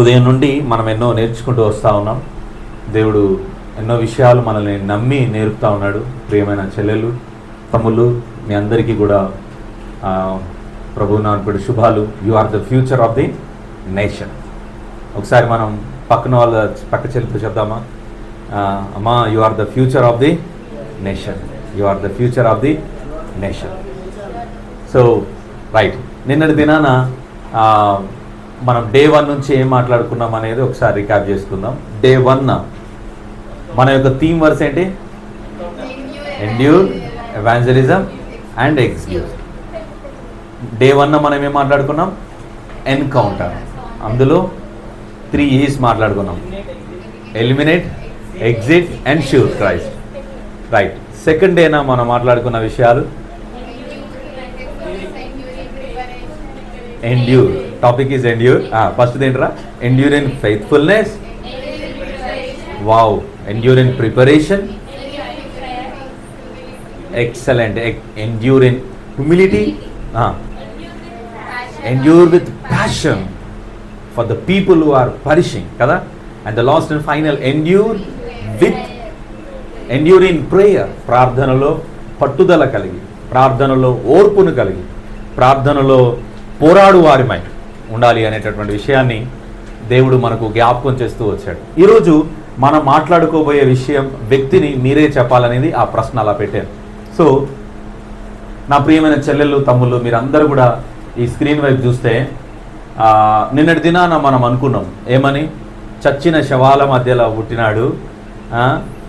ఉదయం నుండి మనం ఎన్నో నేర్చుకుంటూ వస్తూ ఉన్నాం. దేవుడు ఎన్నో విషయాలు మనల్ని నమ్మి నేర్పుతూ ఉన్నాడు. ప్రియమైన చెల్లెలు, తమ్ముళ్ళు, మీ అందరికీ కూడా ప్రభువు నామమున శుభాలు. You are the future of the nation. ఒకసారి మనం పక్క చెల్లితో చెప్దామా? అమ్మా, you are the future of the nation. You are the future of the nation. So right, నిన్నటి దినాన మనం డే 1 నుంచి ఏం మాట్లాడుకున్నాం అనేది ఒకసారి రికాప్ చేసుకుందాం. డే 1 మన యొక్క థీమ్ వర్స్ ఏంటి? Endure, evangelism and execute. Day 1 మనం ఏం మాట్లాడుకున్నాం? ఎన్కౌంటర్. అందులో 3 E's మాట్లాడుకున్నాం: eliminate, exit and sure Christ. Right, second డేనా మనం మాట్లాడుకున్న విషయాలు endure. Topic is endure. First ఏంట్రా? Endure in faithfulness. Wow. Endure in preparation. Excellent. Endure in humility. Endure with passion for the people who are perishing కదా. And the last and final endure in prayer. ప్రార్థనలో పట్టుదల కలిగి, ప్రార్థనలో ఓర్పును కలిగి, ప్రార్థనలో పోరాడు వారిమై ఉండాలి అనేటటువంటి విషయాన్ని దేవుడు మనకు జ్ఞాపకం చేస్తూ వచ్చాడు. ఈరోజు మనం మాట్లాడుకోబోయే విషయం, వ్యక్తిని మీరే చెప్పాలనేది ఆ ప్రశ్న అలా పెట్టాను. సో నా ప్రియమైన చెల్లెళ్ళు, తమ్ముళ్ళు, మీరందరూ కూడా ఈ స్క్రీన్ వైపు చూస్తే నిన్నటి దినాన మనం అనుకున్నాం ఏమని? చచ్చిన శవాల మధ్యలో పుట్టినాడు,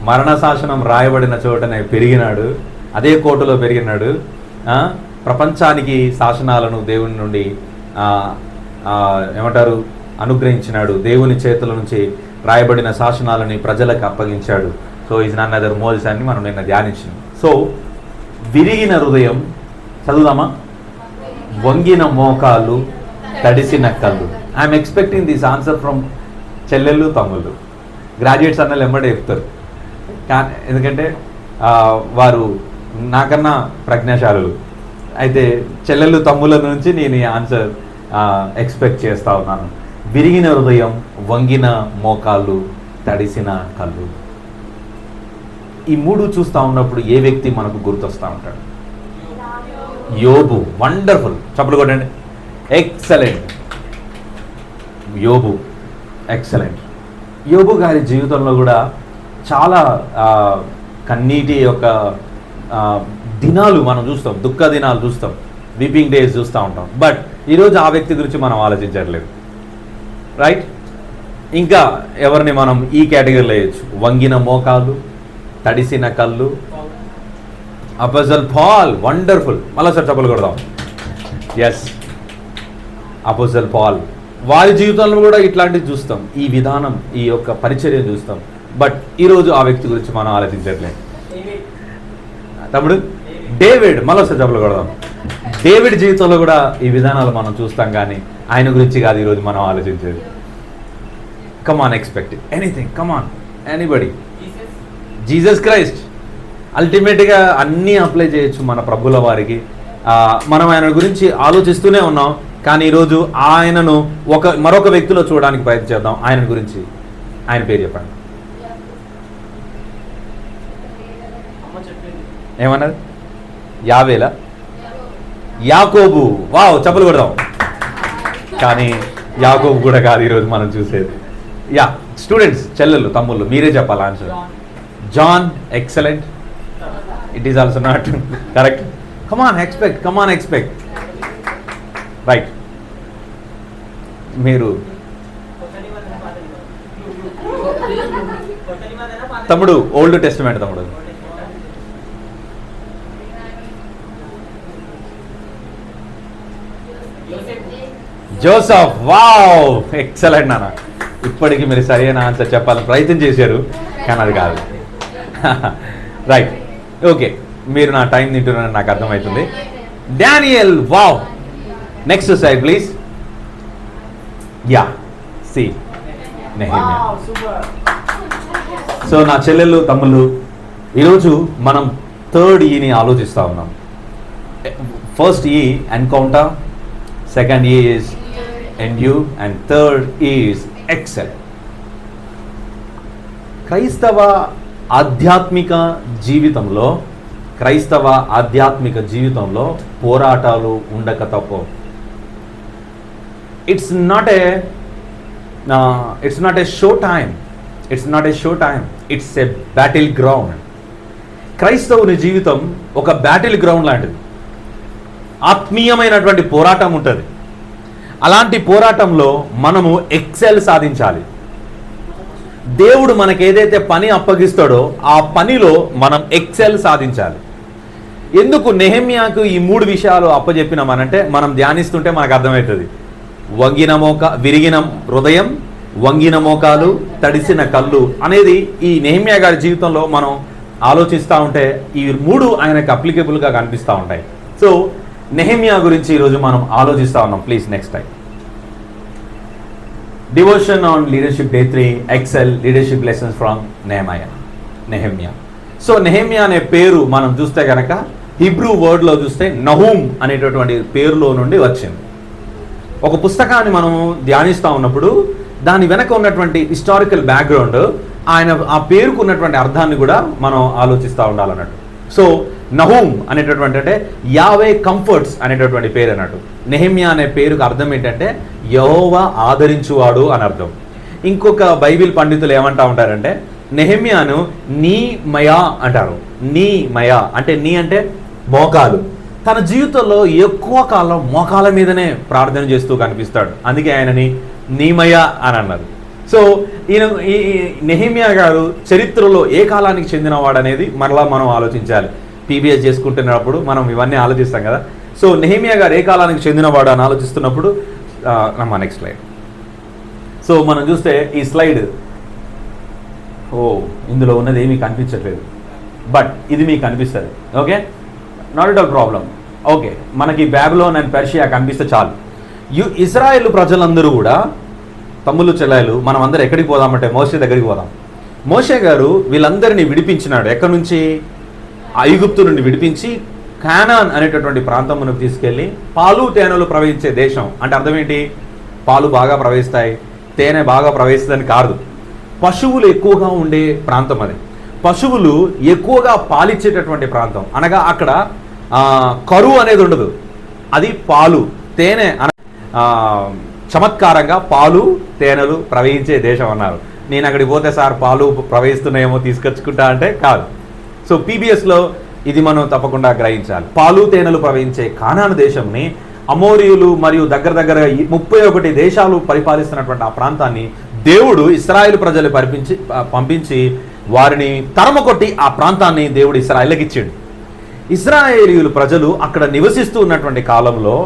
మరణ శాసనం రాయబడిన చోటనే పెరిగినాడు, అదే కోటలో పెరిగినాడు, ప్రపంచానికి శాసనాలను దేవుని నుండి ఏమంటారు అనుగ్రహించినాడు, దేవుని చేతుల నుంచి రాయబడిన శాసనాలని ప్రజలకు అప్పగించాడు. So is none other moles అని మనం నిన్న ధ్యానించినాం. సో విరిగిన హృదయం చదువుదామా? వంగిన మోకాలు, తడిసిన కళ్ళు. I'm expecting this answer from చెల్లెళ్ళు, తమ్ముళ్ళు. గ్రాడ్యుయేట్స్ అన్నలు ఎమ్మడే చెప్తారు, ఎందుకంటే వారు నాకన్నా ప్రజ్ఞాశాలులు. అయితే చెల్లెళ్ళు, తమ్ముళ్ళ నుంచి నేను ఈ ఆన్సర్ ఎక్స్పెక్ట్ చేస్తూ ఉన్నాను. విరిగిన హృదయం, వంగిన మోకాళ్ళు, తడిసిన కళ్ళు. ఈ 3 చూస్తూ ఉన్నప్పుడు ఏ వ్యక్తి మనకు గుర్తొస్తూ ఉంటాడు? యోబు. వండర్ఫుల్. చప్పట్లు కొట్టండి. ఎక్సలెంట్. యోబు ఎక్సలెంట్. యోబు గారి జీవితంలో కూడా చాలా కన్నీటి యొక్క దినాలు మనం చూస్తాం, దుఃఖ దినాలు చూస్తాం, వీపింగ్ డేస్ చూస్తూ ఉంటాం. బట్ ఈరోజు ఆ వ్యక్తి గురించి మనం ఆలోచించట్లేదు. రైట్? ఇంకా ఎవరిని మనం ఈ కేటగిరీలో వేయచ్చు? వంగిన మోకాలు, తడిసిన కళ్ళు. Apostle Paul. వండర్ఫుల్. మళ్ళీ సార్ చప్పలు కొడదాం. Yes, apostle Paul. వారి జీవితంలో కూడా ఇట్లాంటివి చూస్తాం, ఈ విధానం, ఈ యొక్క పరిచర్య చూస్తాం. బట్ ఈరోజు ఆ వ్యక్తి గురించి మనం ఆలోచించట్లేదు. తమ్ముడు డేవిడ్. మళ్ళీ సార్ చప్పలు కొడదాం. డేవిడ్ జీవితంలో కూడా ఈ విధానాలు మనం చూస్తాం, కానీ ఆయన గురించి కాదు ఈరోజు మనం ఆలోచించేది. కమాన్, ఎక్స్పెక్ట్ ఎనీథింగ్. కమాన్, ఎనీబడి. Jesus Christ. అల్టిమేట్గా అన్నీ అప్లై చేయొచ్చు మన ప్రభుల వారికి. మనం ఆయన గురించి ఆలోచిస్తూనే ఉన్నాం, కానీ ఈరోజు ఆయనను మరొక వ్యక్తిలో చూడడానికి ప్రయత్నించేద్దాం. ఆయన గురించి, ఆయన పేరు చెప్పండి. ఏమన్నది? యావేలా? యాకోబు. వావ్, చప్పలు కొడదాం. కానీ యాకోబు కూడా కాదు ఈరోజు మనం చూసేది. యా, స్టూడెంట్స్, చెల్లెళ్ళు, తమ్ముళ్ళు, మీరే చెప్పాలి answer. John. Excellent. It is also not correct. Come on, expect. Come on, expect. Right. మీరు తమ్ముడు ఓల్డ్ టెస్టిమెంట్. తమ్ముడు జోసఫ్. వావ్, ఎక్సలెంట్ నాన్న. ఇప్పటికీ మీరు సరైన ఆన్సర్ చెప్పాలని ప్రయత్నం చేశారు, కానీ అది కాదు. Right, okay. మీరు నా టైం తింటున్నారని నాకు అర్థమవుతుంది. Daniel. Wow. Next side please. Yeah, see. Nehemiah. So నా చెల్లెళ్ళు, తమ్ముళ్ళు, ఈరోజు మనం 3rd Eని ఆలోచిస్తూ ఉన్నాం. First E, encounter. Second E is endure, and third is excel. క్రైస్తవ ఆధ్యాత్మిక జీవితంలో పోరాటాలు ఉండక తప్పవు. It's not a show time, it's a battle ground. క్రైస్తవుని జీవితం ఒక బ్యాటిల్ గ్రౌండ్ లాంటిది. ఆత్మీయమైనటువంటి పోరాటం ఉంటుంది. అలాంటి పోరాటంలో మనము ఎక్సెల్ సాధించాలి. దేవుడు మనకు ఏదైతే పని అప్పగిస్తాడో ఆ పనిలో మనం ఎక్సెల్ సాధించాలి. ఎందుకు నెహెమ్యాకు ఈ 3 విషయాలు అప్పచెప్పినామనంటే, మనం ధ్యానిస్తుంటే మనకు అర్థమవుతుంది. విరిగిన హృదయం, వంగిన మోకాలు, తడిసిన కళ్ళు అనేది ఈ నెహెమ్యా గారి జీవితంలో మనం ఆలోచిస్తూ ఉంటే ఈ 3 ఆయనకు అప్లికేబుల్గా కనిపిస్తూ ఉంటాయి. సో నెహెమ్యా గురించి ఈరోజు మనం ఆలోచిస్తూ ఉన్నాం. Please next time. Devotion on leadership day 3, excel leadership lessons from Nehemiah. So Nehemiah అనే పేరు మనం చూస్తే కనుక హిబ్రూ వర్డ్లో చూస్తే నహూమ్ అనేటటువంటి పేరులో నుండి వచ్చింది. ఒక పుస్తకాన్ని మనం ధ్యానిస్తూ ఉన్నప్పుడు దాని వెనక ఉన్నటువంటి హిస్టారికల్ బ్యాక్గ్రౌండ్, ఆయన ఆ పేరుకు ఉన్నటువంటి అర్థాన్ని కూడా మనం ఆలోచిస్తూ ఉండాలన్నట్టు. సో నహూమ్ అనేటటువంటి అంటే యావే కంఫర్ట్స్ అనేటటువంటి పేరు అన్నట్టు. నెహెమ్యా అనే పేరుకు అర్థం ఏంటంటే యెహోవా ఆదరించువాడు అని అర్థం. ఇంకొక బైబిల్ పండితులు ఏమంటా ఉంటారంటే నెహెమ్యాను నీ మయా అంటారు. నీ మయా అంటే నీ అంటే మోకాలు. తన జీవితంలో ఎక్కువ కాలం మోకాల మీదనే ప్రార్థన చేస్తూ కనిపిస్తాడు. అందుకే ఆయనని నీమయ అని అన్నారు. సో ఈ నెహెమ్యా గారు చరిత్రలో ఏ కాలానికి చెందినవాడు అనేది మరలా మనం ఆలోచించాలి. పీబీఎస్ చేసుకుంటున్నప్పుడు మనం ఇవన్నీ ఆలోచిస్తాం కదా. సో నెహెమ్యా గారు ఏ కాలానికి చెందినవాడు అని ఆలోచిస్తున్నప్పుడు నెక్స్ట్ స్లైడ్. సో మనం చూస్తే ఈ స్లైడ్, ఇందులో ఉన్నది ఏమీ కనిపించట్లేదు, బట్ ఇది మీకు కనిపిస్తుంది. Okay, not at all problem. Okay, మనకి బాబిలోన్ అండ్ పర్షియా కనిపిస్తే చాలు. ఇజ్రాయేల్ ప్రజలందరూ కూడా తమ్ముళ్ళు చెల్లాయిలు మనం అందరూ ఎక్కడికి పోదామంటే మోషే దగ్గరికి పోదాం. మోషే గారు వీళ్ళందరినీ విడిపించినాడు. ఎక్కడి నుంచి? ఐగుప్తు నుండి విడిపించి కానాన్ అనేటటువంటి ప్రాంతమునకు తీసుకెళ్ళి పాలు తేనెలు ప్రవహించే దేశం. అంటే అర్థం ఏంటి? పాలు బాగా ప్రవహిస్తాయి, తేనె బాగా ప్రవహిస్తుందని కాదు. పశువులు ఎక్కువగా ఉండే ప్రాంతం అది. పశువులు ఎక్కువగా పాలిచ్చేటటువంటి ప్రాంతం. అనగా అక్కడ కరువు అనేది ఉండదు. అది పాలు తేనె చమత్కారంగా పాలు తేనెలు ప్రవహించే దేశం అన్నారు. నేను అక్కడికి పోతే సార్ పాలు ప్రవహిస్తున్నాయేమో తీసుకొచ్చుకుంటా అంటే కాదు. సో పీబీఎస్లో ఇది మనం తప్పకుండా గ్రహించాలి. పాలు తేనెలు ప్రవహించే కానాను దేశంని అమోరీయులు మరియు దగ్గర 31 దేశాలు పరిపాలిస్తున్నటువంటి ఆ ప్రాంతాన్ని దేవుడు ఇశ్రాయేలు ప్రజలు పంపించి వారిని తరమకొట్టి ఆ ప్రాంతాన్ని దేవుడు ఇశ్రాయేలుకి ఇచ్చాడు. ఇశ్రాయేలీయులు ప్రజలు అక్కడ నివసిస్తూ ఉన్నటువంటి కాలంలో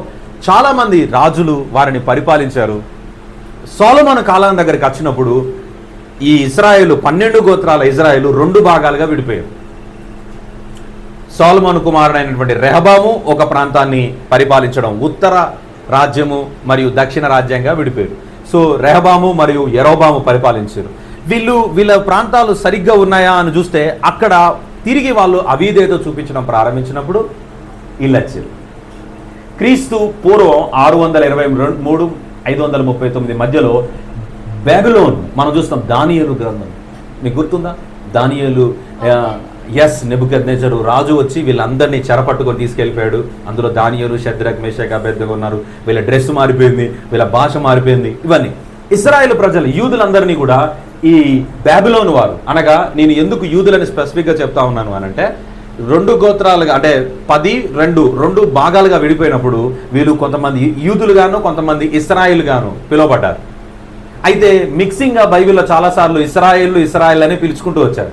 చాలామంది రాజులు వారిని పరిపాలించారు. సొలొమోను కాలం దగ్గరికి వచ్చినప్పుడు ఈ ఇశ్రాయేలు 12 గోత్రాల ఇశ్రాయేలు 2 భాగాలుగా విడిపోయారు. సొలొమోను కుమారుడైనటువంటి రెహబాము ఒక ప్రాంతాన్ని పరిపాలించడం, ఉత్తర రాజ్యము మరియు దక్షిణ రాజ్యంగా విడిపోయారు. సో రెహబాము మరియు యెరోబాము పరిపాలించారు. వీళ్ళ ప్రాంతాలు సరిగ్గా ఉన్నాయా అని చూస్తే అక్కడ తిరిగి వాళ్ళు అవిధేయత చూపించడం ప్రారంభించినప్పుడు వీళ్ళు వచ్చారు. క్రీస్తు పూర్వం 623 539 మధ్యలో బాబిలోన్ మనం చూస్తాం. దానియేలు గ్రంథం మీకు గుర్తుందా? దానియేలు నెబుకద్నెజరు రాజు వచ్చి వీళ్ళందరినీ చెరపట్టుకొని తీసుకెళ్ళిపోయాడు. అందులో దానియేలు, షద్రక్, మేషక్, అబేద్నెగో ఉన్నారు. వీళ్ళ డ్రెస్ మారిపోయింది, వీళ్ళ భాష మారిపోయింది. ఇవన్నీ ఇశ్రాయేలు ప్రజలు యూదులందరినీ కూడా ఈ బాబిలోన్ వారు, అనగా నేను ఎందుకు యూదులని స్పెసిఫిక్గా చెప్తా ఉన్నాను అనంటే 2 గోత్రాలుగా అంటే 10 భాగాలుగా విడిపోయినప్పుడు వీళ్ళు కొంతమంది యూదులుగాను కొంతమంది ఇశ్రాయేల్ గాను పిలువబడ్డారు. అయితే మిక్సింగ్గా బైబిల్లో చాలాసార్లు ఇశ్రాయేల్ అని పిలుచుకుంటూ వచ్చారు.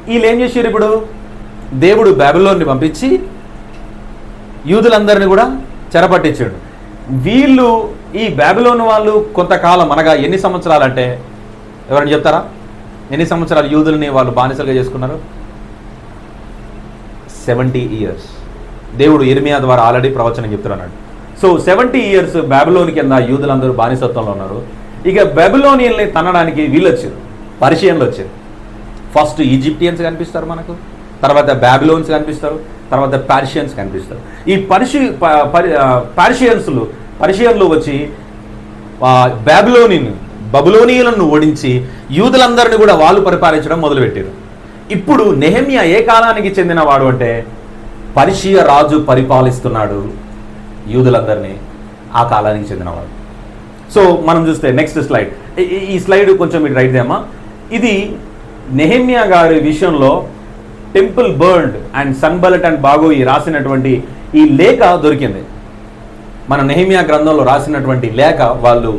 వీళ్ళు ఏం చేశారు? ఇప్పుడు దేవుడు బాబిలోన్ని పంపించి యూదులందరినీ కూడా చెరపట్టించాడు. వీళ్ళు ఈ బాబిలోన్ వాళ్ళు కొంతకాలం, అనగా ఎన్ని సంవత్సరాలు అంటే ఎవరైనా చెప్తారా? ఎన్ని సంవత్సరాలు యూదుల్ని వాళ్ళు బానిసలుగా చేసుకున్నారు? 70 years. దేవుడు ఇర్మియా ద్వారా ఆల్రెడీ ప్రవచనం చెప్తున్నాడు. సో 70 years బాబిలోన్ కింద యూదులందరూ బానిసత్వంలో ఉన్నారు. ఇక బాబిలోనియన్ని తన్నడానికి వీళ్ళు వచ్చారు, పర్షియన్లు వచ్చారు. ఫస్ట్ ఈజిప్టియన్స్ కనిపిస్తారు మనకు, తర్వాత బాబిలోన్స్ కనిపిస్తారు, తర్వాత పర్షియన్స్ కనిపిస్తారు. ఈ పర్షియన్లు వచ్చి బబులోనీయులను ఓడించి యూదులందరినీ కూడా వాళ్ళు పరిపాలించడం మొదలుపెట్టారు. ఇప్పుడు నెహెమ్యా ఏ కాలానికి చెందినవాడు అంటే పర్షియా రాజు పరిపాలిస్తున్నాడు యూదులందరినీ, ఆ కాలానికి చెందినవాడు. సో మనం చూస్తే నెక్స్ట్ స్లైడ్, ఈ స్లైడ్ కొంచెం మీరు రైట్ దేమా. ఇది నెహెమ్యా గారి విషయంలో టెంపుల్ బర్న్డ్ అండ్ సన్బలట్ అండ్ బాగోయి రాసినటువంటి ఈ లేఖ దొరికింది. మన నెహెమ్యా గ్రంథంలో రాసినటువంటి లేఖ వాళ్ళు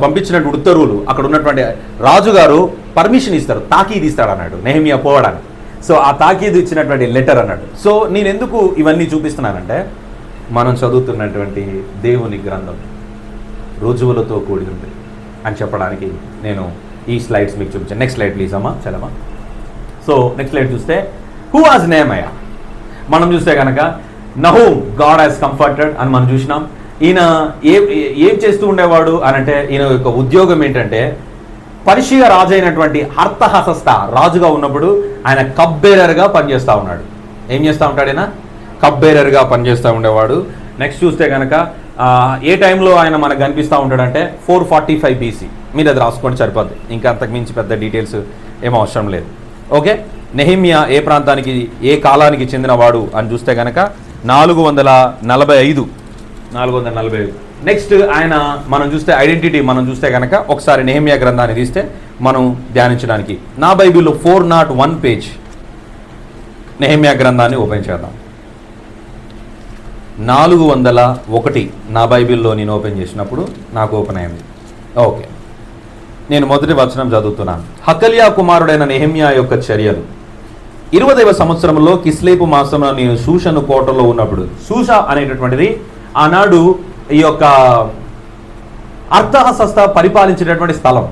పంపించినటువంటి ఉత్తర్వులు, అక్కడ ఉన్నటువంటి రాజుగారు పర్మిషన్ ఇస్తారు, తాకీదు ఇస్తాడు అన్నాడు నెహెమ్యా పోవడానికి. సో ఆ తాకీదు ఇచ్చినటువంటి లెటర్ అన్నాడు. సో నేను ఎందుకు ఇవన్నీ చూపిస్తున్నానంటే మనం చదువుతున్నటువంటి దేవుని గ్రంథం రుజువులతో కూడి ఉంది అని చెప్పడానికి నేను ఈ స్లైడ్స్ మీకు చూపించాను. నెక్స్ట్ స్లైడ్ ప్లీజ్ అమ్మా, చలమా. సో నెక్స్ట్ స్లైడ్ చూస్తే హూ వాజ్ నెహెమ్యా. మనం చూస్తే కనుక నహూమ్ గాడ్ హ్యాస్ కంఫర్టెడ్ అని మనం చూసినాం. ఈయన ఏం చేస్తూ ఉండేవాడు అని అంటే ఈయన యొక్క ఉద్యోగం ఏంటంటే పర్షియా రాజు అయినటువంటి అర్తహషస్త రాజుగా ఉన్నప్పుడు ఆయన కబ్బేరర్గా పనిచేస్తూ ఉన్నాడు. ఏం చేస్తూ ఉంటాడు ఆయన? కబ్బేరర్గా పనిచేస్తూ ఉండేవాడు. నెక్స్ట్ చూస్తే కనుక ఏ టైంలో ఆయన మనకు కనిపిస్తూ ఉంటాడంటే 445 BC. మీరు అది రాసుకోండి సరిపోద్ది, ఇంకా అంతకుమించి పెద్ద డీటెయిల్స్ ఏం అవసరం లేదు. ఓకే, నెహెమ్యా ఏ ప్రాంతానికి ఏ కాలానికి చెందినవాడు అని చూస్తే కనుక 445. నెక్స్ట్ ఆయన మనం చూస్తే ఐడెంటిటీ మనం చూస్తే కనుక ఒకసారి నెహెమ్యా గ్రంథాన్ని తీస్తే మనం ధ్యానించడానికి నా బైబిల్లో 401 పేజ్ నెహెమ్యా గ్రంథాన్ని ఓపెన్ చేద్దాం. 401 నా బైబిల్లో నేను ఓపెన్ చేసినప్పుడు నాకు ఓపెన్ అయింది. ఓకే, నేను మొదటి వచనం చదువుతున్నాను. హకల్యా కుమారుడైన నెహెమ్యా యొక్క చర్యలు. 20వ సంవత్సరంలో కిస్లేపు మాసంలో నేను షూషను కోటలో ఉన్నప్పుడు, షూష అనేటటువంటిది ఆనాడు ఈ యొక్క అర్తహషస్త పరిపాలించేటటువంటి స్థలం.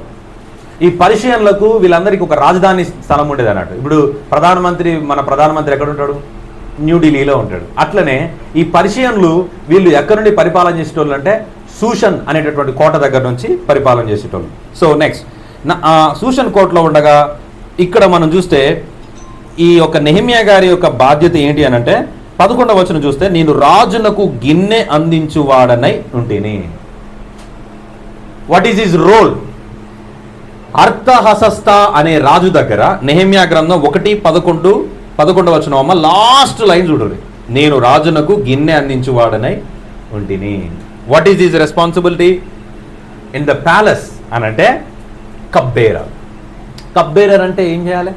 ఈ పర్షియన్లకు వీళ్ళందరికీ ఒక రాజధాని స్థలం ఉండేది అన్నట్టు. ఇప్పుడు మన ప్రధానమంత్రి ఎక్కడ ఉంటాడు? న్యూఢిల్లీలో ఉంటాడు. అట్లనే ఈ పర్షియన్లు వీళ్ళు ఎక్కడి నుండి పరిపాలన చేసేటోళ్ళు అంటే షూషన్ అనేటటువంటి కోట దగ్గర నుంచి పరిపాలన చేసేటోళ్ళు. సో నెక్స్ట్ షూషన్ కోటలో ఉండగా ఇక్కడ మనం చూస్తే ఈ యొక్క నెహెమ్యా గారి యొక్క బాధ్యత ఏంటి అని అంటే 11వ వచనం చూస్తే నేను రాజునకు గిన్నె అందించువాడనై ఉంటేని. What is his role? అర్తహషస్త అనే రాజు దగ్గర నెహెమ్యా గ్రంథం 1:11 వచనం అమ్మ లాస్ట్ లైన్ చూడండి. నేను రాజునకు గిన్నె అందించువాడనై ఉంటిని. What is his responsibility in the palace అని అంటే కబ్బేరర్. కబ్బేరర్ అంటే ఏం చేయాలి?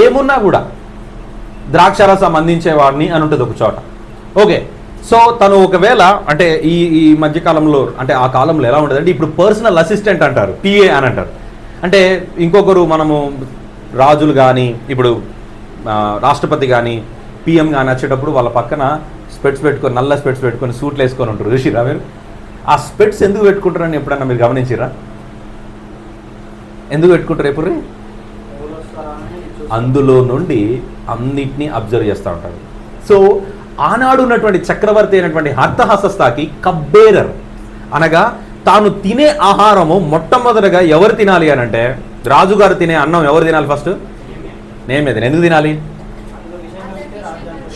ఏమున్నా కూడా ద్రాక్షరసం అందించేవాడిని అని ఉంటుంది ఒక చోట. ఓకే, సో తను ఒకవేళ అంటే ఈ మధ్యకాలంలో అంటే ఆ కాలంలో ఎలా ఉంటుంది అంటే ఇప్పుడు పర్సనల్ అసిస్టెంట్ అంటారు, PA అని అంటారు. అంటే ఇంకొకరు మనము రాజులు కానీ ఇప్పుడు రాష్ట్రపతి కానీ PM కానీ వచ్చేటప్పుడు వాళ్ళ పక్కన స్పెట్స్ పెట్టుకొని నల్ల స్పెట్స్ పెట్టుకొని సూట్లు వేసుకొని ఉంటారు. చూసిరా మీరు? ఆ స్పెట్స్ ఎందుకు పెట్టుకుంటారని ఎప్పుడన్నా మీరు గమనించిరా? ఎందుకు పెట్టుకుంటారు? ఎప్పుడు అందులో నుండి అన్నిటినీ అబ్జర్వ్ చేస్తూ ఉంటాడు. సో ఆనాడు ఉన్నటువంటి చక్రవర్తి అయినటువంటి అర్తహషస్తకి కబ్బేరర్ అనగా తాను తినే ఆహారము మొట్టమొదటిగా ఎవరు తినాలి అని అంటే రాజుగారు తినే అన్నం ఎవరు తినాలి? ఫస్ట్ నేమేది. ఎందుకు తినాలి?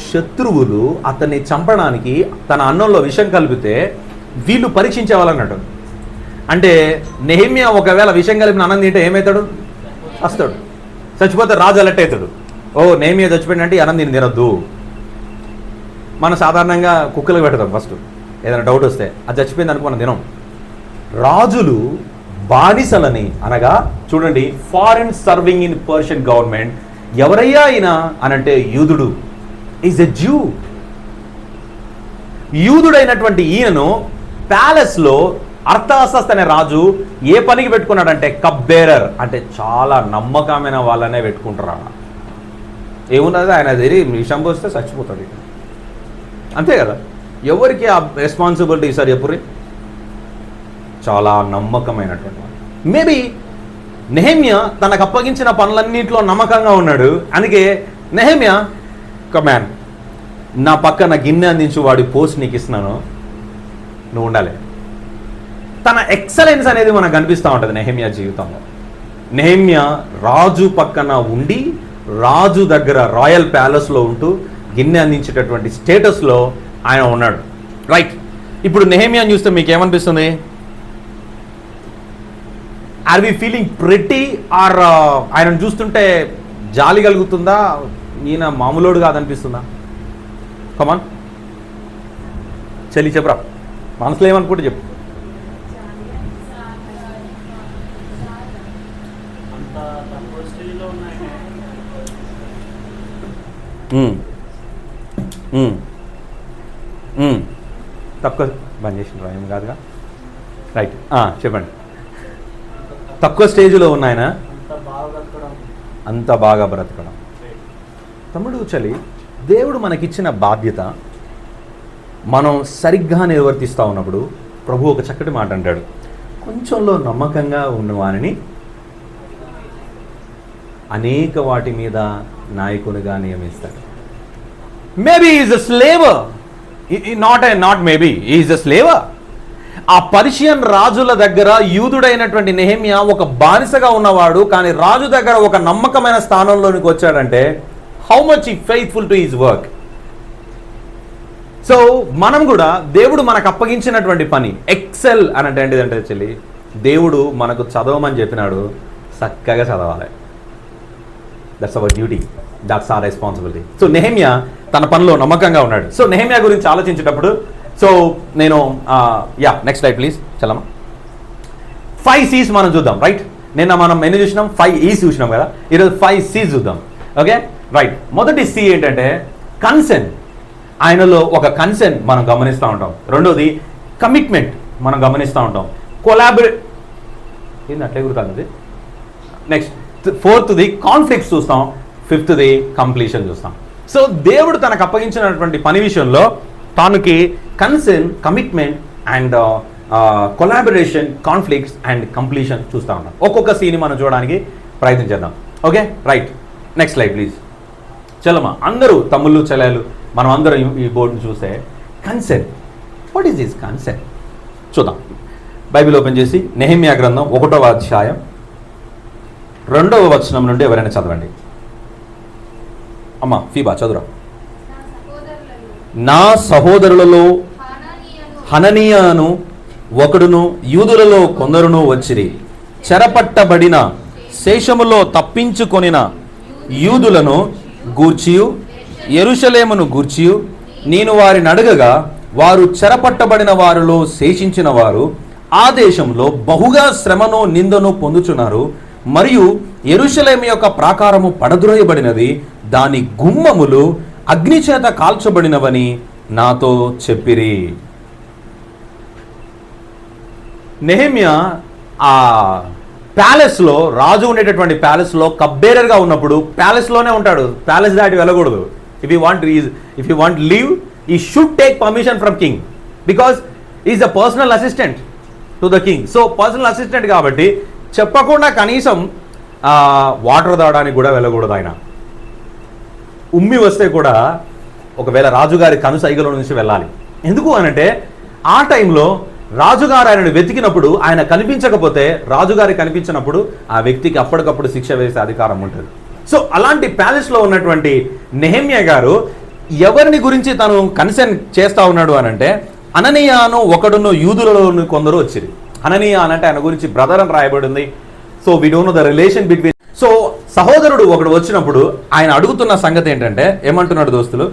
శత్రువులు అతన్ని చంపడానికి తన అన్నంలో విషం కలిపితే వీళ్ళు పరీక్షించేవాళ్ళన్నట్టు. అంటే నెహెమ్యా ఒకవేళ విషం కలిపిన అన్నం తింటే ఏమవుతాడు? వస్తాడు, చచ్చిపోతే రాజు అలర్ట్ అవుతాడు. ఓ నెహెమ్యా చచ్చిపోయినంటే అన్నం తినద్దు. మనం సాధారణంగా కుక్కలకు పెడతాం ఫస్ట్ ఏదైనా డౌట్ వస్తే, అది చచ్చిపోయింది అనుకో మనం తినం. రాజులు బానిసలని అనగా చూడండి, foreign serving in Persian government ఎవరయ్యా అయినా అనంటే యూదుడు, ఈజ్ ఎ జ్యూ. యూదుడైనటువంటి ఈయనను ప్యాలెస్లో అర్తహషస్త అనే రాజు ఏ పనికి పెట్టుకున్నాడంటే కబ్బేరర్, అంటే చాలా నమ్మకమైన వాళ్ళనే పెట్టుకుంటారు. ఏమున్నది ఆయన దగ్గర విషం పోస్తే చచ్చిపోతాడు, అంతే కదా. ఎవరికి ఆ రెస్పాన్సిబిలిటీ సార్ ఎప్పుడు? చాలా నమ్మకమైనటువంటి వాళ్ళు. మేబీ నెహెమ్యా తనకు అప్పగించిన పనులన్నింటిలో నమ్మకంగా ఉన్నాడు. అందుకే నెహెమ్యా కమాన్, నా పక్కన గిన్నె అందించు వాడి పోస్ట్ నీకు ఇస్తున్నాను, నువ్వు ఉండాలి. తన ఎక్సలెన్స్ అనేది మనకు కనిపిస్తూ ఉంటుంది నెహెమ్యా జీవితంలో. నెహెమ్యా రాజు పక్కన ఉండి రాజు దగ్గర రాయల్ ప్యాలెస్లో ఉంటూ గిన్నె అందించేటటువంటి స్టేటస్లో ఆయన ఉన్నాడు. రైట్, ఇప్పుడు నెహెమియాని చూస్తే మీకు ఏమనిపిస్తుంది? Are we feeling pretty or ఆయనను చూస్తుంటే జాలి కలుగుతుందా, ఈయన మామూలోడు కాదనిపిస్తుందా? కమాన్ చెల్లి చెప్పరా, మనసులో ఏమనుకుంటే చెప్పు. తక్కువ బంద్ చేసిన ఏం కాదుగా, రైట్ చెప్పండి. తక్కువ స్టేజ్లో ఉన్నాయన అంత బాగా బ్రతకడం. తమ్ముడు చలి, దేవుడు మనకిచ్చిన బాధ్యత మనం సరిగ్గా నిర్వర్తిస్తూ ఉన్నప్పుడు ప్రభు ఒక చక్కటి మాట అంటాడు, కొంచెంలో నమ్మకంగా ఉన్నవానిని అనేక వాటి మీద నాయకునిగా నియమిస్తాడు. Maybe is a slaver, not maybe is a slaver. ఆ పర్షియన్ రాజుల దగ్గర యూదుడైనటువంటి నెహెమ్యా ఒక బానిసగా ఉన్నవాడు, కానీ రాజు దగ్గర ఒక నమ్మకమైన స్థానంలోనికి వచ్చాడంటే హౌ మచ్ ఈ faithful to his work. So మనం కూడా దేవుడు మనకు అప్పగించినటువంటి పని ఎక్సెల్ అని అంటే ఏంటిదంటే చెల్లి, దేవుడు మనకు చదవమని చెప్పినాడు, చక్కగా చదవాలి. That's our duty, that's our responsibility. So Nehemiah తన పనిలో నమ్మకంగా ఉన్నాడు. సో నెహెమ్యా గురించి ఆలోచించేటప్పుడు సో నేను నెక్స్ట్ స్లైడ్ ప్లీజ్ చల్లమ్మా. 5 C's మనం చూద్దాం, రైట్? నిన్న మనం ఎన్ని చూసినాం? 5 E's చూసినాం కదా, ఈరోజు 5 C's చూద్దాం. Okay right. మొదటి C ఏంటంటే కన్సెర్న్. ఆయనలో ఒక కన్సెర్న్ మనం గమనిస్తూ ఉంటాం. రెండోది కమిట్మెంట్ మనం గమనిస్తూ ఉంటాం. ఏంది అట్లే గుర్తుంది. నెక్స్ట్ 4th కాన్ఫ్లిక్ట్స్ చూస్తాం. 5th కంప్లీషన్ చూస్తాం. సో దేవుడు తనకు అప్పగించినటువంటి పని విషయంలో తానుకి concern, commitment and collaboration, conflicts and completion చూస్తూ ఉన్నాం. ఒక్కొక్క సీని మనం చూడడానికి ప్రయత్నం చేద్దాం. Okay right. Next slide please. చలమా అందరూ తమ్ముళ్ళు చెల్లెలు మనం అందరం ఈ బోర్డును చూస్తే concern, what is this concern చూద్దాం. బైబిల్ ఓపెన్ చేసి నెహెమ్యా గ్రంథం 1వ అధ్యాయం 2వ వచనం నుండి ఎవరైనా చదవండి. అమ్మా ఫీబా చదువురా. నా సహోదరులలో హననీయను ఒకడును యూదులలో కొందరును వచ్చిరి. చెరపట్టబడిన శేషములో తప్పించుకొనిన యూదులను గూర్చియు యెరూషలేమును గూర్చియు నేను వారిని అడగగా వారు చెరపట్టబడిన వారిలో శేషించిన వారు ఆ దేశంలో బహుగా శ్రమను నిందను పొందుచున్నారు. మరియు యెరూషలేము యొక్క ప్రాకారము పడద్రోయబడినది, దాని గుమ్మములు అగ్నిచేత కాల్చబడినవని నాతో చెప్పిరి. నెహెమ్యా ఆ ప్యాలెస్లో, రాజు ఉండేటటువంటి ప్యాలెస్లో కబ్బేరర్గా ఉన్నప్పుడు ప్యాలెస్లోనే ఉంటాడు, ప్యాలెస్ దాటి వెళ్ళకూడదు. ఇఫ్ యూ వాంట్ లీవ్ ఈ should take permission from king, because is a personal assistant to the king. So personal assistant కాబట్టి చెప్పకుండా కనీసం వాటర్ తాగడానికి కూడా వెళ్ళకూడదు. ఆయన ఉమ్మి వస్తే కూడా ఒకవేళ రాజుగారి కనుసైగలో నుంచి వెళ్ళాలి. ఎందుకు అనంటే ఆ టైంలో రాజుగారు ఆయనను వెతికినప్పుడు, ఆయన కనిపించకపోతే, రాజుగారి కనిపించినప్పుడు ఆ వ్యక్తికి అప్పటికప్పుడు శిక్ష వేసే అధికారం ఉంటుంది. సో అలాంటి ప్యాలెస్లో ఉన్నటువంటి నెహెమ్యా గారు ఎవరిని గురించి తను కన్సర్న్ చేస్తూ ఉన్నాడు అనంటే, హననీయాను ఒకడును యూదులలో కొందరు వచ్చింది. హననీయా అనంటే ఆయన గురించి బ్రదర్ అని రాయబడింది. So we don't know the relation between. So సహోదరుడు ఒకడు వచ్చినప్పుడు ఆయన అడుగుతున్న సంగతి ఏంటంటే, ఏమంటున్నాడు దోస్తులు?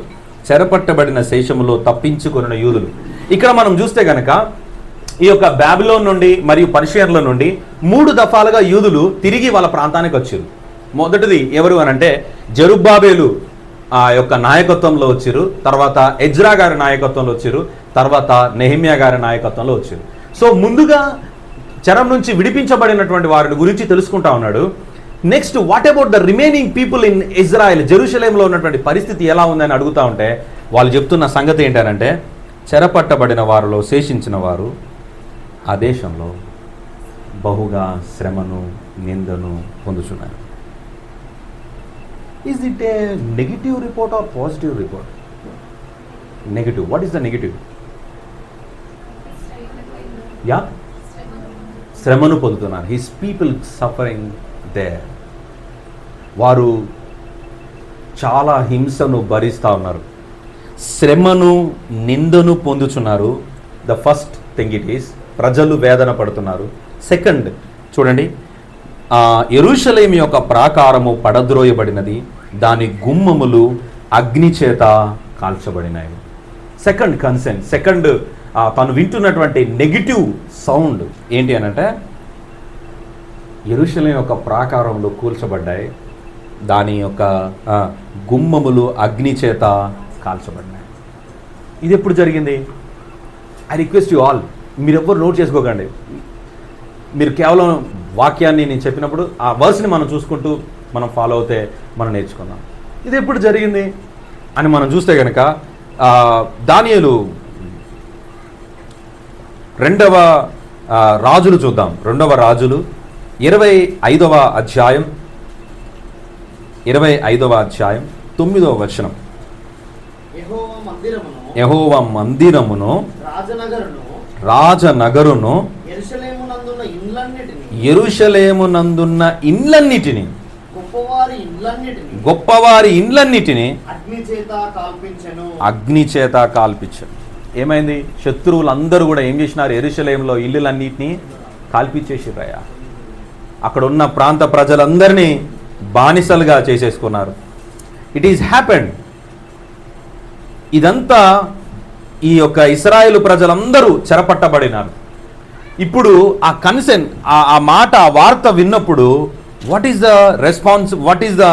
చెరపట్టబడిన శేషములో తప్పించుకొనిన యూదులు. ఇక్కడ మనం చూస్తే కనుక ఈ యొక్క బాబిలోన్ నుండి మరియు పర్షియన్ల నుండి 3 దఫాలుగా యూదులు తిరిగి వాళ్ళ ప్రాంతానికి వచ్చారు. మొదటిది ఎవరు అనంటే జెరుబ్బాబేలు ఆ యొక్క నాయకత్వంలో వచ్చారు, తర్వాత ఎజ్రా గారి నాయకత్వంలో వచ్చారు, తర్వాత నెహెమ్యా గారి నాయకత్వంలో వచ్చారు. సో ముందుగా చెరం నుంచి విడిపించబడినటువంటి వారి గురించి తెలుసుకుంటా ఉన్నాడు. Next what about the remaining people in Israel, జెరూషలేంలో ఉన్నటువంటి పరిస్థితి ఎలా ఉందని అడుగుతూ ఉంటే వాళ్ళు చెప్తున్న సంగతి ఏంటంటే, చెరపట్టబడిన వారిలో శేషించిన వారు ఆ దేశంలో బహుగా శ్రమను నిందను పొందుచున్నారు. Is it a negative report or positive report? Negative. What is the negative? Yeah, శ్రమను పొందుతున్నారు. His people suffering there. వారు చాలా హింసను భరిస్తూ ఉన్నారు, శ్రమను నిందను పొందుచున్నారు. The first thing it is, ప్రజలు వేదన పడుతున్నారు. సెకండ్ చూడండి, యెరూషలేము యొక్క ప్రాకారము పడద్రోయబడినది, దాని గుమ్మములు అగ్ని చేత కాల్చబడినాయి. సెకండ్ కన్సర్న్, సెకండ్ తను వింటున్నటువంటి నెగిటివ్ సౌండ్ ఏంటి అని అంటే, యెరూషలేము యొక్క ప్రాకారంలో కూల్చబడ్డాయి, దాని యొక్క గుమ్మములు అగ్ని చేత కాల్చబడినాయి. ఇది ఎప్పుడు జరిగింది? ఐ రిక్వెస్ట్ యూ ఆల్, మీరెవ్వరు నోట్ చేసుకోకండి, మీరు కేవలం వాక్యాన్ని నేను చెప్పినప్పుడు ఆ వర్స్ని మనం చూసుకుంటూ మనం ఫాలో అవుతే మనం నేర్చుకుందాం. ఇది ఎప్పుడు జరిగింది అని మనం చూస్తే కనుక దానియేలు 2వ రాజులు చూద్దాం. 2వ రాజులు 25వ అధ్యాయం 9వ వచనం. యెహోవా మందిరమును రాజనగరును యెరూషలేమునందున్న ఇండ్లన్నిటిని గొప్పవారి ఇండ్లన్నిటిని అగ్ని చేత కాల్పించను. ఏమైంది? శత్రువులందరూ కూడా ఏం చేసినారు? యెరూషలేములో ఇల్లులన్నిటినీ కాల్పించేసిరయ్యా. అక్కడ ఉన్న ప్రాంత ప్రజలందరినీ బానిసలుగా చేసేసుకున్నారు. It is happened. ఇదంతా ఈ యొక్క ఇశ్రాయేలు ప్రజలందరూ చెరపట్టబడినారు. ఇప్పుడు ఆ కన్సెన్, ఆ మాట, ఆ వార్త విన్నప్పుడు what is the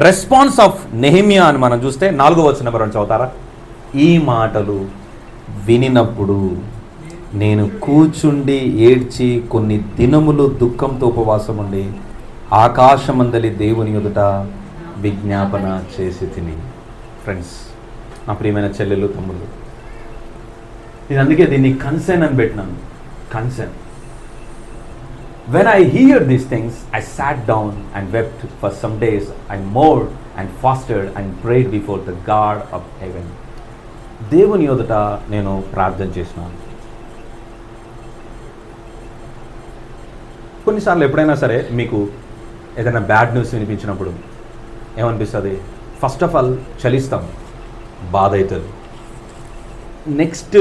response of Nehemiah అని మనం చూస్తే 4వ వచనం చదువుతారా? ఈ మాటలు వినినప్పుడు నేను కూర్చుండి ఏడ్చి కొన్ని దినములు దుఃఖంతో ఉపవాసం ఉండి ఆకాశమందలి దేవుని ఎదుట విజ్ఞాపన చేసి తిని. ఫ్రెండ్స్, నా ప్రియమైన చెల్లెలు, తమ్ముళ్ళు, నేను అందుకే దీన్ని కన్సర్న్ అని పెట్టినాను. Concern. When I hear these things, I sat down and wept for some days and more and fasted and prayed before the God of heaven. దేవుని ఎదుట నేను ప్రార్థన చేసినాను. కొన్నిసార్లు ఎప్పుడైనా సరే మీకు ఏదైనా బ్యాడ్ న్యూస్ వినిపించినప్పుడు ఏమనిపిస్తుంది? ఫస్ట్ ఆఫ్ ఆల్ చలిస్తాం, బాధ అవుతుంది. నెక్స్ట్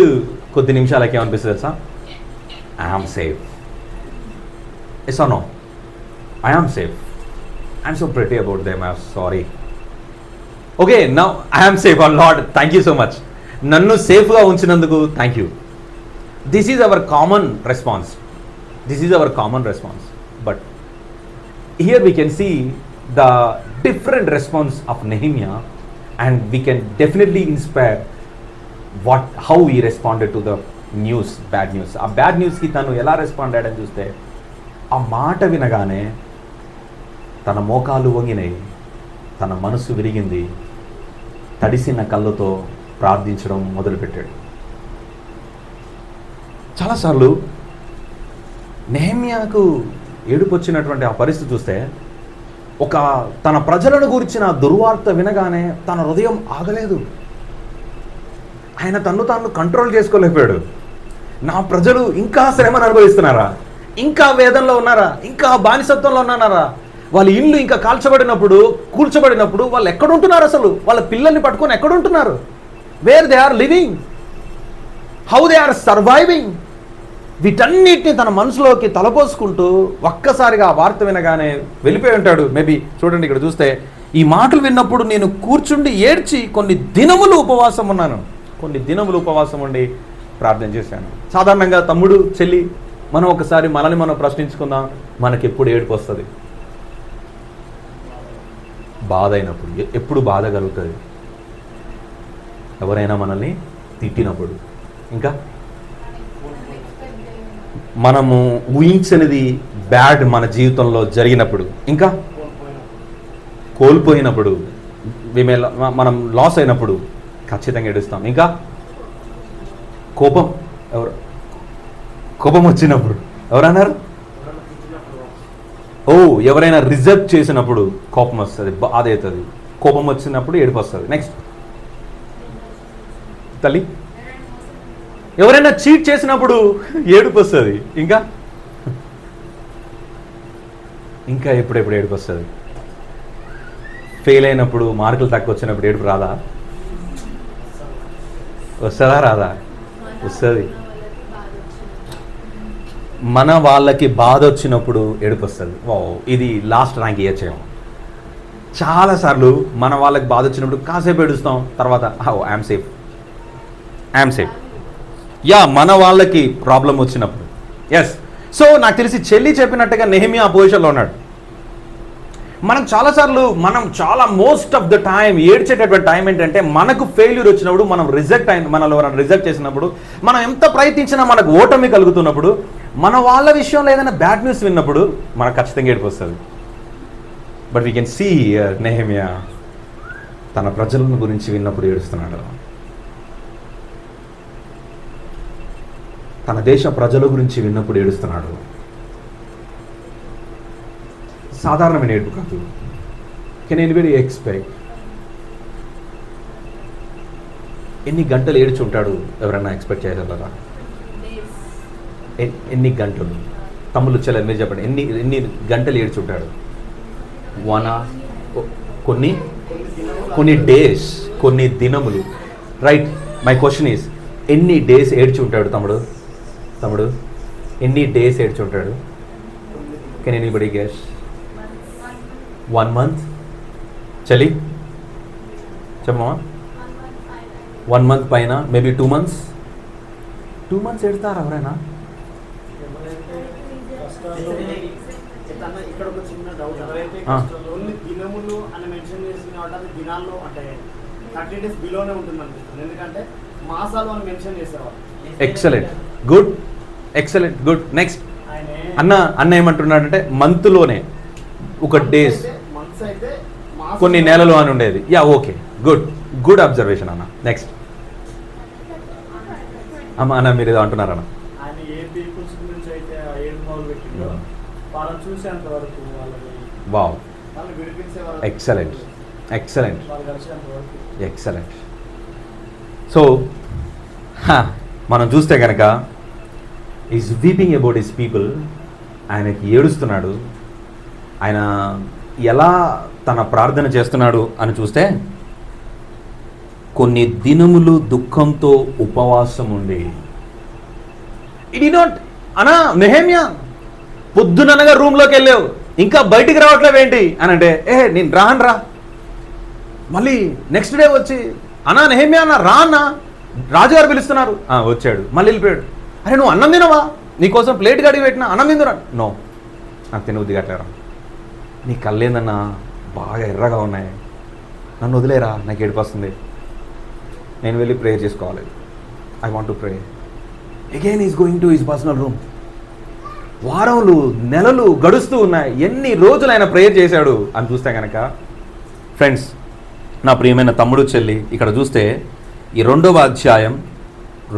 కొద్ది నిమిషాలకి ఏమనిపిస్తుంది తెలుసా? I am safe. Yes or no? I am safe. I am so pretty about them. I am sorry. Okay, now I am safe. Oh Lord, thank you so much. నన్ను సేఫ్గా ఉంచినందుకు thank you. This is our common response. But here we can see the different response of Nehemiah and we can definitely inspire how he responded to the news, bad news. ఆ bad న్యూస్కి తను ఎలా respond అయ్యాడని చూస్తే, ఆ మాట వినగానే తన మోకాలు వంగినాయి, తన మనసు విరిగింది, తడిసిన కళ్ళతో ప్రార్థించడం మొదలుపెట్టాడు. చాలాసార్లు నెహెమియాకు ఏడుపు వచ్చినటువంటి ఆ పరిస్థితి చూస్తే, తన ప్రజలను గురించిన దుర్వార్త వినగానే తన హృదయం ఆగలేదు. ఆయన తాను కంట్రోల్ చేసుకోలేకపోయాడు. నా ప్రజలు ఇంకా శ్రమను అనుభవిస్తున్నారా? ఇంకా వేదనలో ఉన్నారా? ఇంకా బానిసత్వంలో ఉన్నారా? వాళ్ళ ఇల్లు ఇంకా కూల్చబడినప్పుడు వాళ్ళు ఎక్కడుంటున్నారు? అసలు వాళ్ళ పిల్లల్ని పట్టుకొని ఎక్కడుంటున్నారు? Where they are living, how they are surviving? వీటన్నిటిని తన మనసులోకి తలపోసుకుంటూ ఒక్కసారిగా ఆ వార్త వినగానే వెళ్ళిపోయి ఉంటాడు. మేబీ చూడండి, ఇక్కడ చూస్తే ఈ మాటలు విన్నప్పుడు నేను కూర్చుండి ఏడ్చి కొన్ని దినములు ఉపవాసం ఉండి ప్రార్థన చేశాను. సాధారణంగా తమ్ముడు, చెల్లి, మనం ఒకసారి మనల్ని మనం ప్రశ్నించుకుందాం, మనకి ఎప్పుడు ఏడుపు వస్తుంది? బాధ అయినప్పుడు. ఎప్పుడు బాధ కలుగుతుంది? ఎవరైనా మనల్ని తిట్టినప్పుడు, ఇంకా మనము ఊహించనిది బ్యాడ్ మన జీవితంలో జరిగినప్పుడు, ఇంకా కోల్పోయినప్పుడు, మనం లాస్ అయినప్పుడు ఖచ్చితంగా ఏడుస్తాం. ఇంకా కోపం వచ్చినప్పుడు ఎవరన్నారు? ఎవరైనా రిజెక్ట్ చేసినప్పుడు కోపం వస్తుంది, బాధ అవుతుంది. కోపం వచ్చినప్పుడు ఏడుపు వస్తుంది. నెక్స్ట్ తల్లి, ఎవరైనా చీట్ చేసినప్పుడు ఏడుపు వస్తుంది. ఇంకా ఎప్పుడెప్పుడు ఏడుపు వస్తుంది? ఫెయిల్ అయినప్పుడు, మార్కులు తక్కువ వచ్చినప్పుడు ఏడుపు రాదా? వస్తుందా? రాదా? వస్తుంది. మన వాళ్ళకి బాధ వచ్చినప్పుడు ఏడుపు వస్తుంది. ఓ ఇది లాస్ట్ ర్యాంక్ ఇవ్వచ్చేమో. చాలాసార్లు మన వాళ్ళకి బాధ వచ్చినప్పుడు కాసేపు ఏడుస్తాం, తర్వాత ఐఎమ్ సేఫ్ యా మన వాళ్ళకి ప్రాబ్లం వచ్చినప్పుడు. ఎస్, సో నాకు తెలిసి చెల్లి చెప్పినట్టుగా నెహెమియా ఆ పొజిషన్లో ఉన్నాడు. మనం చాలాసార్లు చాలా మోస్ట్ ఆఫ్ ద టైం ఏడ్చేటటువంటి టైం ఏంటంటే మనకు ఫెయిల్యూర్ వచ్చినప్పుడు, మనం మనలో రిజెక్ట్ చేసినప్పుడు, మనం ఎంత ప్రయత్నించినా మనకు ఓటమి కలుగుతున్నప్పుడు, మన వాళ్ళ విషయంలో ఏదైనా బ్యాడ్ న్యూస్ విన్నప్పుడు మనకు ఖచ్చితంగా ఏడుపు వస్తుంది. But we can see Nehemiah తన ప్రజలను గురించి విన్నప్పుడు ఏడుస్తున్నాడు. తన దేశ ప్రజల గురించి విన్నప్పుడు ఏడుస్తున్నాడు. సాధారణమైన ఏడుపు కాదు. Can anybody expect? ఎన్ని గంటలు ఏడ్చుంటాడు? ఎవరైనా ఎక్స్పెక్ట్ చేయగలరా? ఎన్ని గంటలు? తమ్ముళ్ళు చెల్లెలు మీరు చెప్పండి, ఎన్ని గంటలు ఏడ్చుంటాడు? 1 hour, కొన్ని డేస్, కొన్ని దినములు, రైట్? మై క్వశ్చన్ ఈస్, ఎన్ని డేస్ ఏడ్చుంటాడు తమ్ముడు? ఎన్ని డేస్ ఏడ్చుంటాడు? Can anybody guess? 1 month? చలి చెప్పమా? 1 month పైన, మేబీ 2 months. 2 months ఏడతారా ఎవరైనా? ఇక్కడ ఒక చిన్న డౌట్. ఓన్లీ దినములు అని మెన్షన్ చేసిన కాబట్టి దినాల్లో అంటే 30 days బిలోనే ఉంటుంది అనిపిస్తుంది. ఎందుకంటే మాసాలు అని మెన్షన్ చేసేవాళ్ళు. Excellent, good. నెక్స్ట్ అన్న ఏమంటున్నాడంటే మంత్లోనే ఒక డేస్, మంత్స్ అయితే కొన్ని నెలలు అని ఉండేది. యా ఓకే, గుడ్ అబ్జర్వేషన్ అన్న. నెక్స్ట్ అన్న మీరు ఏదో అంటున్నారన్న. ఆయన ఏ పీపుల్స్ గురించి అయితే ఏం మొదలు పెట్టిందో వాళ్ళని చూసేంత వరకు వాళ్ళని విడిపించే వరకు. ఎక్సలెంట్. సో మనం చూస్తే కనుక is weeping about his people. ఆయనకి ఏడుస్తున్నాడు. ఆయన ఎలా తన ప్రార్థన చేస్తున్నాడు అని చూస్తే, కొన్ని దినములు దుఃఖంతో ఉపవాసం ఉండి. ఇది నాట్ అనా నెహెమియా పొద్దుననగా రూమ్లోకి వెళ్ళావు, ఇంకా బయటికి రావట్లేవు ఏంటి అని అంటే, నేను రా మళ్ళీ నెక్స్ట్ డే వచ్చి, అన్నా నెహెమియా అన్న రా అన్న, రాజుగారు పిలుస్తున్నారు. వచ్చాడు, మళ్ళీ వెళ్ళిపోయాడు. అరే నువ్వు అన్నం తినవా? నీకోసం ప్లేట్ గడిగి పెట్టినా, అన్నం తిందురా. నో, నాకు తినబుద్ధి కట్టలేరా. నీ కళ్ళేందన్నా బాగా ఎర్రగా ఉన్నాయి, నన్ను వదిలేరా, నాకు ఏడుపు వస్తుంది, నేను వెళ్ళి ప్రేయర్ చేసుకోవాలి. I want to pray. Again is going to his personal room. వారములు నెలలు గడుస్తూ ఉన్నాయి. ఎన్ని రోజులు ఆయన ప్రేయర్ చేశాడు అని చూస్తే కనుక, ఫ్రెండ్స్, నా ప్రియమైన తమ్ముడు చెల్లి, ఇక్కడ చూస్తే ఈ 2వ అధ్యాయం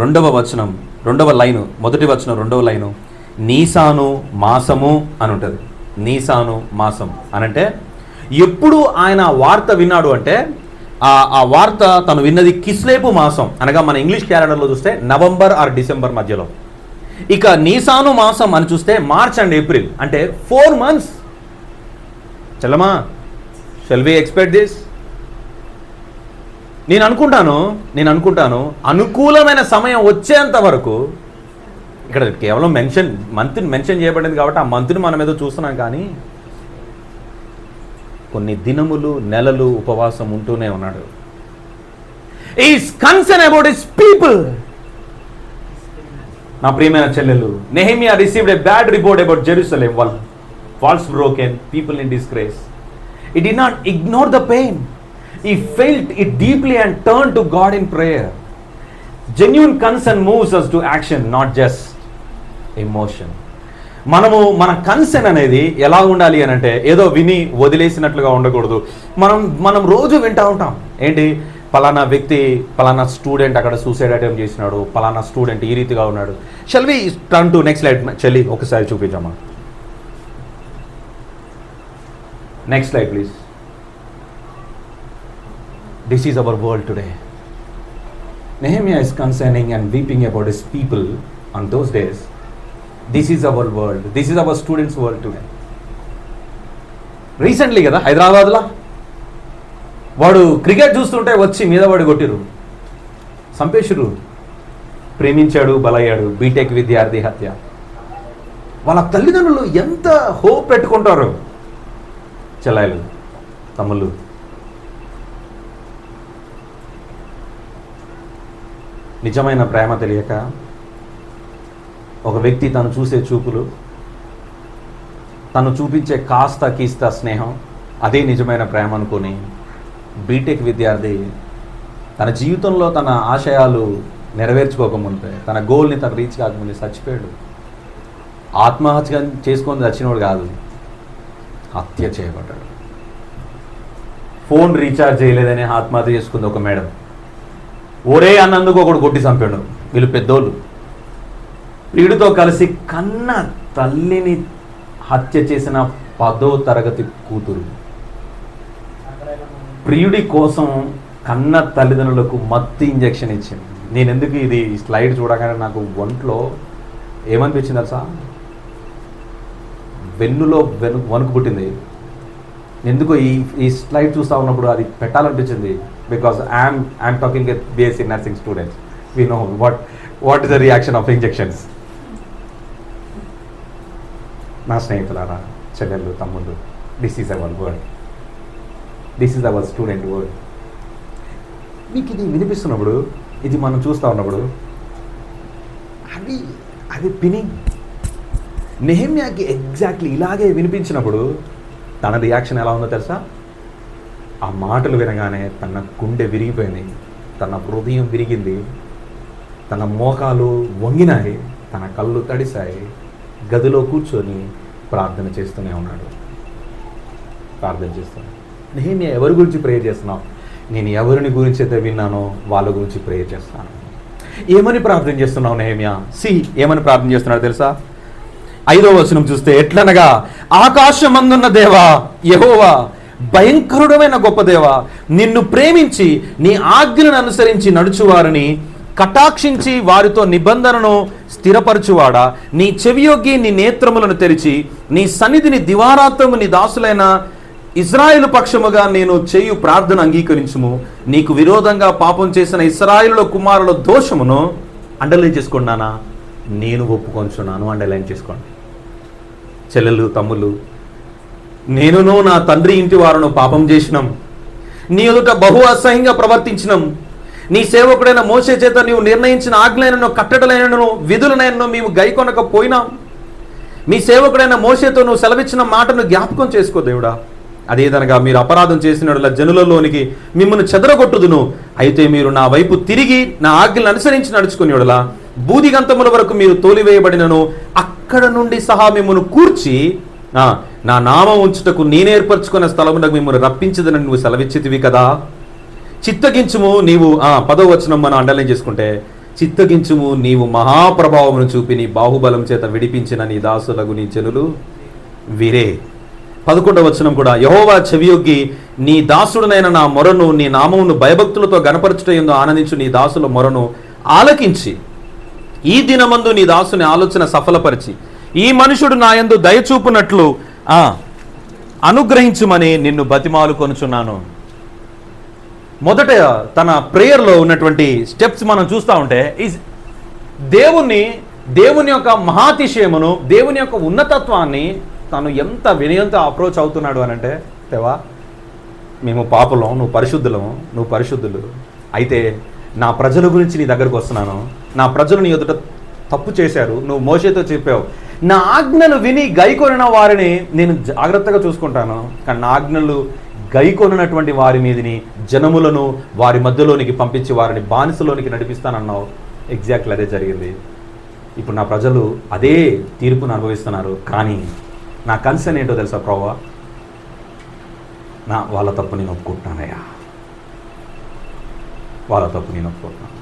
2వ వచనం 2వ లైను, మొదటి వచనం 2వ లైను, నీసాను మాసము అని ఉంటుంది. నీసాను మాసం అనంటే ఎప్పుడు ఆయన వార్త విన్నాడు అంటే, ఆ వార్త తను విన్నది కిస్లేపు మాసం, అనగా మన ఇంగ్లీష్ క్యాలెండర్లో చూస్తే నవంబర్ ఆర్ డిసెంబర్ మధ్యలో. ఇక నీసాను మాసం అని చూస్తే మార్చ్ అండ్ ఏప్రిల్, అంటే 4 months. చల్లమా, షెల్ వి ఎక్స్పెక్ట్ దిస్? నేను అనుకుంటాను అనుకూలమైన సమయం వచ్చేంత వరకు, ఇక్కడ కేవలం మంత్ మెన్షన్ చేయబడింది కాబట్టి ఆ మంత్ని మనం ఏదో చూస్తున్నాం, కానీ కొన్ని దినములు నెలలు ఉపవాసం ఉంటూనే ఉన్నాడు. Is concern about his people. నా ప్రియమైన చెల్లెలు, Nehemiah received a bad report about Jerusalem, walls broken, people in disgrace. He did not ignore the pain. He felt it deeply and turned to God in prayer. Genuine concern moves us to action, not just emotion. మన concern అనేది ఎలా ఉండాలి అని అంటే, ఏదో విని వదిలేసినట్లుగా ఉండకూడదు. మనం రోజు వింటూ ఉంటాం, ఏంటి, పలానా వ్యక్తి, పలానా స్టూడెంట్ అక్కడ సూసైడ్ అటెంప్ట్ చేసినాడు, పలానా స్టూడెంట్ ఈ రీతిగా ఉన్నాడు. Shall we turn to next slide? చెల్లి ఒకసారి చూపించమ్మా. Next slide please. This is our world today. Nehemiah is concerning and weeping about his people on those days. This is our world. This is our students' world today. Recently కదా హైదరాబాద్లో వాడు cricket చూస్తుంటే వచ్చి మీద వాడు కొట్టిరు, చంపేసిరు. ప్రేమించాడు, బలయ్యాడు, BTech విద్యార్థి హత్య. వాళ్ళ తల్లిదండ్రులు ఎంత హోప్ పెట్టుకుంటారు. చెల్లాయిలు, తమ్ముళ్ళు, నిజమైన ప్రేమ తెలియక ఒక వ్యక్తి తను చూసే చూపులు, తను చూపించే కాస్త కీస్త స్నేహం అదే నిజమైన ప్రేమ అనుకొని బీటెక్ విద్యార్థి తన జీవితంలో తన ఆశయాలు నెరవేర్చుకోకముందే, తన గోల్ని తను రీచ్ కాకముందే చచ్చిపోయాడు. ఆత్మహత్య చేసుకొని చచ్చినోడు కాదు, హత్య చేయబడ్డాడు. ఫోన్ రీఛార్జ్ చేయలేదని ఆత్మహత్య చేసుకుంది ఒక మేడం. ఒరే అన్నందుకు ఒకడు కొట్టి చంపాడు. వీళ్ళు పెద్దోళ్ళు. ప్రియుడితో కలిసి కన్న తల్లిని హత్య చేసిన 10వ తరగతి కూతురు. ప్రియుడి కోసం కన్న తల్లిదండ్రులకు మత్తు ఇంజెక్షన్ ఇచ్చింది. నేను ఎందుకు ఇది స్లైడ్ చూడగానే నాకు ఒంట్లో ఏమనిపించింది తెలుసా? వెన్నులో వణుకు పుట్టింది. ఎందుకో ఈ స్లైడ్ చూస్తూ ఉన్నప్పుడు అది పెట్టాలనిపించింది. Because I'm talking with BSc nursing students. We know what is the reaction of injections. నా స్నేహితులారా, చెల్లెళ్ళు, తమ్ముళ్ళు, this is our word, this is our student word. మీకు ఇది వినిపిస్తున్నప్పుడు, ఇది మనం చూస్తూ ఉన్నప్పుడు అది పిని నెహెమ్యాకి ఎగ్జాక్ట్లీ ఇలాగే వినిపించినప్పుడు తన రియాక్షన్ ఎలా ఉందో తెలుసా? ఆ మాటలు వినగానే తన గుండె విరిగిపోయింది, తన హృదయం విరిగింది, తన మోకాలు వంగినాయి, తన కళ్ళు తడిశాయి. గదిలో కూర్చొని ప్రార్థన చేస్తూనే ఉన్నాడు. ప్రార్థన చేస్తున్నాడు. నెహెమ్యా ఎవరి గురించి ప్రేయర్ చేస్తున్నావు? నేను ఎవరిని గురించి అయితే విన్నానో వాళ్ళ గురించి ప్రేయర్ చేస్తాను. ఏమని ప్రార్థన చేస్తున్నావు నెహెమ్యా? ఏమని ప్రార్థన చేస్తున్నాడు తెలుసా? 5వ వచనం చూస్తే, ఎట్లనగా ఆకాశమందున్న దేవా యెహోవా, భయంకరుడమైన గొప్ప దేవా, నిన్ను ప్రేమించి నీ ఆజ్ఞలను అనుసరించి నడుచువారిని కటాక్షించి వారితో నిబంధనను స్థిరపరచువాడా, నీ చెవియొగ్గి నీ నేత్రములను తెరిచి నీ సన్నిధిని దివారాత్రము నీ దాసులైన ఇశ్రాయేలు పక్షముగా నేను చేయు ప్రార్థన అంగీకరించుము. నీకు విరోధంగా పాపం చేసిన ఇశ్రాయేలు కుమారుల దోషమును అండర్లైన్ చేసుకున్నానా? నేను ఒప్పుకొంచున్నాను. అండర్లైన్ చేసుకోండి. చెల్లెలు, తమ్ముళ్ళు, నేనును నా తండ్రి ఇంటి వారును పాపం చేసినాం, నీ ఎదుట బహు అసహ్యంగా ప్రవర్తించినాం. నీ సేవకుడైన మోషే చేత నీవు నిర్ణయించిన ఆజ్ఞలైనను కట్టడలైనను విధులనైనను మేము గైకొనకపోయినాం. మీ సేవకుడైన మోషేతో నువ్వు సెలవిచ్చిన మాటను జ్ఞాపకం చేసుకో దేవుడా. అదేదనగా మీరు అపరాధం చేసినట్ల జనులలోనికి మిమ్మల్ని చెదరగొట్టుదును. అయితే మీరు నా వైపు తిరిగి నా ఆజ్ఞలను అనుసరించి నడుచుకునేలా బూదిగంతముల వరకు మీరు తోలివేయబడినను అక్కడ నుండి సహా మిమ్మల్ని కూర్చి నా నామం ఉంచుటకు నేనేర్పరచుకున్న స్థలమునకు మిమ్మల్ని రప్పించదని నువ్వు సెలవిచ్చితివి కదా. చిత్తగించుము నీవు 10వ వచనం మనం అండర్లైన్ చేసుకుంటే, చిత్తగించుము నీవు మహాప్రభావమును చూపి నీ బాహుబలం చేత విడిపించిన నీ దాసులకు నీ జనులు వీరే. 11వ వచనం కూడా, యెహోవా చెవియొగ్గి నీ దాసుడునైన నా మొరను నీ నామమును భయభక్తులతో గణపరచుటయందు ఆనందించు నీ దాసుల మొరను ఆలకించి ఈ దినమందు నీ దాసుని ఆలోచన సఫలపరిచి ఈ మనుషుడు నా యందు దయచూపునట్లు అనుగ్రహించుమని నిన్ను బతిమాలు కొనుచున్నాను. మొదట తన ప్రేయర్లో ఉన్నటువంటి స్టెప్స్ మనం చూస్తూ ఉంటే, దేవుని యొక్క మహాతిశయమును, దేవుని యొక్క ఉన్నతత్వాన్ని తను ఎంత వినయంతో అప్రోచ్ అవుతున్నాడు అని అంటే, దేవా మేము పాపులం, నువ్వు పరిశుద్ధులు, అయితే నా ప్రజల గురించి నీ దగ్గరకు వస్తున్నాను. నా ప్రజలు నీ ఎదుట తప్పు చేశారు, నువ్వు మోషేతో చెప్పావు, నా ఆజ్ఞలు విని గైకొనిన వారిని నేను జాగ్రత్తగా చూసుకుంటాను, కానీ నా ఆజ్ఞలు గైకొనటువంటి వారి మీదని జనములను వారి మధ్యలోనికి పంపించి వారిని బానిసలోనికి నడిపిస్తానన్నావు. ఎగ్జాక్ట్లీ అదే జరిగింది. ఇప్పుడు నా ప్రజలు అదే తీర్పును అనుభవిస్తున్నారు. కానీ నా కన్సర్న్ ఏంటో తెలుసా ప్రభువా? వాళ్ళ తప్పు నేను ఒప్పుకుంటున్నానయ్యా, వాళ్ళ తప్పు నేను ఒప్పుకుంటున్నాను.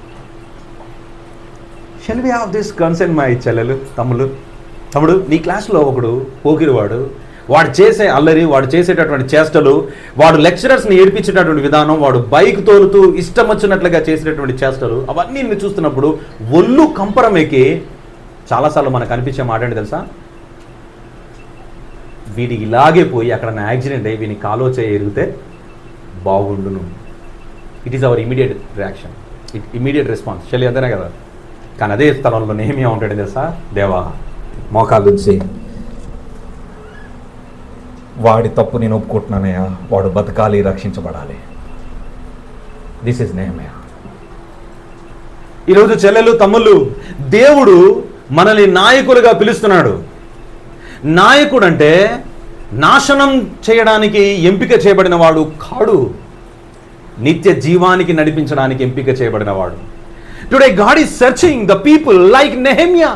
Shall we have this concern my చెల్లెలు, తమ్ముడు, నీ క్లాస్లో ఒకడు పోకిరివాడు, వాడు చేసే అల్లరి, వాడు చేసేటటువంటి చేష్టలు, వాడు లెక్చరర్స్ని ఏడిపించేటటువంటి విధానం, వాడు బైక్ తోలుతూ ఇష్టం వచ్చినట్లుగా చేసేటటువంటి చేష్టలు, అవన్నీ నేను చూస్తున్నప్పుడు ఒళ్ళు కంపరమేకి చాలాసార్లు మనకు అనిపించే మాట ఏంటి తెలుసా? వీడికి ఇలాగే పోయి అక్కడ నా యాక్సిడెంట్ అయ్యి వీని కాలో చేయి ఎరిగితే బాగుండును. It is our immediate reaction, immediate response. చెల్లి అంతేనే కదా. కానీ అదే స్థలంలో నెహెమ్యా ఉంటాడు తెలుసా? దేవా మోకాలుంచి, వాడి తప్పు నేను ఒప్పుకుంటున్నానయ్యా, వాడు బతకాలి, రక్షించబడాలి. This is Nehemiah. ఈరోజు చెల్లెలు తమ్ముళ్ళు, దేవుడు మనల్ని నాయకులుగా పిలుస్తున్నాడు. నాయకుడు అంటే నాశనం చేయడానికి ఎంపిక చేయబడిన వాడు కాడు, నిత్య జీవానికి నడిపించడానికి ఎంపిక చేయబడిన వాడు. Today God is searching the people like Nehemiah.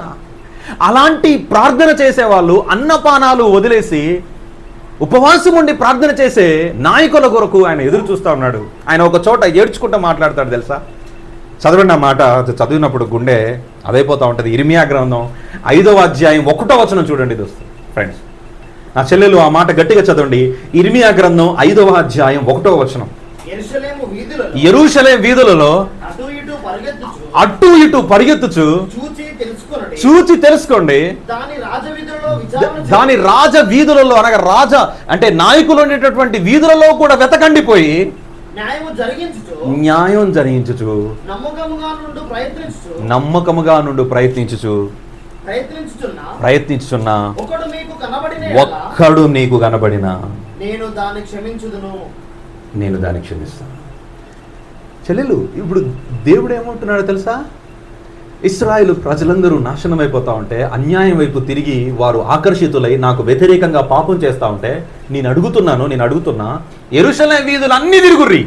అలాంటి ప్రార్థన చేసేవాళ్ళు అన్నపానాలు వదిలేసి ఉపవాసం ఉండి ప్రార్థన చేసే నాయకుల కొరకు ఆయన ఎదురు చూస్తూ ఉన్నాడు. ఆయన ఒక చోట ఏడ్చుకుంటూ మాట్లాడతాడు తెలుసా? చదవండి ఆ మాట. చదివినప్పుడు గుండె అదైపోతూ ఉంటుంది. ఇర్మియా గ్రంథం 5వ అధ్యాయం 1వ వచనం చూడండి దోస్తు ఫ్రెండ్స్. నా చెల్లెలు ఆ మాట గట్టిగా చదవండి. ఇర్మియా గ్రంథం 5వ అధ్యాయం 1వ వచనం. యెరూషలేము వీధులలో అటు ఇటు పరిగెత్తుచు చూచి తెలుసుకోండి. దాని రాజ వీధులలో, అనగా రాజ అంటే నాయకులు ఉండేటటువంటి వీధులలో కూడా వెతకండిపోయి న్యాయం జరిగించుచు నమ్మకముగా నుండి ప్రయత్నించుచున్నా ఒక్కడు నీకు కనబడినా నేను దాన్ని క్షమిస్తాను. చెల్లెలు, ఇప్పుడు దేవుడు ఏమంటున్నాడో తెలుసా? ఇశ్రాయేలు ప్రజలందరూ నాశనం అయిపోతా ఉంటే, అన్యాయం వైపు తిరిగి వారు ఆకర్షితులై నాకు వ్యతిరేకంగా పాపం చేస్తూ ఉంటే నేను అడుగుతున్నా, యెరూషలేము వీధులు అన్నీ తిరుగుర్రి,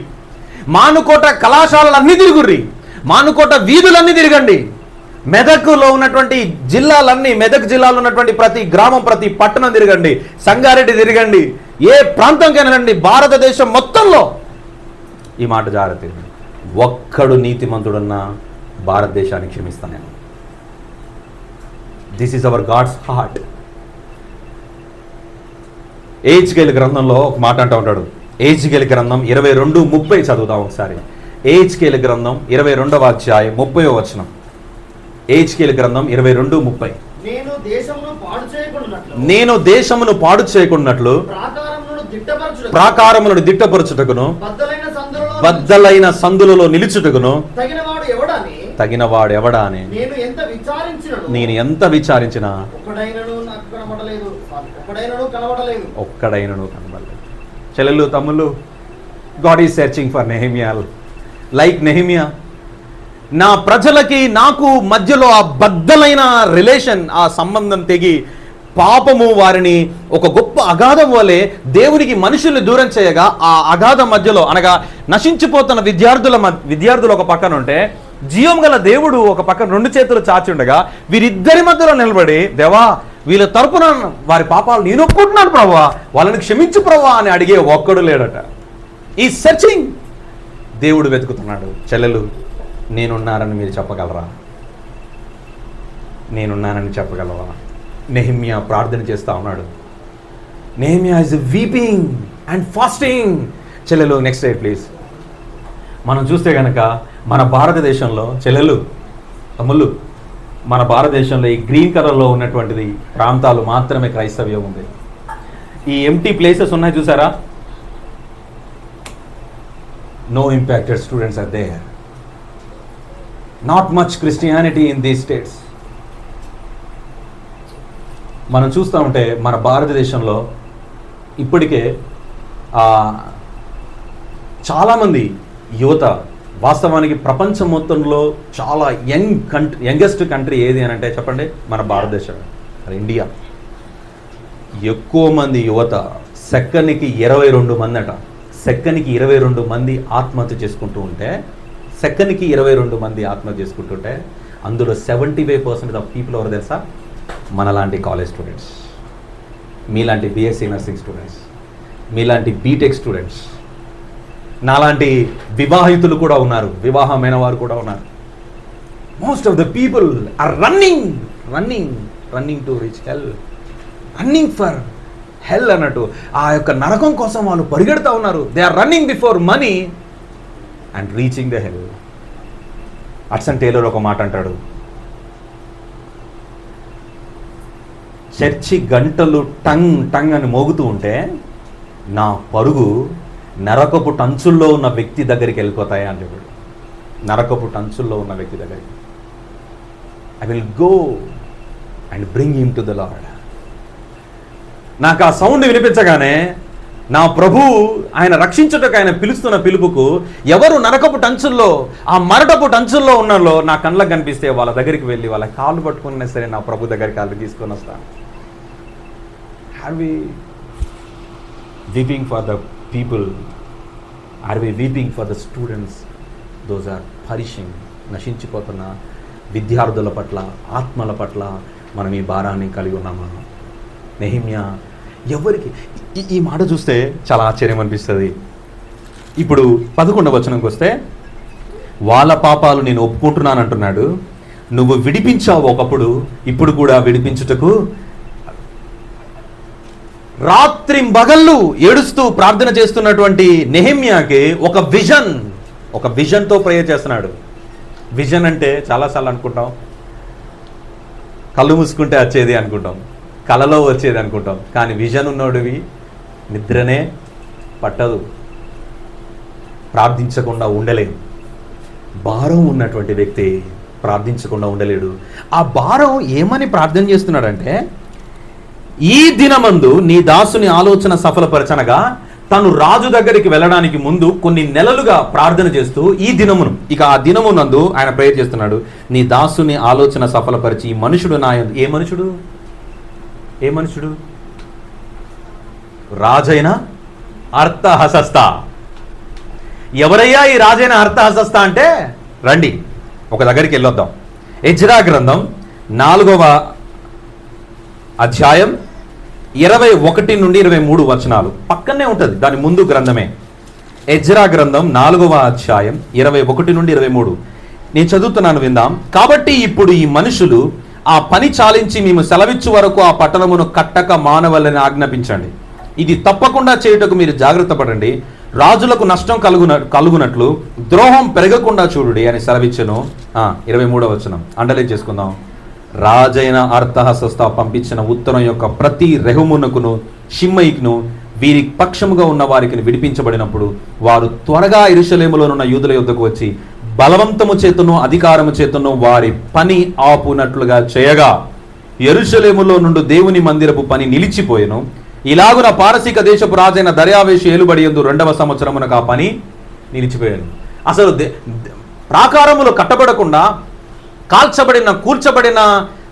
మానుకోట కళాశాలలు అన్నీ తిరుగుర్రి, మానుకోట వీధులన్నీ తిరగండి, మెదక్లో ఉన్నటువంటి జిల్లాలన్నీ, మెదక్ జిల్లాలో ఉన్నటువంటి ప్రతి గ్రామం, ప్రతి పట్టణం తిరగండి, సంగారెడ్డి తిరగండి, ఏ ప్రాంతంకైనా రండి, భారతదేశం మొత్తంలో ఈ మాట జాగ్రత్త. ఒక్కడు నీతిమంతుడున్న భారతదేశాన్ని క్షమిస్తాను. This is our God's heart. Ezekiel గ్రంథంలో ఒక మాట అంటూ ఉంటాడు. ఏజ్కేల్ గ్రంథం 22:30 చదువుతాం ఒకసారి. ఏజ్కేల్ గ్రంథం 22వ అధ్యాయం 30వ వచనం. ఏజ్కేల్ గ్రంథం 22:30. నేను దేశమును పాడు చేయకున్నట్లు ప్రాకారములను దిట్టపరచుటకును బద్దలైన సందులలో నిలుచుటకును తగినవాడు ఎవడా అని నేను ఎంత విచారించినా ఒక్కడైనను కనబడలేదు. చెల్లెలు తమ్ముళ్ళు, God is searching for Nehemiah like Nehemiah. నా ప్రజలకి నాకు మధ్యలో ఆ బద్దలైన రిలేషన్, ఆ సంబంధం తెగి పాపము వారిని ఒక గొప్ప అగాధం వలె దేవునికి మనుషుల్ని దూరం చేయగా, ఆ అగాధం మధ్యలో, అనగా నశించిపోతున్న విద్యార్థులు ఒక పక్కన ఉంటే, జీవం గల దేవుడు ఒక పక్కన 2 చేతులు చాచి ఉండగా, వీరిద్దరి మధ్యలో నిలబడి, దేవా వీళ్ళ తరపున వారి పాపాలు నేను ఒప్పుకుంటున్నాను ప్రభువా, వాళ్ళని క్షమించు ప్రభువా అని అడిగే ఒక్కడు లేడట. ఈ సెర్చింగ్ దేవుడు వెతుకుతున్నాడు. చెల్లెలు, నేనున్నానని మీరు చెప్పగలరా? నేనున్నానని చెప్పగలరా? నెహెమ్యా ప్రార్థన చేస్తూ ఉన్నాడు. Nehemiah is weeping and fasting. చెల్లెలు, నెక్స్ట్ స్లైడ్ ప్లీజ్. మనం చూస్తే కనుక మన భారతదేశంలో, చెల్లెలు తమ్ముళ్ళు, మన భారతదేశంలో ఈ గ్రీన్ కలర్లో ఉన్నటువంటిది ప్రాంతాలు మాత్రమే క్రైస్తవ్యం ఉంది. ఈ ఎంటీ ప్లేసెస్ ఉన్నాయి చూసారా? No impacted students are there. Not much Christianity in these states. మనం చూస్తూ ఉంటే మన భారతదేశంలో ఇప్పటికే చాలామంది యువత, వాస్తవానికి ప్రపంచం మొత్తంలో చాలా యంగెస్ట్ కంట్రీ ఏది అని అంటే చెప్పండి, మన భారతదేశం, ఇండియా. ఎక్కువ మంది యువత, సెకనికి 22 మంది అట, సెకనికి 22 మంది ఆత్మహత్య చేసుకుంటూ ఉంటే, సెకనికి 22 మంది ఆత్మహత్య చేసుకుంటుంటే, అందులో 75% ఆఫ్ పీపుల్ ఎవరు తెలుసా? మనలాంటి కాలేజ్ స్టూడెంట్స్, మీలాంటి బీఎస్సీ నర్సింగ్ స్టూడెంట్స్, మీలాంటి బీటెక్ స్టూడెంట్స్, నాలాంటి వివాహితులు కూడా ఉన్నారు, వివాహమైన వారు కూడా ఉన్నారు. Most of the people are running to reach hell, running for hell అన్నట్టు. ఆ యొక్క నరకం కోసం వాళ్ళు పరిగెడుతూ ఉన్నారు. They are running before money and reaching the hell. Hudson Taylor ఒక మాట అంటాడు, చర్చి గంటలు టంగ్ అని మోగుతూ ఉంటే నా పరుగు నరకపు టంచుల్లో ఉన్న వ్యక్తి దగ్గరికి వెళ్ళిపోతాయా అని చెప్పాడు. నరకపు టంచుల్లో ఉన్న వ్యక్తి దగ్గరికి. I will go and bring him to the lord. నాకు ఆ సౌండ్ వినిపించగానే నా ప్రభు ఆయన రక్షించుటకు ఆయన పిలుస్తున్న పిలుపుకు ఎవరు నరకపు టంచుల్లో, ఆ మరటపు టంచుల్లో ఉన్నారో నా కళ్ళకు కనిపిస్తే వాళ్ళ దగ్గరికి వెళ్ళి వాళ్ళ కాళ్ళు పట్టుకున్నా సరే నా ప్రభు దగ్గరికి కాళ్ళు తీసుకొని వస్తాను. Are we weeping for the people? Are we weeping for the students? Those are perishing, నశించిపోతున్న విద్యార్థుల పట్ల, ఆత్మల పట్ల మనం ఈ భారాన్ని కలిగి ఉన్నామా? నెహెమ్యా ఎవరికి ఈ మాట చూస్తే చాలా ఆశ్చర్యం అనిపిస్తుంది. ఇప్పుడు 11వ వచనంకి వస్తే, వాళ్ళ పాపాలు నేను ఒప్పుకుంటున్నాను అంటున్నాడు. నువ్వు విడిపించావు ఒకప్పుడు, ఇప్పుడు కూడా విడిపించుటకు. రాత్రింబగళ్ళు ఏడుస్తూ ప్రార్థన చేస్తున్నటువంటి నెహెమ్యాకి ఒక విజన్తో ప్రేయర్ చేస్తున్నాడు. విజన్ అంటే చాలాసార్లు అనుకుంటాం, కళ్ళు మూసుకుంటే వచ్చేది అనుకుంటాం, కలలో వచ్చేది అనుకుంటాం. కానీ విజన్ ఉన్నోడివి నిద్రనే పట్టదు, ప్రార్థించకుండా ఉండలేడు. భారం ఉన్నటువంటి వ్యక్తి ప్రార్థించకుండా ఉండలేడు. ఆ భారం ఏమని ప్రార్థన చేస్తున్నాడంటే, ఈ దినమందు నీ దాసుని ఆలోచన సఫలపరచనగా, తను రాజు దగ్గరికి వెళ్ళడానికి ముందు కొన్ని నెలలుగా ప్రార్థన చేస్తూ ఈ దినమును, ఇక ఆ దినమునందు ఆయన ప్రేయర్ చేస్తున్నాడు. నీ దాసుని ఆలోచన సఫలపరిచి ఈ మనుషుడు ఏ మనుషుడు? రాజైన అర్థహశస్త. ఎవరయ్యా ఈ రాజైన అర్థహశస్త అంటే, రండి ఒక దగ్గరికి వెళ్ళొద్దాం. ఎజ్రా గ్రంథం 4వ అధ్యాయం 21 నుండి 23 వచనాలు పక్కనే ఉంటుంది, దాని ముందు గ్రంథమే. ఎజ్రా గ్రంథం 4వ అధ్యాయం 21 నుండి 23 నేను చదువుతున్నాను, విందాం. కాబట్టి ఇప్పుడు ఈ మనుషులు ఆ పని చాలించి మేము సెలవిచ్చు వరకు ఆ పట్టణమును కట్టక మానవలని ఆజ్ఞాపించండి. ఇది తప్పకుండా చేయుటకు మీరు జాగ్రత్త పడండి. రాజులకు నష్టం కలుగునట్లు ద్రోహం పెరగకుండా చూడుడి అని సెలవిచ్చెను. 23వ వచనం అండర్లైన్ చేసుకుందాం. రాజైన అర్థహశస్త పంపించిన ఉత్తరం యొక్క ప్రతి రెహుమునకును షిమ్మయికును వీరి పక్షముగా ఉన్న వారికి విడిపించబడినప్పుడు వారు త్వరగా యెరూషలేములోనున్న యూదుల యొద్దకు వచ్చి బలవంతము చేతను అధికారము చేతను వారి పని ఆపునట్లుగా చేయగా యెరూషలేములో నుండి దేవుని మందిరపు పని నిలిచిపోయెను. ఇలాగున పారసీక దేశపు రాజైన దర్యావేషు ఏలుబడి యందు 2వ సంవత్సరమునకు ఆ పని నిలిచిపోయాను. అసలు ప్రాకారములు కట్టబడకుండా కూల్చబడిన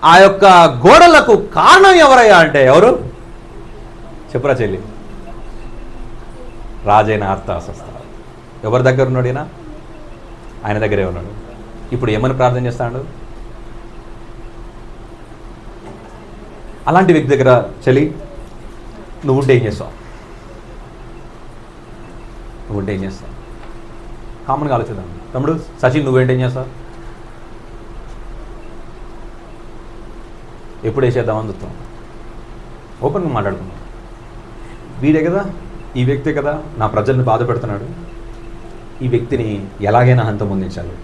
ఆ యొక్క గోడలకు కారణం ఎవరయ్యా అంటే, ఎవరు చెప్పురా చెల్లి? రాజైన అర్థహశస్త. ఎవరి దగ్గర ఉన్నాడు ఈయన? ఆయన దగ్గరే ఉన్నాడు. ఇప్పుడు ఏమని ప్రార్థన చేస్తాడు? అలాంటి వ్యక్తి దగ్గర చెల్లి నువ్వుంటే ఏం చేస్తావు? కామన్గా ఆలోచిద్దాం. తమ్ముడు సచిన్ నువ్వేంటేం చేస్తావు? ఎప్పుడు వేసేద్దామని చూస్తాం. ఓపెన్గా మాట్లాడుకుందాం. వీడే కదా, ఈ వ్యక్తే కదా నా ప్రజల్ని బాధ పెడుతున్నాడు. ఈ వ్యక్తిని ఎలాగైనా హంతమొందించాలి.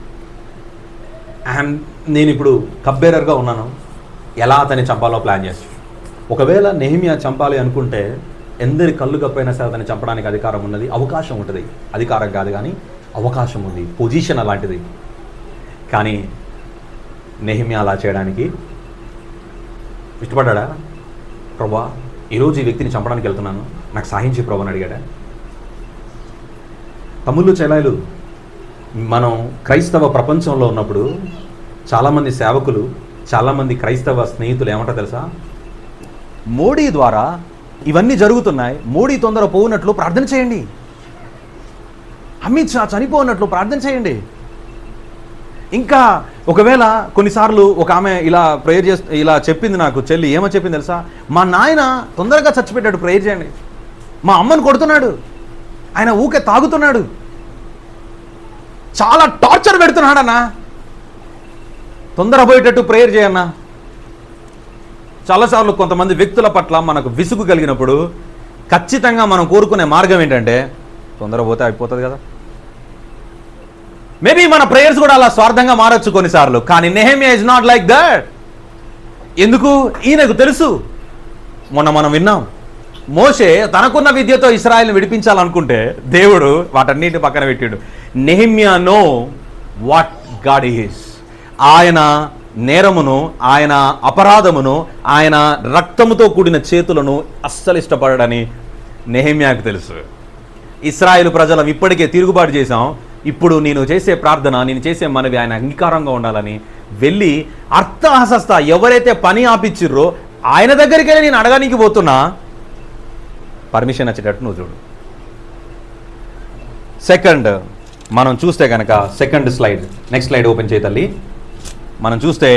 అండ్ నేను ఇప్పుడు కబ్బేరర్గా ఉన్నాను, ఎలా అతన్ని చంపాలో ప్లాన్ చేస్తాను. ఒకవేళ నెహెమ్యా చంపాలి అనుకుంటే ఎందరి కళ్ళు కప్పైనా సరే అతన్ని చంపడానికి అధికారం ఉన్నది, అవకాశం ఉంటుంది. అధికారం కాదు కానీ అవకాశం ఉంది, పొజిషన్ అలాంటిది. కానీ నెహెమ్యా అలా చేయడానికి ఇష్టపడ్డా? ప్రభా ఈరోజు ఈ వ్యక్తిని చంపడానికి వెళ్తున్నాను, నాకు సాహించి ప్రభు అని అడిగాడా? తమ్ముళ్ళు చెలాయిలు, మనం క్రైస్తవ ప్రపంచంలో ఉన్నప్పుడు చాలామంది సేవకులు, చాలామంది క్రైస్తవ స్నేహితులు ఏమంటారు తెలుసా? మోడీ ద్వారా ఇవన్నీ జరుగుతున్నాయి, మోడీ తొందర పోవునట్లు ప్రార్థన చేయండి, అమిత్ షా చనిపోనట్లు ప్రార్థన చేయండి. ఇంకా ఒకవేళ కొన్నిసార్లు ఒక ఆమె ఇలా చెప్పింది నాకు, చెల్లి ఏమో చెప్పింది తెలుసా? మా నాయన తొందరగా చచ్చిపెట్టాడు, ప్రేయర్ చేయండి. మా అమ్మను కొడుతున్నాడు, ఆయన ఊకే తాగుతున్నాడు, చాలా టార్చర్ పెడుతున్నాడన్నా, తొందర పోయేటట్టు ప్రేయర్ చేయన్నా. చాలాసార్లు కొంతమంది వ్యక్తుల పట్ల మనకు విసుగు కలిగినప్పుడు ఖచ్చితంగా మనం కోరుకునే మార్గం ఏంటంటే, తొందర పోతే అయిపోతుంది కదా. మేబీ మన ప్రేయర్స్ కూడా అలా స్వార్థంగా మారచ్చు కొన్నిసార్లు. కానీ Nehemiah is not like that. ఎందుకు? ఈయనకు తెలుసు. మొన్న మనం విన్నాం, మోషే తనకున్న విద్యతో ఇశ్రాయేల్ని విడిపించాలనుకుంటే దేవుడు వాటన్నిటిని పక్కన పెట్టాడు. Nehemiah know what God is. ఆయన నేరమును, ఆయన అపరాధమును, ఆయన రక్తముతో కూడిన చేతులను అస్సలు ఇష్టపడడని నెహెమ్యాకు తెలుసు. ఇశ్రాయేలు ప్రజలం ఇప్పటికే తిరుగుబాటు చేశాం, ఇప్పుడు నేను చేసే ప్రార్థన, నేను చేసే మనవి ఆయన అంగీకారంగా ఉండాలని వెళ్ళి అర్థహస్త ఎవరైతే పని ఆపిచ్చిర్రో ఆయన దగ్గరికి వెళ్ళి నేను అడగడానికి పోతున్నా, పర్మిషన్ వచ్చేటట్టు నువ్వు చూడు. సెకండ్ మనం చూస్తే కనుక second slide, next slide open చేయ తల్లి. మనం చూస్తే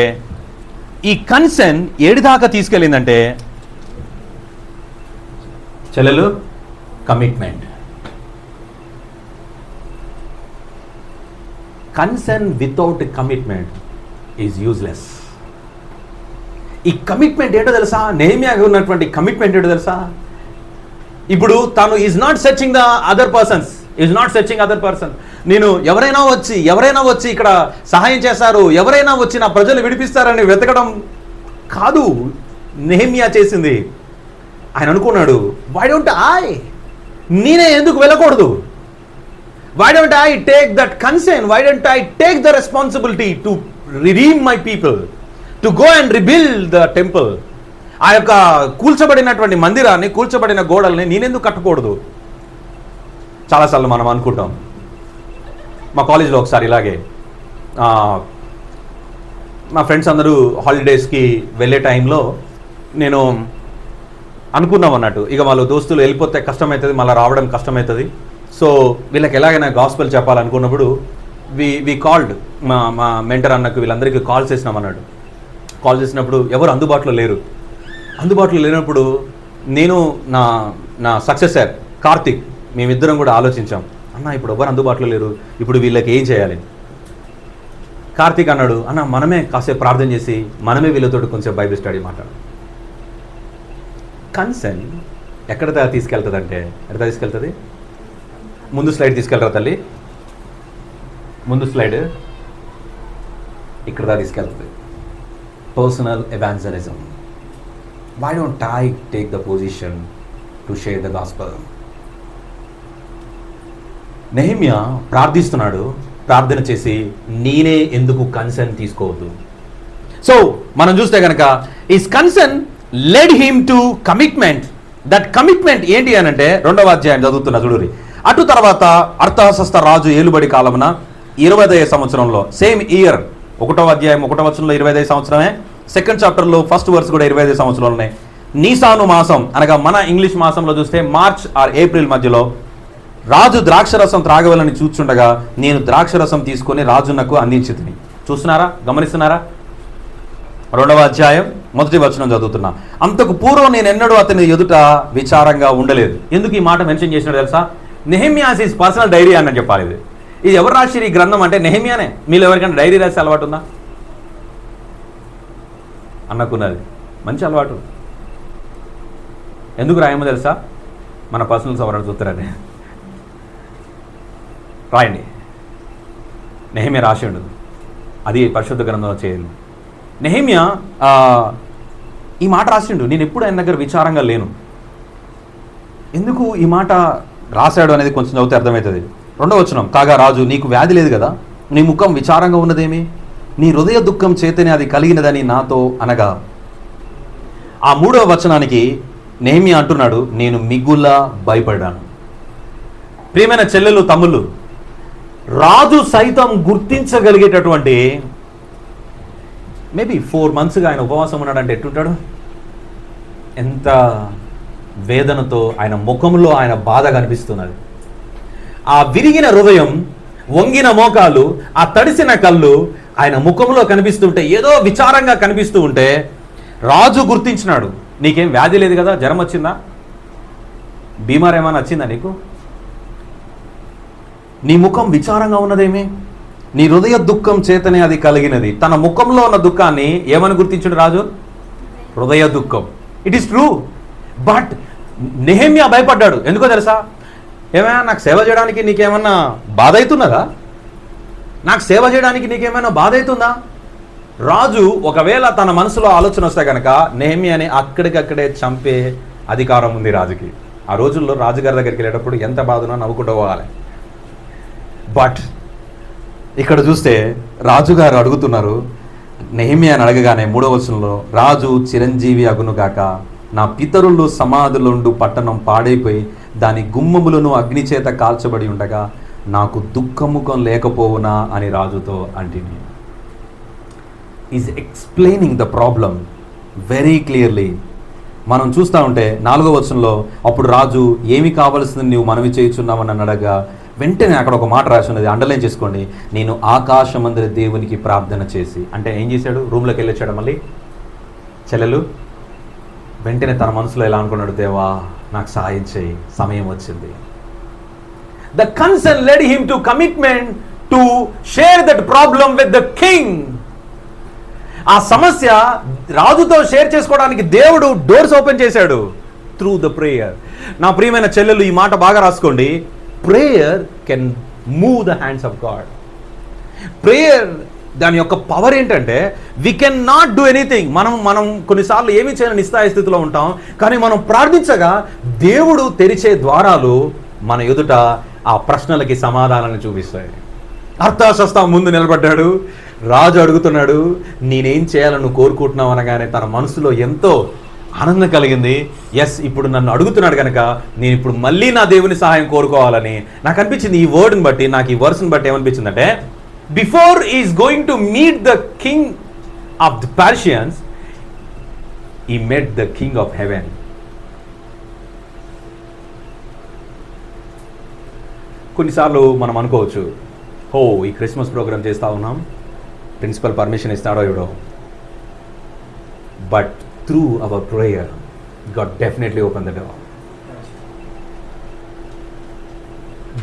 ఈ కన్సెన్ ఏడి దాకా తీసుకెళ్ళిందంటే చెల్లెలు commitment. Concern without commitment is useless. ఈ కమిట్మెంట్ ఏంటో తెలుసా? నెహెమ్యాకు ఉన్నటువంటి కమిట్మెంట్ ఏంటో తెలుసా? ఇప్పుడు తను is not searching the other persons, is not searching other person. నేను ఎవరైనా వచ్చి ఇక్కడ సహాయం చేస్తారు, ఎవరైనా వచ్చి నా ప్రజలు విడిపిస్తారని వెతకడం కాదు నెహెమ్యా చేసింది. ఆయన అనుకున్నాడు, వై డోంట్ నేనే ఎందుకు వెళ్ళకూడదు? Why don't I take that concern? Why don't I take the responsibility to redeem my people, to go and rebuild the temple? ఆ యొక్క కూల్చబడినటువంటి మందిరాన్ని, కూల్చబడిన గోడల్ని నేనెందుకు కట్టకూడదు? చాలాసార్లు మనం అనుకుంటాం. మా కాలేజీలో ఒకసారి ఇలాగే మా ఫ్రెండ్స్ అందరూ హాలిడేస్కి వెళ్ళే టైంలో నేను అనుకున్నాం అన్నట్టు, ఇక వాళ్ళు దోస్తులు వెళ్ళిపోతే కష్టమవుతుంది, మళ్ళీ రావడం కష్టమవుతుంది. సో వీళ్ళకి ఎలాగైనా గాస్పెల్ చెప్పాలనుకున్నప్పుడు వి కాల్డ్ మా మెంటర్ అన్నకు వీళ్ళందరికీ కాల్ చేసినాం అన్నాడు. కాల్ చేసినప్పుడు ఎవరు అందుబాటులో లేనప్పుడు నేను నా సక్సెసర్ కార్తిక్ మేమిద్దరం కూడా ఆలోచించాం, అన్న ఇప్పుడు ఎవరు అందుబాటులో లేరు, ఇప్పుడు వీళ్ళకి ఏం చేయాలి? కార్తిక్ అన్నాడు, అన్న మనమే కాసేపు ప్రార్థన చేసి మనమే వీళ్ళతో కొంచెం బైబిల్ స్టడీ మాట్లాడు. కన్సెన్ ఎక్కడ తీసుకెళ్తుంది? ముందు స్లైడ్ తీసుకెళ్ళరా తల్లి, ముందు స్లైడ్ ఇక్కడ తీసుకెళ్తుంది. Personal evangelism. Why don't I take the position to share the gospel? Nehemiah ప్రార్థిస్తున్నాడు, ప్రార్థన చేసి నేనే ఎందుకు కన్సర్న్ తీసుకోవద్దు? సో మనం చూస్తే కనుక his concern led him to commitment. That commitment ఏంటి అని అంటే 2వ అధ్యాయం చదువుతున్నా చూడురి. అటు తర్వాత అర్థహస్త రాజు ఏలుబడి కాలమున 25వ సంవత్సరంలో, సేమ్ ఇయర్, 1వ అధ్యాయం 1వ వచనంలో 25వ సంవత్సరమే, సెకండ్ చాప్టర్లో ఫస్ట్ వర్స్ కూడా 25వ సంవత్సరంలోనే. నీసాను మాసం అనగా మన ఇంగ్లీష్ మాసంలో చూస్తే మార్చ్ ఆర్ ఏప్రిల్ మధ్యలో రాజు ద్రాక్షరసం త్రాగవలని చూచుండగా నేను ద్రాక్షరసం తీసుకొని రాజునకు అందించితిని. చూస్తున్నారా, గమనిస్తున్నారా? 2వ అధ్యాయం 1వ వచనం చదువుతున్నా. అంతకు పూర్వం నేను ఎన్నడూ అతని ఎదుట విచారంగా ఉండలేదు. ఎందుకు ఈ మాట మెన్షన్ చేసినాడు తెలుసా? నెహెమ్యాస్ ఈజ్ పర్సనల్ డైరీ అని చెప్పాలి. ఇది ఎవరు రాసిరు ఈ గ్రంథం అంటే నెహెమ్యానే. మీరు ఎవరికైనా డైరీ రాసే అలవాటు ఉందా? అన్నకున్నది మంచి అలవాటు. ఎందుకు రాయమో తెలుసా? మన పర్సనల్స్ ఎవరైనా చూస్తారని రాయండి. నెహెమ్యా రాసిండు, అది పరిశుద్ధ గ్రంథంలో చేయండి. నెహెమ్యా ఈ మాట రాసిండు, నేను ఎప్పుడు ఆయన దగ్గర విచారంగా లేను. ఎందుకు ఈ మాట రాశాడు అనేది కొంచెం చదివితే అర్థమవుతుంది. 2వ వచనం, కాగా రాజు, నీకు వ్యాధి లేదు కదా, నీ ముఖం విచారంగా ఉన్నదేమి, నీ హృదయ దుఃఖం చేతనే అది కలిగినదని నాతో అనగా. ఆ 3వ వచనానికి నెహెమ్యా అంటున్నాడు, నేను మిగుల భయపడ్డాను. ప్రియమైన చెల్లెలు, తమ్ముళ్ళు, రాజు సైతం గుర్తించగలిగేటటువంటి, మేబీ 4 monthsగా ఆయన ఉపవాసం ఉన్నాడంటే ఎట్టుంటాడు? ఎంత వేదనతో ఆయన ముఖంలో ఆయన బాధ కనిపిస్తున్నది. ఆ విరిగిన హృదయం, వంగిన మోకాలు, ఆ తడిసిన కళ్ళు ఆయన ముఖంలో కనిపిస్తుంటే, ఏదో విచారంగా కనిపిస్తూ ఉంటే రాజు గుర్తించినాడు. నీకేం వ్యాధి లేదు కదా, జ్వరం వచ్చిందా, బీమార్ ఏమైనా వచ్చిందా నీకు? నీ ముఖం విచారంగా ఉన్నదేమి, నీ హృదయ దుఃఖం చేతనే అది కలిగినది. తన ముఖంలో ఉన్న దుఃఖాన్ని ఏమని గుర్తించాడు రాజు? హృదయ దుఃఖం. It is true. But Nehemiah భయపడ్డాడు. ఎందుకో తెలుసా? ఏమైనా నాకు సేవ చేయడానికి నీకేమన్నా బాధ అవుతున్నదా? నాకు సేవ చేయడానికి నీకేమైనా బాధ అవుతుందా? రాజు ఒకవేళ తన మనసులో ఆలోచన వస్తే కనుక నెహెమ్యాని అక్కడికక్కడే చంపే అధికారం ఉంది రాజుకి. ఆ రోజుల్లో రాజుగారి దగ్గరికి వెళ్ళేటప్పుడు ఎంత బాధనో నవ్వుకుంటూ పోవాలి. బట్ ఇక్కడ చూస్తే రాజుగారు అడుగుతున్నారు, నెహెమ్యా అని అడగగానే 3వ వచనంలో, రాజు చిరంజీవి అగునుగాక, నా పితరులు సమాధులుండు పట్టణం పాడైపోయి దాని గుమ్మములను అగ్నిచేత కాల్చబడి ఉండగా నాకు దుఃఖముఖం లేకపోవునా అని రాజుతో అంటిని. Is explaining the problem very clearly. మనం చూస్తూ ఉంటే 4వ వచనంలో, అప్పుడు రాజు ఏమి కావలసింది నువ్వు మనవి చేయుచున్నావని అడగా వెంటనే అక్కడ ఒక మాట రాసి ఉన్నది, అండర్లైన్ చేసుకోండి, నేను ఆకాశమందరి దేవునికి ప్రార్థన చేసి. అంటే ఏం చేశాడు? రూమ్లోకి వెళ్ళొచ్చాడు. మళ్ళీ చెల్లెలు వెంటనే తన మనసులో ఎలా అనుకున్నాడు, దేవా నాకు సహాయం చేయి, సమయం వచ్చింది. The concern led him to commitment to share that problem with the king. ఆ సమస్య రాజుతో షేర్ చేసుకోవడానికి దేవుడు డోర్స్ ఓపెన్ చేశాడు త్రూ ద ప్రేయర్. నా ప్రియమైన చెల్లెలు ఈ మాట బాగా రాసుకోండి, prayer can move the hands of God. Prayer దాని యొక్క పవర్ ఏంటంటే, we can not do anything. మనం కొన్నిసార్లు ఏమీ చేయని నిస్సాయ స్థితిలో ఉంటాం, కానీ మనం ప్రార్థించగా దేవుడు తెరిచే ద్వారాలు మన ఎదుట ఆ ప్రశ్నలకి సమాధానాన్ని చూపిస్తాయి. అర్థశాస్త్రం ముందు నిలబడ్డాడు, రాజు అడుగుతున్నాడు నేనేం చేయాలని నువ్వు కోరుకుంటున్నావు అనగానే తన మనసులో ఎంతో ఆనందం కలిగింది. ఎస్, ఇప్పుడు నన్ను అడుగుతున్నాడు కనుక నేను ఇప్పుడు మళ్ళీ నా దేవుని సహాయం కోరుకోవాలని నాకు అనిపించింది. ఈ వర్డ్ని బట్టి, నాకు ఈ వర్స్ని బట్టి ఏమనిపించిందంటే, before is going to meet the king of the Persians, he met the king of heaven. కొన్నిసార్లు మనం అనుకోవచ్చు, ఓ ఈ క్రిస్మస్ ప్రోగ్రామ్ చేస్తూ ఉన్నాం, ప్రిన్సిపల్ పర్మిషన్ ఇస్తాడో ఇవ్వడో, but through our prayer God definitely open the door.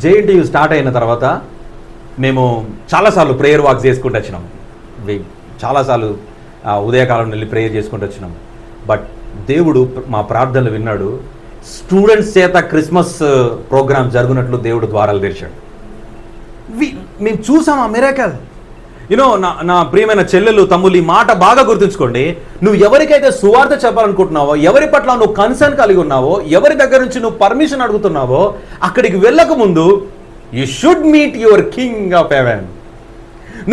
JNTU start అయిన తర్వాత మేము చాలాసార్లు ప్రేయర్ వాక్ చేసుకుంటూ వచ్చినాం. చాలాసార్లు ఉదయకాలం వెళ్ళి ప్రేయర్ చేసుకుంటూ వచ్చినాం. బట్ దేవుడు మా ప్రార్థనలు విన్నాడు. స్టూడెంట్స్ చేత క్రిస్మస్ ప్రోగ్రామ్ జరుగునట్లు దేవుడు ద్వారాలు తెరిచాడు. మేము చూసాం ఆ మిరాకల్. నా ప్రియమైన చెల్లెలు తమ్ముళ్ళు, ఈ మాట బాగా గుర్తుంచుకోండి. నువ్వు ఎవరికైతే సువార్త చెప్పాలనుకుంటున్నావో, ఎవరి పట్ల నువ్వు కన్సర్న్ కలిగి ఉన్నావో, ఎవరి దగ్గర నుంచి నువ్వు పర్మిషన్ అడుగుతున్నావో, అక్కడికి వెళ్ళక ముందు you should meet your king of heaven.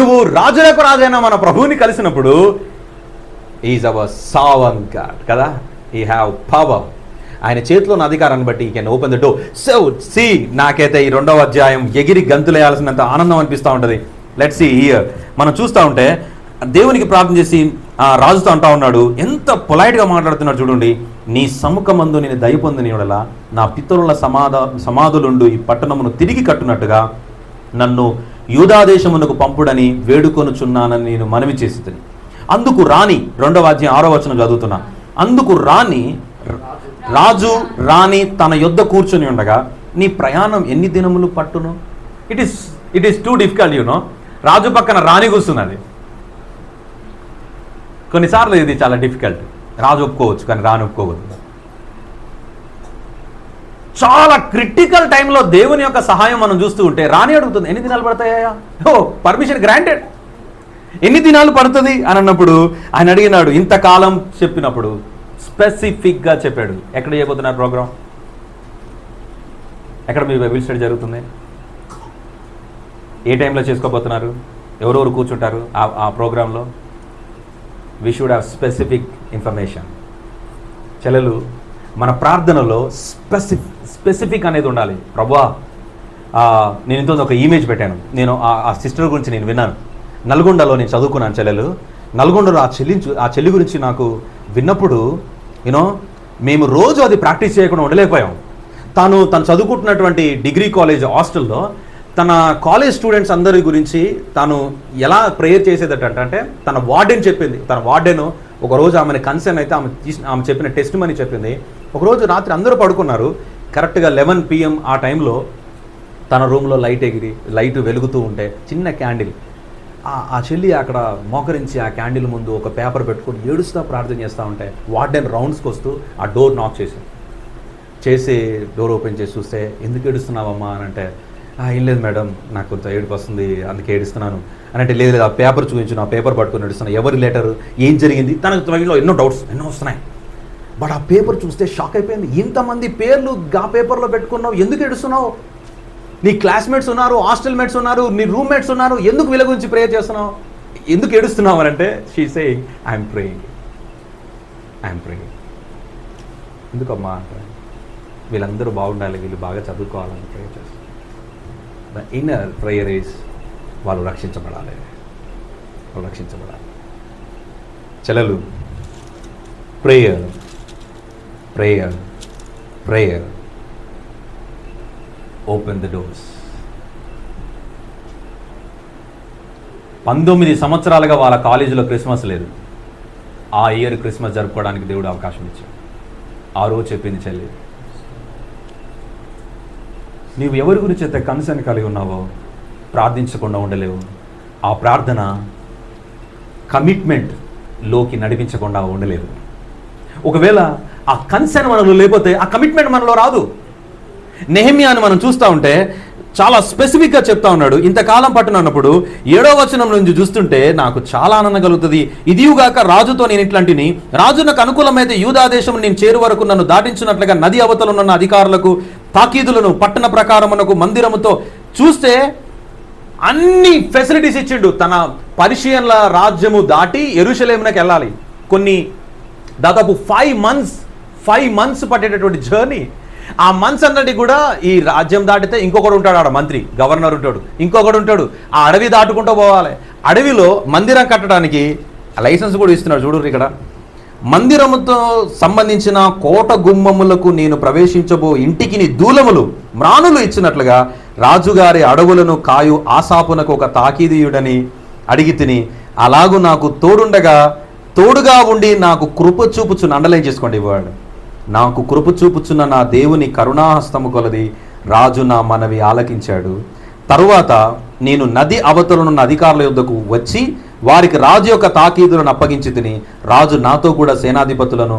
నువ్వు రాజులకు రాజైన మన ప్రభువుని కలిసినప్పుడు ఈజ్ అవర్ సావన్ గాడ్ కదా, హీ హ్యావ్ పవర్. ఆయన చేతిలో ఉన్న అధికారాన్ని బట్టి ఈ can open the door. So see, నాకైతే ఈ 2వ అధ్యాయం ఎగిరి గంతులేయాల్సినంత ఆనందం అనిపిస్తూ ఉంటుంది. Let's see here. మనం చూస్తూ ఉంటే దేవునికి ప్రార్థన చేసి రాజుతో అంటా ఉన్నాడు, ఎంత పొలైట్గా మాట్లాడుతున్నాడు చూడండి. నీ సముఖమందు నేను దయ పొందిన యెడల నా పితరుల సమాధులుండు ఈ పట్టణమును తిరిగి కట్టునట్టుగా నన్ను యూదాదేశమునకు పంపుడని వేడుకొనుచున్నానని నేను మనవి చేసి, అందుకు రాణి, 2వ అధ్యాయం 6వ వచనం చదువుతున్నా, అందుకు రాజు రాణి తన యొద్ద కూర్చొని ఉండగా నీ ప్రయాణం ఎన్ని దినములు పట్టును. It is too difficult you know. రాజు పక్కన రాణి కూర్చున్నది. కొన్నిసార్లు ఇది చాలా డిఫికల్ట్. రాజు ఒప్పుకోవచ్చు కానీ రాణి ఒప్పుకోవద్దు. చాలా క్రిటికల్ టైంలో దేవుని యొక్క సహాయం మనం చూస్తూ ఉంటే రాణి అడుగుతుంది, ఎన్ని దినాలు పడతాయా? Permission granted. ఎన్ని దినాలు పడుతుంది అని అన్నప్పుడు ఆయన అడిగినాడు. ఇంతకాలం చెప్పినప్పుడు స్పెసిఫిక్గా చెప్పాడు. ఎక్కడ చేయబోతున్నారు ప్రోగ్రామ్? ఎక్కడ మీ బైబిల్ స్టడీ జరుగుతుంది? ఏ టైంలో చేసుకోబోతున్నారు? ఎవరెవరు కూర్చుంటారు ఆ ప్రోగ్రాంలో? We should have specific information. చెల్లెలు, మన ప్రార్థనలో స్పెసిఫిక్ అనేది ఉండాలి. ప్రభువా, నేను ఇంత ఒక ఇమేజ్ పెట్టాను. నేను ఆ సిస్టర్ గురించి నేను విన్నాను. నల్గొండలో నేను చదువుకున్నాను చెల్లెలు. నల్గొండలో ఆ చెల్లి గురించి నాకు విన్నప్పుడు మేము రోజు అది ప్రాక్టీస్ చేయకుండా ఉండలేకపోయాం. తను చదువుకుంటున్నటువంటి డిగ్రీ కాలేజ్ హాస్టల్లో తన కాలేజ్ స్టూడెంట్స్ అందరి గురించి తను ఎలా ప్రేయర్ చేసేదటంటే తన వార్డెన్ చెప్పింది. తన వార్డెన్ ఒకరోజు ఆమెను కన్సర్న్ అయితే ఆమె చెప్పిన టెస్ట్ మనీ చెప్పింది. ఒకరోజు రాత్రి అందరూ పడుకున్నారు. కరెక్ట్గా 11 PM ఆ టైంలో తన రూమ్లో లైట్ వెలుగుతూ ఉంటే చిన్న క్యాండిల్, ఆ చెల్లి అక్కడ మోకరించి ఆ క్యాండిల్ ముందు ఒక పేపర్ పెట్టుకొని ఏడుస్తూ ప్రార్థన చేస్తూ ఉంటే వార్డెన్ రౌండ్స్కి వస్తూ ఆ డోర్ నాక్ చేసి డోర్ ఓపెన్ చేసి చూస్తే, ఎందుకు ఏడుస్తున్నావమ్మా అని అంటే, ఏం లేదు మేడం, నాకు కొంత ఏడుపు వస్తుంది అందుకే ఏడుస్తున్నాను అని అంటే, లేదు ఆ పేపర్ చూపించు, నా పేపర్ పట్టుకొని ఏడుస్తున్నాను, ఎవరి లెటర్, ఏం జరిగింది, తనకు మైండ్లో ఎన్నో డౌట్స్ వస్తున్నాయి. బట్ ఆ పేపర్ చూస్తే షాక్ అయిపోయింది. ఇంతమంది పేర్లు ఆ పేపర్లో పెట్టుకున్నావు, ఎందుకు ఏడుస్తున్నావు? నీ క్లాస్మేట్స్ ఉన్నారు, హాస్టల్ మేట్స్ ఉన్నారు, నీ రూమ్మేట్స్ ఉన్నారు, ఎందుకు వీళ్ళ గురించి ప్రేయర్ చేస్తున్నావు? ఎందుకు ఏడుస్తున్నావు అని అంటే షీ సేయింగ్ ఐఎమ్ ప్రేయింగ్. ఎందుకమ్మా అంటే వీళ్ళందరూ బాగుండాలి, వీళ్ళు బాగా చదువుకోవాలని ప్రే చేస్తారు. ద ఇన్నర్ ప్రేయర్ ఈజ్ వాళ్ళు రక్షించబడాలి. చెల్లెలు, ప్రేయర్ ఓపెన్ ద డోర్స్. 19 సంవత్సరాలుగా వాళ్ళ కాలేజీలో క్రిస్మస్ లేదు. ఆ ఇయర్ క్రిస్మస్ జరుపుకోవడానికి దేవుడు అవకాశం ఇచ్చాడు. ఆ రోజు చెప్పింది చెల్లి, నీవు ఎవరి గురించి అయితే కన్సర్న్ కలిగి ఉన్నావో ప్రార్థించకుండా ఉండలేవు. ఆ ప్రార్థన కమిట్మెంట్లోకి నడిపించకుండా ఉండలేదు. ఒకవేళ ఆ కన్సర్న్ మనలో లేకపోతే ఆ కమిట్మెంట్ మనలో రాదు. నెహెమ్యాను మనం చూస్తూ ఉంటే చాలా స్పెసిఫిక్గా చెప్తా ఉన్నాడు. ఇంతకాలం పట్టునన్నప్పుడు 7వ వచనం నుంచి చూస్తుంటే నాకు చాలా ఆనందం కలుగుతుంది. ఇదియుగాక రాజుతో నేను ఇట్లాంటిని, రాజు నాకు అనుకూలమైతే యూదాదేశం నేను చేరు వరకు నన్ను దాటించినట్లుగా నది అవతలున్న అధికారులకు తాకీదులను పట్టణ ప్రకారమునకు మందిరముతో చూస్తే అన్ని ఫెసిలిటీస్ ఇచ్చిండు. తన పర్షియన్ల రాజ్యము దాటి యెరూషలేమునకు వెళ్ళాలి. దాదాపు 5 months పట్టేటటువంటి జర్నీ. ఆ మంత్స్ అన్నది కూడా ఈ రాజ్యం దాటితే ఇంకొకడు ఉంటాడు, ఆడ మంత్రి గవర్నర్ ఉంటాడు, ఇంకొకడు ఉంటాడు. ఆ అడవి దాటుకుంటూ పోవాలి. అడవిలో మందిరం కట్టడానికి లైసెన్స్ కూడా ఇస్తున్నాడు. చూడు ఇక్కడ, మందిరముతో సంబంధించిన కోట గుమ్మములకు నేను ప్రవేశించబో ఇంటికి నీ దూలములు మ్రానులు ఇచ్చినట్లుగా రాజుగారి అడవులను కాయు ఆసాపునకు ఒక తాకీదీయుడని అడిగి తిని, అలాగూ నాకు తోడుగా ఉండి నాకు కృప చూపుచున్న, అండర్లైన్ చేసుకోండి వాడు, నాకు కృప చూపుచున్న నా దేవుని కరుణాహస్తము కొలది రాజు నా మనవి ఆలకించాడు. తరువాత నేను నది అవతలనున్న అధికారుల యొద్దకు వచ్చి వారికి రాజు యొక్క తాకీదులను అప్పగించి తిని, రాజు నాతో కూడా సేనాధిపతులను,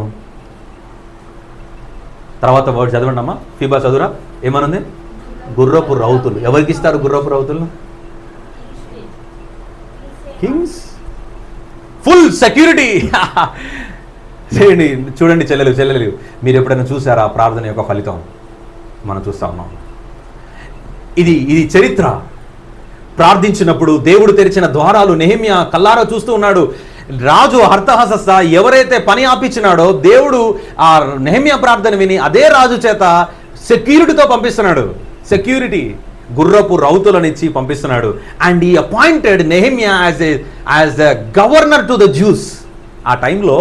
తర్వాత వర్డ్ చదవండి అమ్మా, ఫీబా చదువురా, ఏమనుంది? గుర్రపు రౌతులు. ఎవరికి ఇస్తారు గుర్రపు రౌతులు? కింగ్స్. Full security. చూడండి చెల్లెలు, మీరు ఎప్పుడైనా చూసారా ప్రార్థన యొక్క ఫలితం? మనం చూస్తా ఉన్నాం. ఇది చరిత్ర. ప్రార్థించినప్పుడు దేవుడు తెరిచిన ద్వారాలు నెహెమ్యా కల్లారా చూస్తూ ఉన్నాడు. రాజు హర్తహసస్త ఎవరైతే పని ఆపించినాడో దేవుడు ఆ నెహెమ్యా ప్రార్థన విని అదే రాజు చేత సెక్యూరిటీతో పంపిస్తున్నాడు. సెక్యూరిటీ గుర్రపు రౌతులనిచ్చి పంపిస్తున్నాడు. అండ్ ఈ appointed Nehemiah as a governor to the juice. ఆ టైంలో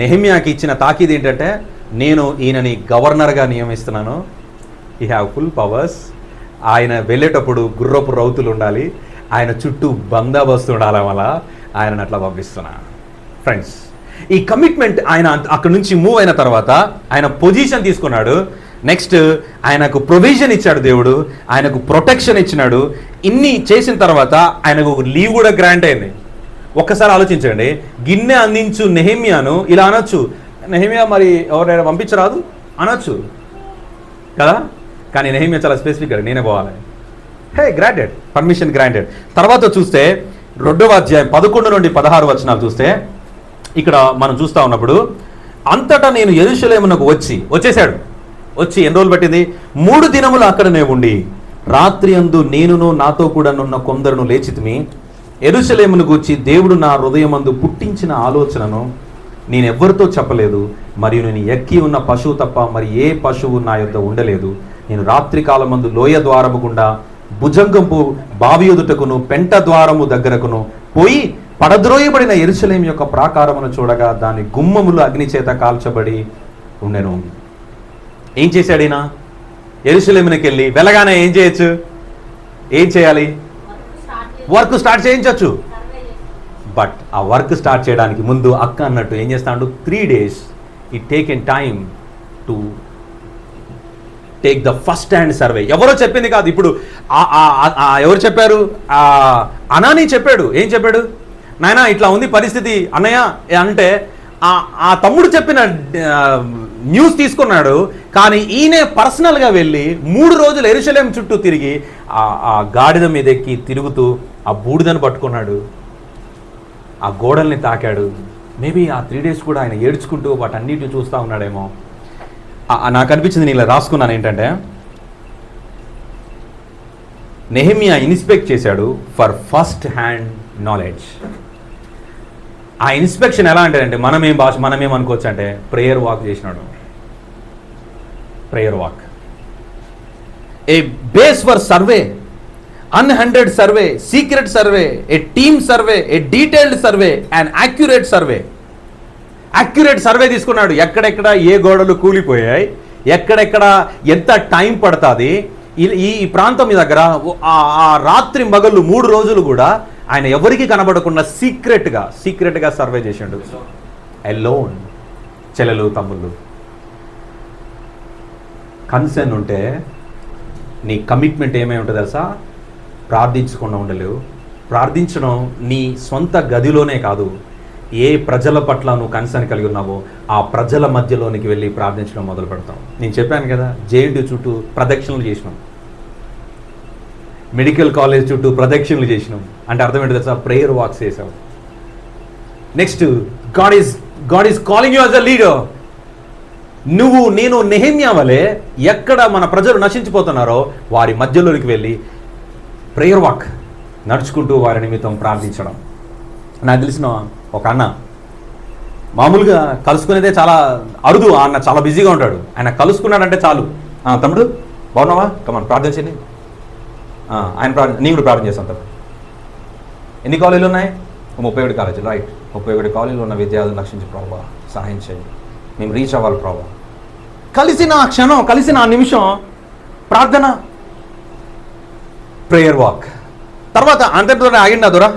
నెహెమ్యాకి ఇచ్చిన తాకీదు ఏంటంటే, నేను ఈయనని గవర్నర్గా నియమిస్తున్నాను. ఈ హ్యావ్ ఫుల్ పవర్స్. ఆయన వెళ్ళేటప్పుడు గుర్రపు రౌతులు ఉండాలి, ఆయన చుట్టూ బందోబస్తు ఉండాలి, వల్ల ఆయనను అట్లా పంపిస్తున్నా. ఫ్రెండ్స్, ఈ కమిట్మెంట్ ఆయన అక్కడి నుంచి మూవ్ అయిన తర్వాత ఆయన పొజిషన్ తీసుకున్నాడు. నెక్స్ట్ ఆయనకు ప్రొవిజన్ ఇచ్చాడు దేవుడు, ఆయనకు ప్రొటెక్షన్ ఇచ్చినాడు. ఇన్ని చేసిన తర్వాత ఆయనకు ఒక లీవ్ కూడా గ్రాంట్ అయింది. ఒక్కసారి ఆలోచించండి, గిన్నె అందించు నెహెమ్యాను ఇలా అనొచ్చు, నెహెమ్యా మరి ఎవరైనా పంపించరాదు అనొచ్చు కదా. కానీ నెహెమ్యా చాలా స్పెసిఫిక్, నేనే పోవాలి. హే, గ్రాంటెడ్, పర్మిషన్ గ్రాంటెడ్. తర్వాత చూస్తే 2వ అధ్యాయం 11 నుండి 16 వచనాలు చూస్తే ఇక్కడ మనం చూస్తూ ఉన్నప్పుడు, అంతటా నేను యెరూషలేమునకు వచ్చేసాడు. వచ్చి ఎన్ని రోజులు పట్టింది? 3 దినములు అక్కడనే ఉండి రాత్రి అందు నేనును నాతో కూడా నున్న కొందరును లేచితిమి. యెరూషలేమును గూర్చి దేవుడు నా హృదయమందు పుట్టించిన ఆలోచనను నేనెవ్వరితో చెప్పలేదు, మరియు నేను ఎక్కి ఉన్న పశువు తప్ప మరి ఏ పశువు నా యొద్ద ఉండలేదు. నేను రాత్రి కాలమందు లోయ ద్వారము గుండా భుజంగంపు బావి ఎదుటకును పెంట ద్వారము దగ్గరకును పోయి పడద్రోయబడిన యెరూషలేము యొక్క ప్రాకారమును చూడగా దాని గుమ్మములు అగ్ని చేత కాల్చబడి ఉండెను. ఏం చేశాడు ఈయన? యెరూషలేమునికి వెళ్ళి వెళ్ళగానే ఏం చేయొచ్చు? ఏం చేయాలి? వర్క్ స్టార్ట్ చేయించవచ్చు. బట్ ఆ వర్క్ స్టార్ట్ చేయడానికి ముందు అక్క అన్నట్టు ఏం చేస్తాడు? 3 days it taken time to take the first hand survey. ఎవరో చెప్పింది కాదు. ఇప్పుడు ఎవరు చెప్పారు? అనాని చెప్పాడు. ఏం చెప్పాడు? నాయనా ఇట్లా ఉంది పరిస్థితి అన్నయ్య అంటే ఆ తమ్ముడు చెప్పిన న్యూస్ తీసుకున్నాడు. కానీ ఈయనే పర్సనల్గా వెళ్ళి 3 రోజులు యెరూషలేం చుట్టూ తిరిగి ఆ గాడిద మీద ఎక్కి తిరుగుతూ ఆ బూడిదను పట్టుకున్నాడు, ఆ గోడల్ని తాకాడు. మేబీ ఆ 3 days కూడా ఆయన ఏడ్చుకుంటూ వాటన్నిటిని చూస్తూ ఉన్నాడేమో. నాకు అనిపించింది, నేను ఇలా రాసుకున్నాను ఏంటంటే, నెహెమియా ఇన్స్పెక్ట్ చేశాడు ఫర్ ఫస్ట్ హ్యాండ్ నాలెడ్జ్. ఆ ఇన్స్పెక్షన్ ఎలా అంటే మనమేం అనుకోవచ్చు అంటే ప్రేయర్ వాక్ చేసినాడు. Prayer walk, a base for survey, unhindered survey, secret survey, a team survey, a detailed survey and accurate survey. Accurate survey తీసుకున్నాడు. ఎక్కడెక్కడ ఏ గోడలు కూలిపోయాయి, ఎక్కడెక్కడ ఎంత టైం పడుతుంది, ఈ ప్రాంతం మీ దగ్గర ఆ రాత్రి మగళ్ళు 3 రోజులు కూడా ఆయన ఎవరికి కనబడకుండా సీక్రెట్గా సర్వే చేసిండు. అలోన్. చెల్లెలు తమ్ముళ్ళు, కన్సర్న్ ఉంటే నీ కమిట్మెంట్ ఏమై ఉంటుంది తెలుసా? ప్రార్థించకుండా ఉండలేవు. ప్రార్థించడం నీ సొంత గదిలోనే కాదు, ఏ ప్రజల పట్ల నువ్వు కన్సర్న్ కలిగి ఉన్నావో ఆ ప్రజల మధ్యలోనికి వెళ్ళి ప్రార్థించడం మొదలు పెడతాం. నేను చెప్పాను కదా, జేఎన్టీ చుట్టూ ప్రదక్షిణలు చేసినాం, మెడికల్ కాలేజ్ చుట్టూ ప్రదక్షిణలు చేసినాం. అంటే అర్థం ఏంటి తెలుసా? ప్రేయర్ వాక్స్ చేసావు. Next, God is calling you as a leader. నేను నెహెమ్యా వలె ఎక్కడ మన ప్రజలు నశించిపోతున్నారో వారి మధ్యలోనికి వెళ్ళి ప్రేయర్ వాక్ నడుచుకుంటూ వారి నిమిత్తం ప్రార్థించడం. నాకు తెలిసిన ఒక అన్న, మామూలుగా కలుసుకునేదే చాలా అరుదు. ఆ అన్న చాలా బిజీగా ఉంటాడు. ఆయన కలుసుకున్నాడంటే చాలు, తమ్ముడు బాగున్నావా, కమాన్ ప్రార్థన చేయండి, ఆయన నేను కూడా ప్రార్థన చేస్తాను. తమ్ముడు, ఎన్ని కాలేజీలు ఉన్నాయి? 37 కాలేజీలు. రైట్, 37 కాలేజీలు ఉన్న విద్యార్థులు రక్షించే ప్రభావ సహాయం చేయండి, మేము రీచ్ అవ్వాలి ప్రభావ. కలిసిన ఆ క్షణం, కలిసిన ఆ నిమిషం ప్రార్థన, ప్రేయర్ వాక్. తర్వాత అంతటితో ఆగిండా దొరా?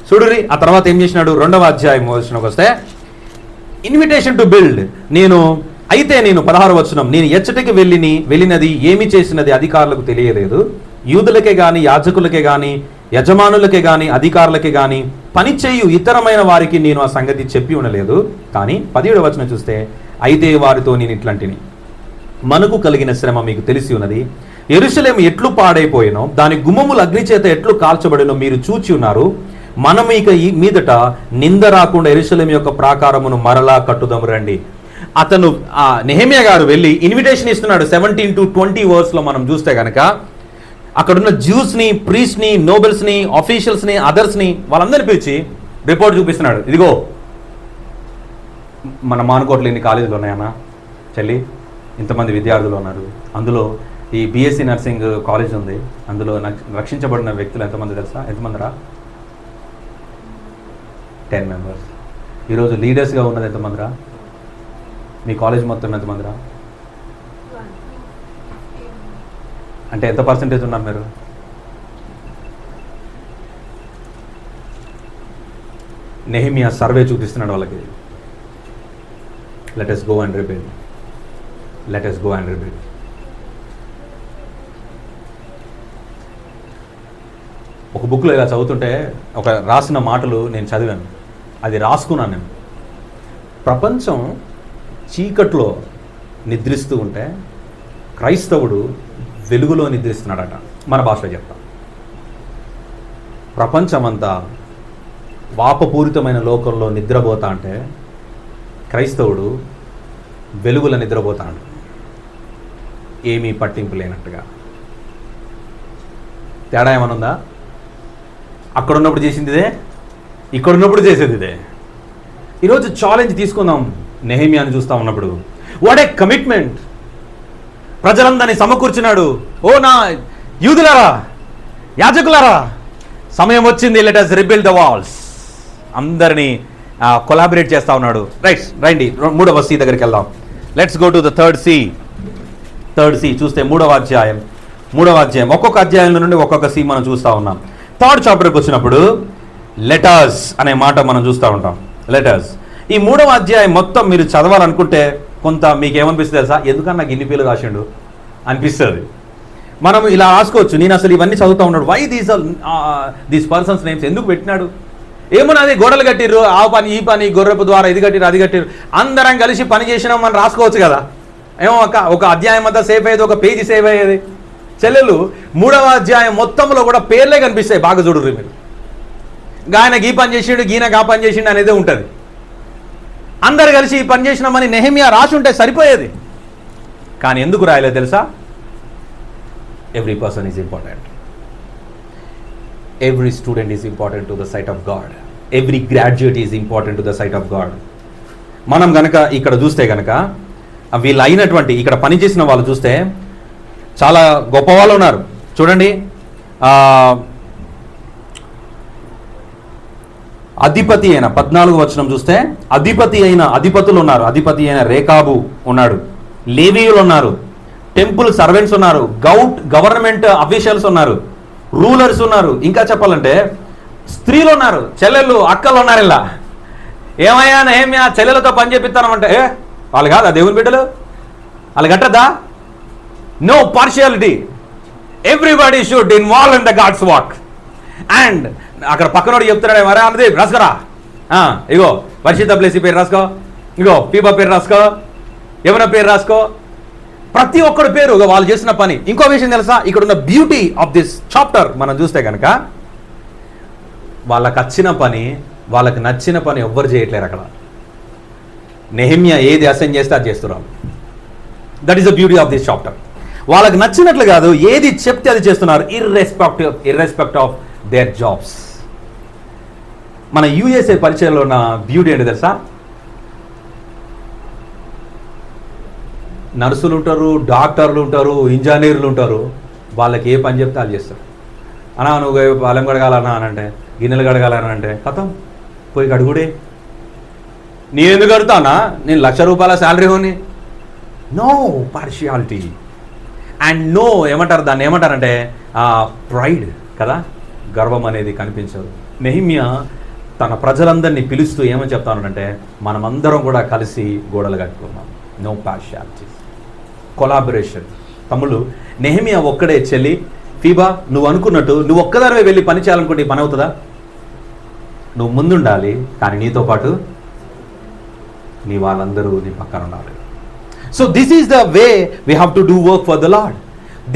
చూడురి ఆ తర్వాత ఏం చేసినాడు? 2వ అధ్యాయం వచనంకి వస్తే, ఇన్విటేషన్ టు బిల్డ్. నేను 16వ వచనం, నేను ఎచ్చటికి వెళ్ళినది ఏమి చేసినది అధికారులకు తెలియలేదు. యూదులకే గాని, యాజకులకే గాని, యజమానులకే గాని, అధికారులకే గాని, పనిచేయు ఇతరమైన వారికి నేను ఆ సంగతి చెప్పి ఉండలేదు. కానీ 17వ వచనం చూస్తే, అయితే వారితో నేను ఇట్లాంటిని, మనకు కలిగిన శ్రమ మీకు తెలిసి ఉన్నది. యెరూషలేము ఎట్లు పాడైపోయినో, దాని గుమ్మములు అగ్నిచేత ఎట్లు కాల్చబడినో మీరు చూచి ఉన్నారు. మనం ఇక ఈ మీదట నింద రాకుండా యెరూషలేము యొక్క ప్రాకారమును మరలా కట్టుదాము రండి. అతను నెహెమ్యా గారు వెళ్ళి ఇన్విటేషన్ ఇస్తున్నాడు. 17 to 20 వర్స్లో మనం చూస్తే కనుక అక్కడున్న జ్యూస్ని, ప్రీస్ట్ని, నోబెల్స్ని, ఆఫీషియల్స్ని, అదర్స్ని వాళ్ళందరినీ పిలిచి రిపోర్ట్ చూపిస్తున్నాడు. ఇదిగో మన మానుకోట్లు ఎన్ని కాలేజీలు ఉన్నాయన్నా చెల్లి, ఇంతమంది విద్యార్థులు ఉన్నారు. అందులో ఈ బీఎస్సీ నర్సింగ్ కాలేజ్ ఉంది, అందులో రక్షించబడిన వ్యక్తులు ఎంతమంది తెలుసా? ఎంతమందిరా? 10 మెంబర్స్. ఈరోజు లీడర్స్గా ఉన్నది ఎంతమందిరా? మీ కాలేజ్ మొత్తం ఎంతమందిరా? అంటే ఎంత పర్సెంటేజ్ ఉన్నారు మీరు? నెహెమ్యా సర్వే చూపిస్తున్నాడు వాళ్ళకి. Let us go and rebuild. Let us go and rebuild. ఒక బుక్లో ఇలా చదువుతుంటే ఒక రాసిన మాటలు నేను చదివాను, అది రాసుకున్నాను నేను. ప్రపంచం చీకట్లో నిద్రిస్తూ ఉంటే క్రైస్తవుడు వెలుగులో నిద్రిస్తున్నాడట. మన భాషలో చెప్తాం, ప్రపంచమంతా వాపపూరితమైన లోకంలో నిద్రపోతా అంటే క్రైస్తవుడు వెలుగులో నిద్రపోతాడు, ఏమీ పట్టింపు లేనట్టుగా. తేడా ఏమైనా ఉందా? అక్కడ ఉన్నప్పుడు చేసింది ఇదే, ఇక్కడ ఉన్నప్పుడు చేసేది ఇదే. ఈరోజు ఛాలెంజ్ తీసుకుందాం. నెహెమ్యాని చూస్తూ ఉన్నప్పుడు వాట్ ఏ కమిట్మెంట్! ప్రజలందరినీ సమకూర్చున్నాడు. ఓ నా యూదులారా, యాజకులారా, సమయం వచ్చింది, let us rebuild the walls. అందరినీ కొలాబరేట్ చేస్తూ ఉన్నాడు. రైట్, రండి 3వ C దగ్గరికి వెళ్దాం. Let's go to the third C. చూస్తే 3వ అధ్యాయం ఒక్కొక్క అధ్యాయంలో నుండి ఒక్కొక్క C మనం చూస్తూ ఉన్నాం. 3rd చాప్టర్కి వచ్చినప్పుడు లెటర్స్ అనే మాట మనం చూస్తూ ఉంటాం. లెటర్స్. ఈ 3వ అధ్యాయం మొత్తం మీరు చదవాలనుకుంటే కొంత మీకు ఏమనిపిస్తుంది తెలుసా? ఎందుకన్నా నాకు ఇన్ని పేర్లు రాసిండు అనిపిస్తుంది. మనం ఇలా రాసుకోవచ్చు, నేను అసలు ఇవన్నీ చదువుతూ ఉన్నాడు, వై దీస్ పర్సన్స్ నేమ్స్ ఎందుకు పెట్టినాడు? ఏమన్నది, గోడలు కట్టిర్రు, ఆ పని ఈ పని, గొర్రెపు ద్వారా ఇది కట్టిరు అది కట్టిరు, అందరం కలిసి పని చేసినాం మనం రాసుకోవచ్చు కదా. ఏమో ఒక అధ్యాయం అంతా సేవ్ అయ్యేది, ఒక పేజీ సేవ్ అయ్యేది. చెల్లెలు 3వ అధ్యాయం మొత్తంలో కూడా పేర్లే కనిపిస్తాయి. బాగా చూడరు మీరు. గాయనకి ఈ పని చేసిండు, గీనకి ఆ పని చేసిండు అనేది ఉంటుంది. అందరు కలిసి ఈ పని చేసినామని నెహెమ్యా రాసి ఉంటే సరిపోయేది. కానీ ఎందుకు రాయలేదు తెలుసా? Every person is important. Every student is important to the sight of God. Every graduate is important to the sight of God. మనం కనుక ఇక్కడ చూస్తే కనుక వీళ్ళు అయినటువంటి ఇక్కడ పనిచేసిన వాళ్ళు చూస్తే చాలా గొప్ప వాళ్ళు ఉన్నారు. చూడండి, అధిపతి అయిన 14వ వచనం చూస్తే అధిపతులు ఉన్నారు. అధిపతి అయిన రేకాబు ఉన్నాడు, లేవీయులు ఉన్నారు, టెంపుల్ సర్వెంట్స్ ఉన్నారు, గవర్నమెంట్ అఫీషియల్స్ ఉన్నారు, రూలర్స్ ఉన్నారు, ఇంకా చెప్పాలంటే స్త్రీలు ఉన్నారు, చెల్లెళ్ళు అక్కలు ఉన్నారు. ఇలా ఏమయ్యా నెహెమ్యా చెల్లెలతో పని చేపిస్తానంటే వాళ్ళు కాదా దేవుని బిడ్డలు? వాళ్ళు కట్టద్దా? No partiality, everybody should involve in the God's work. And అక్కడ పక్కనోడు చెప్తున్నాడు, మరే అన్నది రాసుకోరా, ఇగో వర్షిత ప్లేసి పేరు రాసుకో, ఇగో పీబా పేరు రాసుకో, యమున పేరు రాసుకో, ప్రతి ఒక్కడి పేరు వాళ్ళు చేసిన పని. ఇంకో విషయం తెలుసా, ఇక్కడ ఉన్న బ్యూటీ ఆఫ్ దిస్ చాప్టర్ మనం చూస్తే కనుక వాళ్ళకి నచ్చిన పని ఎవ్వరు చేయట్లేరు. అక్కడ నెహెమ్యా ఏది అసైన్ చేస్తే అది చేస్తున్నారు. That is the beauty of this chapter. వాళ్ళకి నచ్చినట్లు కాదు, ఏది చెప్తే అది చేస్తున్నారు, ఇర్రెస్పెక్ట్ ఆఫ్ దేర్ జాబ్స్. మన యూఎస్ఏ పరిచయంలో ఉన్న బ్యూటీ ఏంటి తెలుసా, నర్సులు ఉంటారు, డాక్టర్లు ఉంటారు, ఇంజనీర్లు ఉంటారు, వాళ్ళకి ఏ పని చెప్తే అది చేస్తారు. అన్నా నువ్వు పాలెం కడగాలన్నా అని అంటే, గిన్నెలు కడగాలని అంటే కథం పోయి కడుగుడే. నీ ఎందుకు కడుతానా, నేను ₹1,00,000 శాలరీ హోని. నో పార్షియాలిటీ అండ్ నో దాన్ని ఏమంటారంటే ప్రైడ్ కదా, గర్వం అనేది కనిపించదు. నెహెమ్యా తన ప్రజలందరినీ పిలుస్తూ ఏమని చెప్తానంటే, మనమందరం కూడా కలిసి గోడలు కట్టుకున్నాం. No partiality, collaboration. తమ్ముళ్ళు, నెహెమ్యా ఒక్కడే చెల్లి ఫీబా, నువ్వు అనుకున్నట్టు నువ్వు ఒక్కదానివే వెళ్ళి పని చేయాలనుకుంటే ఈ పని అవుతుందా? నువ్వు ముందుండాలి, కానీ నీతో పాటు నీ వాళ్ళందరూ నీ పక్కన ఉండాలి. So this is the way we have to do work for the lord.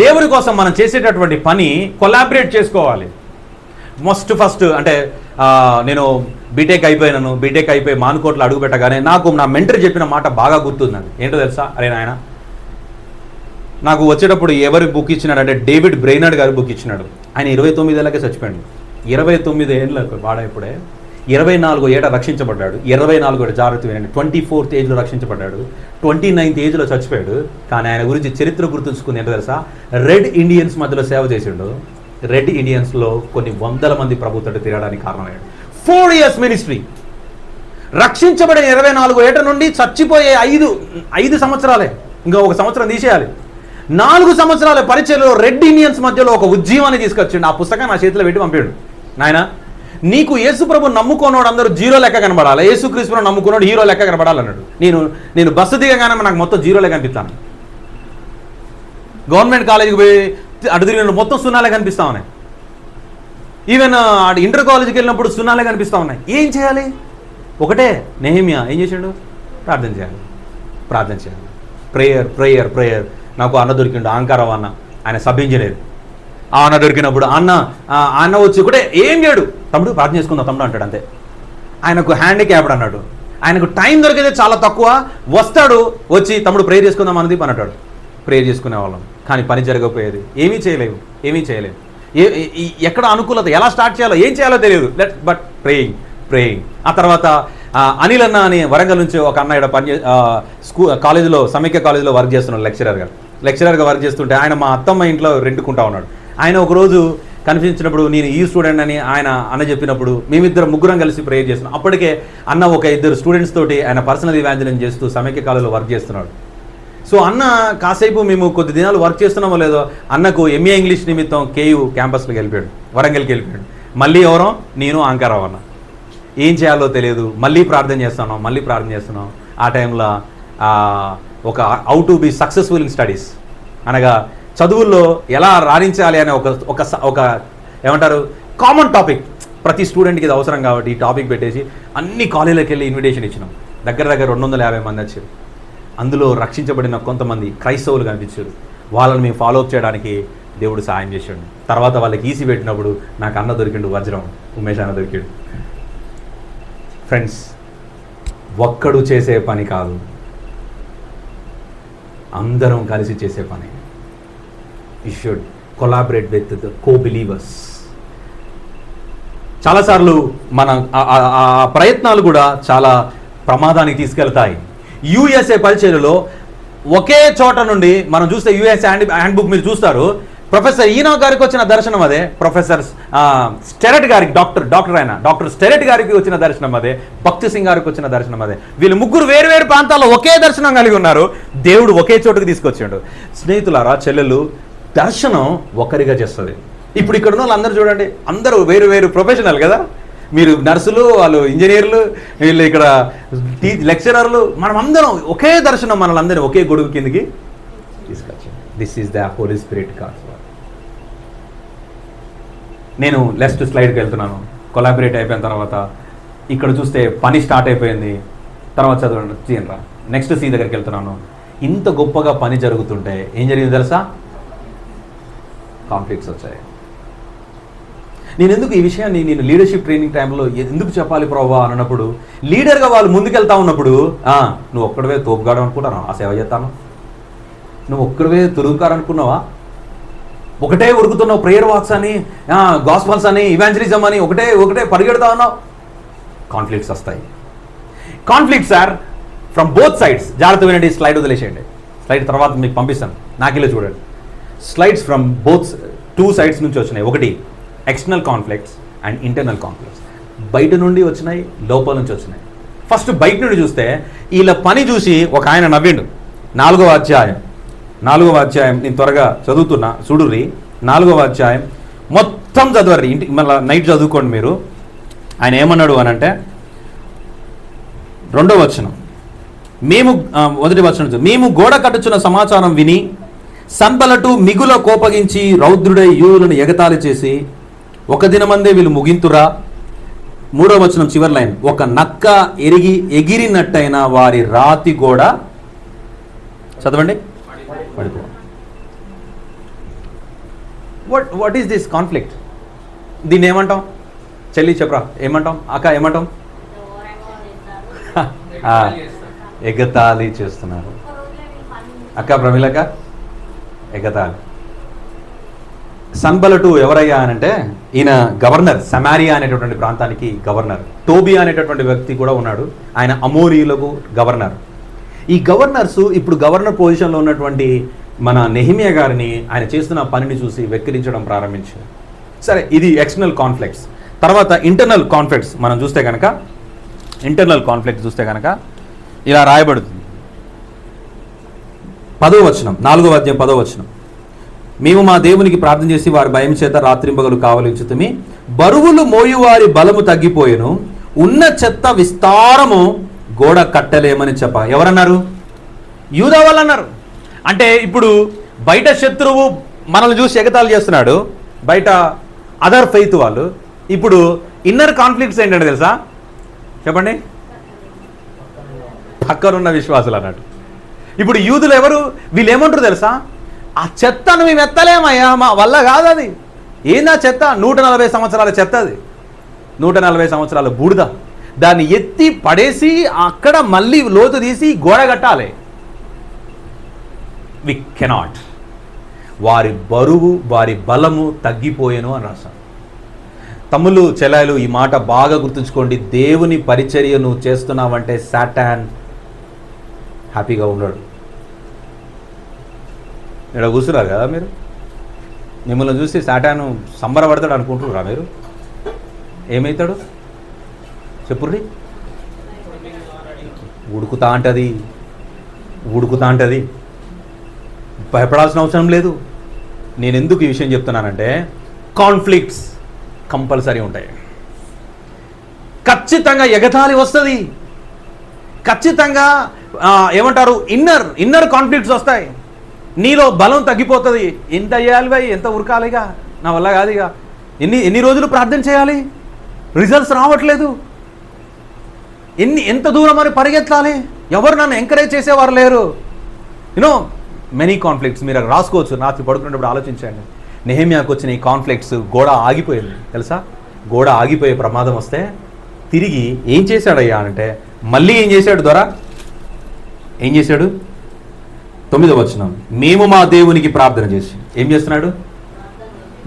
దేవుడి కోసం మనం చేసేటటువంటి పని కొలాబరేట్ చేసుకోవాలి. ఫస్ట్ అంటే నేను బీటెక్ అయిపోయి మానుకోట్లు అడుగు పెట్టగానే నాకు నా మెంటర్ చెప్పిన మాట బాగా గుర్తుందండి. ఏంటో తెలుసా, అరే నాయన నాకు వచ్చేటప్పుడు ఎవరు బుక్ ఇచ్చినాడు అంటే డేవిడ్ బ్రెయినర్డ్ గారు బుక్ ఇచ్చినాడు. ఆయన 29 ఏళ్ళకే చచ్చిపోయాడు. 29 ఏళ్ళకు వాడైప్పుడే 24 ఏట రక్షించబడ్డాడు. 24 ఏట జాగ్రత్త వినండి, 24th ఏజ్లో రక్షించబడ్డాడు, 29th ఏజ్లో చచ్చిపోయాడు. కానీ ఆయన గురించి చరిత్ర గుర్తుంచుకుంది ఏంటో తెలుసా, రెడ్ ఇండియన్స్ మధ్యలో సేవ చేసిండు. రెడ్ ఇండియన్స్లో కొన్ని వందల మంది ప్రభుత్వం తిరగడానికి కారణమయ్యాడు. 4 years మినిస్ట్రీ. రక్షించబడిన 24 ఏట నుండి చచ్చిపోయే 5 సంవత్సరాలే, ఇంకా 1 సంవత్సరం తీసేయాలి. 4 సంవత్సరాల పరిచయలో రెడ్ ఇండియన్స్ మధ్యలో ఒక ఉద్యమాన్ని తీసుకొచ్చిండు. ఆ పుస్తకాన్ని నా చేతిలో పెట్టి పంపాడు. నాయన, నీకు యేసు ప్రభు నమ్ముకున్నోడు అందరూ జీరో లెక్క కనబడాలి, యేసు క్రీస్తును నమ్ముకున్నాడు హీరో లెక్క కనబడాలి అన్నాడు. నేను బస్సు దిగగానే నాకు మొత్తం జీరోలే కనిపిస్తాను. గవర్నమెంట్ కాలేజీకి పోయి అటు తిరిగిన మొత్తం సున్నాలే కనిపిస్తా ఉన్నాయి. ఈవెన్ ఇంటర్ కాలేజీకి వెళ్ళినప్పుడు సున్నాలే కనిపిస్తూ ఉన్నాయి. ఏం చేయాలి? ఒకటే, నెహెమ్యా ఏం చేశాడు? ప్రార్థన చేయాలి. ప్రేయర్. నాకు అన్న దొరికిండు, ఆంకారావు అన్న, ఆయన సబ్ ఇంజనీర్. ఆ అన్న దొరికినప్పుడు అన్న వచ్చి ఒకటే ఏం చేయడు, తమ్ముడు ప్రార్థన చేసుకుందాం తమ్ముడు అంటాడు అంతే. ఆయనకు హ్యాండిక్యాప్డ్ అన్నాడు, ఆయనకు టైం దొరికితే చాలా తక్కువ, వస్తాడు వచ్చి తమ్ముడు ప్రేయర్ చేసుకుందాం అన్నది పని అంటాడు. ప్రేయర్ చేసుకునేవాళ్ళం, కానీ పని జరగకపోయేది. ఏమీ చేయలేము. ఎక్కడ అనుకూలత, ఎలా స్టార్ట్ చేయాలో, ఏం చేయాలో తెలియదు. But praying. ఆ తర్వాత అనిల్ అన్న అని వరంగల్ నుంచి ఒక అన్న ఇక్కడ కాలేజీలో, సమైక్య కాలేజీలో వర్క్ చేస్తున్నాడు, లెక్చరర్గా వర్క్ చేస్తుంటే ఆయన మా అత్తమ్మ ఇంట్లో రెంట్కుంటా ఉన్నాడు. ఆయన ఒకరోజు కనిపించినప్పుడు నేను ఈ స్టూడెంట్ అని అన్న చెప్పినప్పుడు ముగ్గురం కలిసి ప్రేయర్ చేస్తున్నాం. అప్పటికే అన్న ఒక 2 స్టూడెంట్స్ తోటి ఆయన పర్సనల్ ఇవాంజలిజం చేస్తూ సమైక్య కాలేజీలో వర్క్ చేస్తున్నాడు. సో అన్న కాసేపు మేము కొద్ది దినాలు వర్క్ చేస్తున్నామో లేదో అన్నకు ఎంఏ ఇంగ్లీష్ నిమిత్తం కేయూ క్యాంపస్లోకి వెళ్ళిపోయాడు, వరంగల్కి వెళ్ళిపోయాడు. మళ్ళీ ఎవరో నేను ఆంకారావు అన్న, ఏం చేయాలో తెలియదు. మళ్ళీ ప్రార్థన చేస్తున్నాం. ఆ టైంలో ఒక how to be successful in studies, అనగా చదువుల్లో ఎలా రాణించాలి అనే ఒక ఏమంటారు కామన్ టాపిక్, ప్రతి స్టూడెంట్కి ఇది అవసరం కాబట్టి ఈ టాపిక్ పెట్టేసి అన్ని కాలేజీలకు వెళ్ళి ఇన్విటేషన్ ఇచ్చినాం. దగ్గర 250 మంది వచ్చారు. అందులో రక్షించబడిన కొంతమంది క్రైస్తవులు కనిపించారు. వాళ్ళని మేము ఫాలోఅప్ చేయడానికి దేవుడు సహాయం చేశాడు. తర్వాత వాళ్ళకి ఈసీ పెట్టినప్పుడు నాకు అన్న దొరికిండు, వజ్రం ఉమేష్ అన్న దొరికాడు. ఫ్రెండ్స్, ఒక్కడు చేసే పని కాదు, అందరం కలిసి చేసే పని. You should collaborate with the co-believers. చాలాసార్లు మన ఆ ప్రయత్నాలు కూడా చాలా ప్రమాదానికి తీసుకెళ్తాయి. యుఎస్ఏ పరిచర్యలో ఒకే చోట నుండి మనం చూస్తే యుఎస్ఏ హ్యాండ్ బుక్ మీరు చూస్తారు, ప్రొఫెసర్ ఈనో గారికి వచ్చిన దర్శనం అదే, ప్రొఫెసర్ స్టెరెట్ గారికి డాక్టర్ స్టెరెట్ గారికి వచ్చిన దర్శనం అదే, భక్తి సింగ్ గారికి వచ్చిన దర్శనం అదే. వీళ్ళు ముగ్గురు వేరు వేరు ప్రాంతాల్లో ఒకే దర్శనం కలిగి ఉన్నారు. దేవుడు ఒకే చోటుకు తీసుకొచ్చాడు. స్నేహితులారా, చెల్లెలు, దర్శనం ఒకరిగా చేస్తుంది. ఇప్పుడు ఇక్కడ ఉన్న వాళ్ళందరూ చూడండి, అందరూ వేరు వేరు ప్రొఫెషనల్ కదా. మీరు నర్సులు, వాళ్ళు ఇంజనీర్లు, వీళ్ళు ఇక్కడ లెక్చరర్లు, మనం అందరం ఒకే దర్శనం మనల్ని అందరినీ ఒకే గొడుగు కిందకి తీసుకొచ్చాం. This is the Holy Spirit God's work. నేను నెక్స్ట్ స్లైడ్కి వెళ్తున్నాను. కొలాబరేట్ అయిపోయిన తర్వాత ఇక్కడ చూస్తే పని స్టార్ట్ అయిపోయింది. తర్వాత చదవండి, తీయండి. నెక్స్ట్ సీ దగ్గరికి వెళ్తున్నాను. ఇంత గొప్పగా పని జరుగుతుంటే ఏం జరిగింది తెలుసా? కాన్ఫ్లిక్ట్స్ వచ్చాయి. నేను ఎందుకు ఈ విషయాన్ని నేను లీడర్షిప్ ట్రైనింగ్ టైంలో ఎందుకు చెప్పాలి ప్రభా అన్నప్పుడు, లీడర్గా వాళ్ళు ముందుకెళ్తా ఉన్నప్పుడు నువ్వు ఒక్కడవే తోపుగాడు అనుకుంటాను, ఆ సేవ చేస్తాను, నువ్వు ఒక్కడవే తిరుగుకారనుకున్నావా, ఒకటే ఉరుకుతున్నావు, ప్రేయర్ వాక్స్ అని, గాస్పల్స్ అని, ఇవాంజలిజం అని ఒకటే పరిగెడతా ఉన్నావు. కాన్ఫ్లిక్ట్స్ వస్తాయి. Conflicts are from both sides. జాగ్రత్త వినండి, స్లైడ్ వదిలేసేయండి. స్లైడ్ తర్వాత మీకు పంపిస్తాను, నాకెళ్ళి చూడండి. Slides from both two sides నుంచి వచ్చినాయి. ఒకటి external conflicts and internal conflicts. బయట నుండి వచ్చినాయి, లోపల నుంచి వచ్చినాయి. ఫస్ట్ బయట నుండి చూస్తే వీళ్ళ పని చూసి ఒక ఆయన నవ్విండు. 4వ అధ్యాయం నేను త్వరగా చదువుతున్నా, చూడుర్రి. 4వ అధ్యాయం మొత్తం చదవర్రి, ఇంటికి మళ్ళీ నైట్ చదువుకోండి మీరు. ఆయన ఏమన్నాడు అని అంటే, 2వ వచనం, మొదటి వచనం, మేము గోడ కట్టుచున్న సమాచారం విని సంబలటు మిగుల కోపగించి రౌద్రుడై యూదులను ఎగతాళి చేసి ఒక దినమందే వీళ్ళు ముగింతురా. 3వ వచనం చివరి లైన్, ఒక నక్క ఎగిరినట్టయిన వారి రాతి గోడ చదవండి పడిపో. What is this conflict? దీన్ని ఏమంటాం? చెల్లి చెప్పరా, ఏమంటాం? అక్క ఏమంటాం? ఎగతాళి చేస్తున్నారు. అక్క ప్రమిళక్క, ఎగతాళి. సన్బలటు ఎవరయ్యా అనంటే, ఈయన గవర్నర్, సమారియా అనేటటువంటి ప్రాంతానికి గవర్నర్. టోబియా అనేటటువంటి వ్యక్తి కూడా ఉన్నాడు, ఆయన అమోరీయులకు గవర్నర్. ఈ గవర్నర్స్ ఇప్పుడు గవర్నర్ పొజిషన్లో ఉన్నటువంటి మన నెహిమియా గారిని ఆయన చేస్తున్న పనిని చూసి వెక్కిరించడం ప్రారంభించారు. సరే, ఇది ఎక్స్టర్నల్ కాన్ఫ్లిక్ట్స్. తర్వాత ఇంటర్నల్ కాన్ఫ్లిక్ట్స్ మనం చూస్తే కనుక, ఇలా రాయబడుతుంది. 10వ వచనం, 4వ అధ్యాయం 10వ వచనం, మేము మా దేవునికి ప్రార్థన చేసి వారి భయం చేత రాత్రింబగలు కావలించుతమి, బరువులు మోయువారి బలము తగ్గిపోయెను, ఉన్న చెత్త విస్తారము గోడ కట్టలేమని చెప్ప. ఎవరన్నారు? యూదా వాళ్ళు అన్నారు. అంటే ఇప్పుడు బయట శత్రువు మనల్ని చూసి ఎగతాళి చేస్తున్నాడు, బయట అదర్ ఫెయిత్ వాళ్ళు. ఇప్పుడు ఇన్నర్ కాన్ఫ్లిక్ట్స్ ఏంటంటే తెలుసా? చెప్పండి. పక్కనున్న విశ్వాసులు అన్నట్టు. ఇప్పుడు యూదులు ఎవరు? వీళ్ళు ఏమంటారు తెలుసా? ఆ చెత్తను మేము ఎత్తలేమయ్యా, మా వల్ల కాదు అది. ఏందా చెత్త? 140 సంవత్సరాల చెత్త అది, 140 సంవత్సరాల బూడిద. దాన్ని ఎత్తి పడేసి అక్కడ మళ్ళీ లోతు తీసి గోడ కట్టాలి. We cannot. వారి బరువు, వారి బలము తగ్గిపోయేను అని రాశాను. తమ్ముళ్ళు, చెల్లాయిలు, ఈ మాట బాగా గుర్తుంచుకోండి. దేవుని పరిచర్య నువ్వు చేస్తున్నావంటే సాటాన్ హ్యాపీగా ఉన్నాడు. ఇక్కడ కూర్చున్నారు కదా మీరు, మిమ్మల్ని చూసి సాటాను సంబరపడతాడు అనుకుంటున్నారా మీరు? ఏమవుతాడు చెప్పుర్రి? ఉడుకుతా అంటది. భయపడాల్సిన అవసరం లేదు. నేను ఎందుకు ఈ విషయం చెప్తున్నానంటే, కాన్ఫ్లిక్ట్స్ కంపల్సరీ ఉంటాయి. ఖచ్చితంగా ఎగతాళి వస్తుంది, ఖచ్చితంగా ఏమంటారు, ఇన్నర్ కాన్ఫ్లిక్ట్స్ వస్తాయి. నీలో బలం తగ్గిపోతుంది. ఎంత చేయాలి భయ్, ఎంత ఉరకాలిగా, నా వల్ల కాదు. ఇక ఎన్ని రోజులు ప్రార్థన చేయాలి, రిజల్ట్స్ రావట్లేదు, ఎంత దూరం అని పరిగెత్తాలి, ఎవరు నన్ను ఎంకరేజ్ చేసేవారు లేరు. Many conflicts. మీరు రాసుకోవచ్చు, రాత్రి పడుకునేటప్పుడు ఆలోచించండి. నెహెమ్యాకు వచ్చిన ఈ కాన్ఫ్లిక్ట్స్, గోడ ఆగిపోయింది తెలుసా? గోడ ఆగిపోయే ప్రమాదం వస్తే తిరిగి ఏం చేశాడయ్యా అంటే, మళ్ళీ ఏం చేశాడు దొర? ఏం చేశాడు? 9వ వచనం, మేము మా దేవునికి ప్రార్థన చేసి ఏం చేస్తున్నాడు?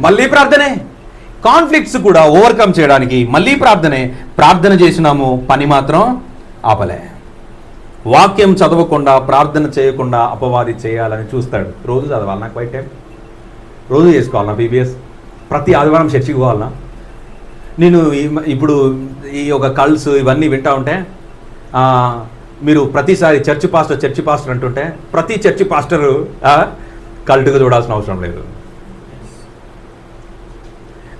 మళ్ళీ ప్రార్థనే. కాన్ఫ్లిక్ట్స్ కూడా ఓవర్కమ్ చేయడానికి మళ్ళీ ప్రార్థన చేసినాము, పని మాత్రం ఆపలే. వాక్యం చదవకుండా ప్రార్థన చేయకుండా అపవాది చేయాలని చూస్తాడు. రోజు చదవాలి నాకు బయట టైం, రోజు చేసుకోవాలన్నా పీబీఎస్, ప్రతి ఆదివారం చర్చికి పోవాలన్నా. నేను ఇప్పుడు ఈ ఒక కల్స్ ఇవన్నీ వింటా ఉంటే మీరు ప్రతిసారి చర్చి పాస్టర్ అంటుంటే ప్రతి చర్చి పాస్టరు కల్ట్గా చూడాల్సిన అవసరం లేదు.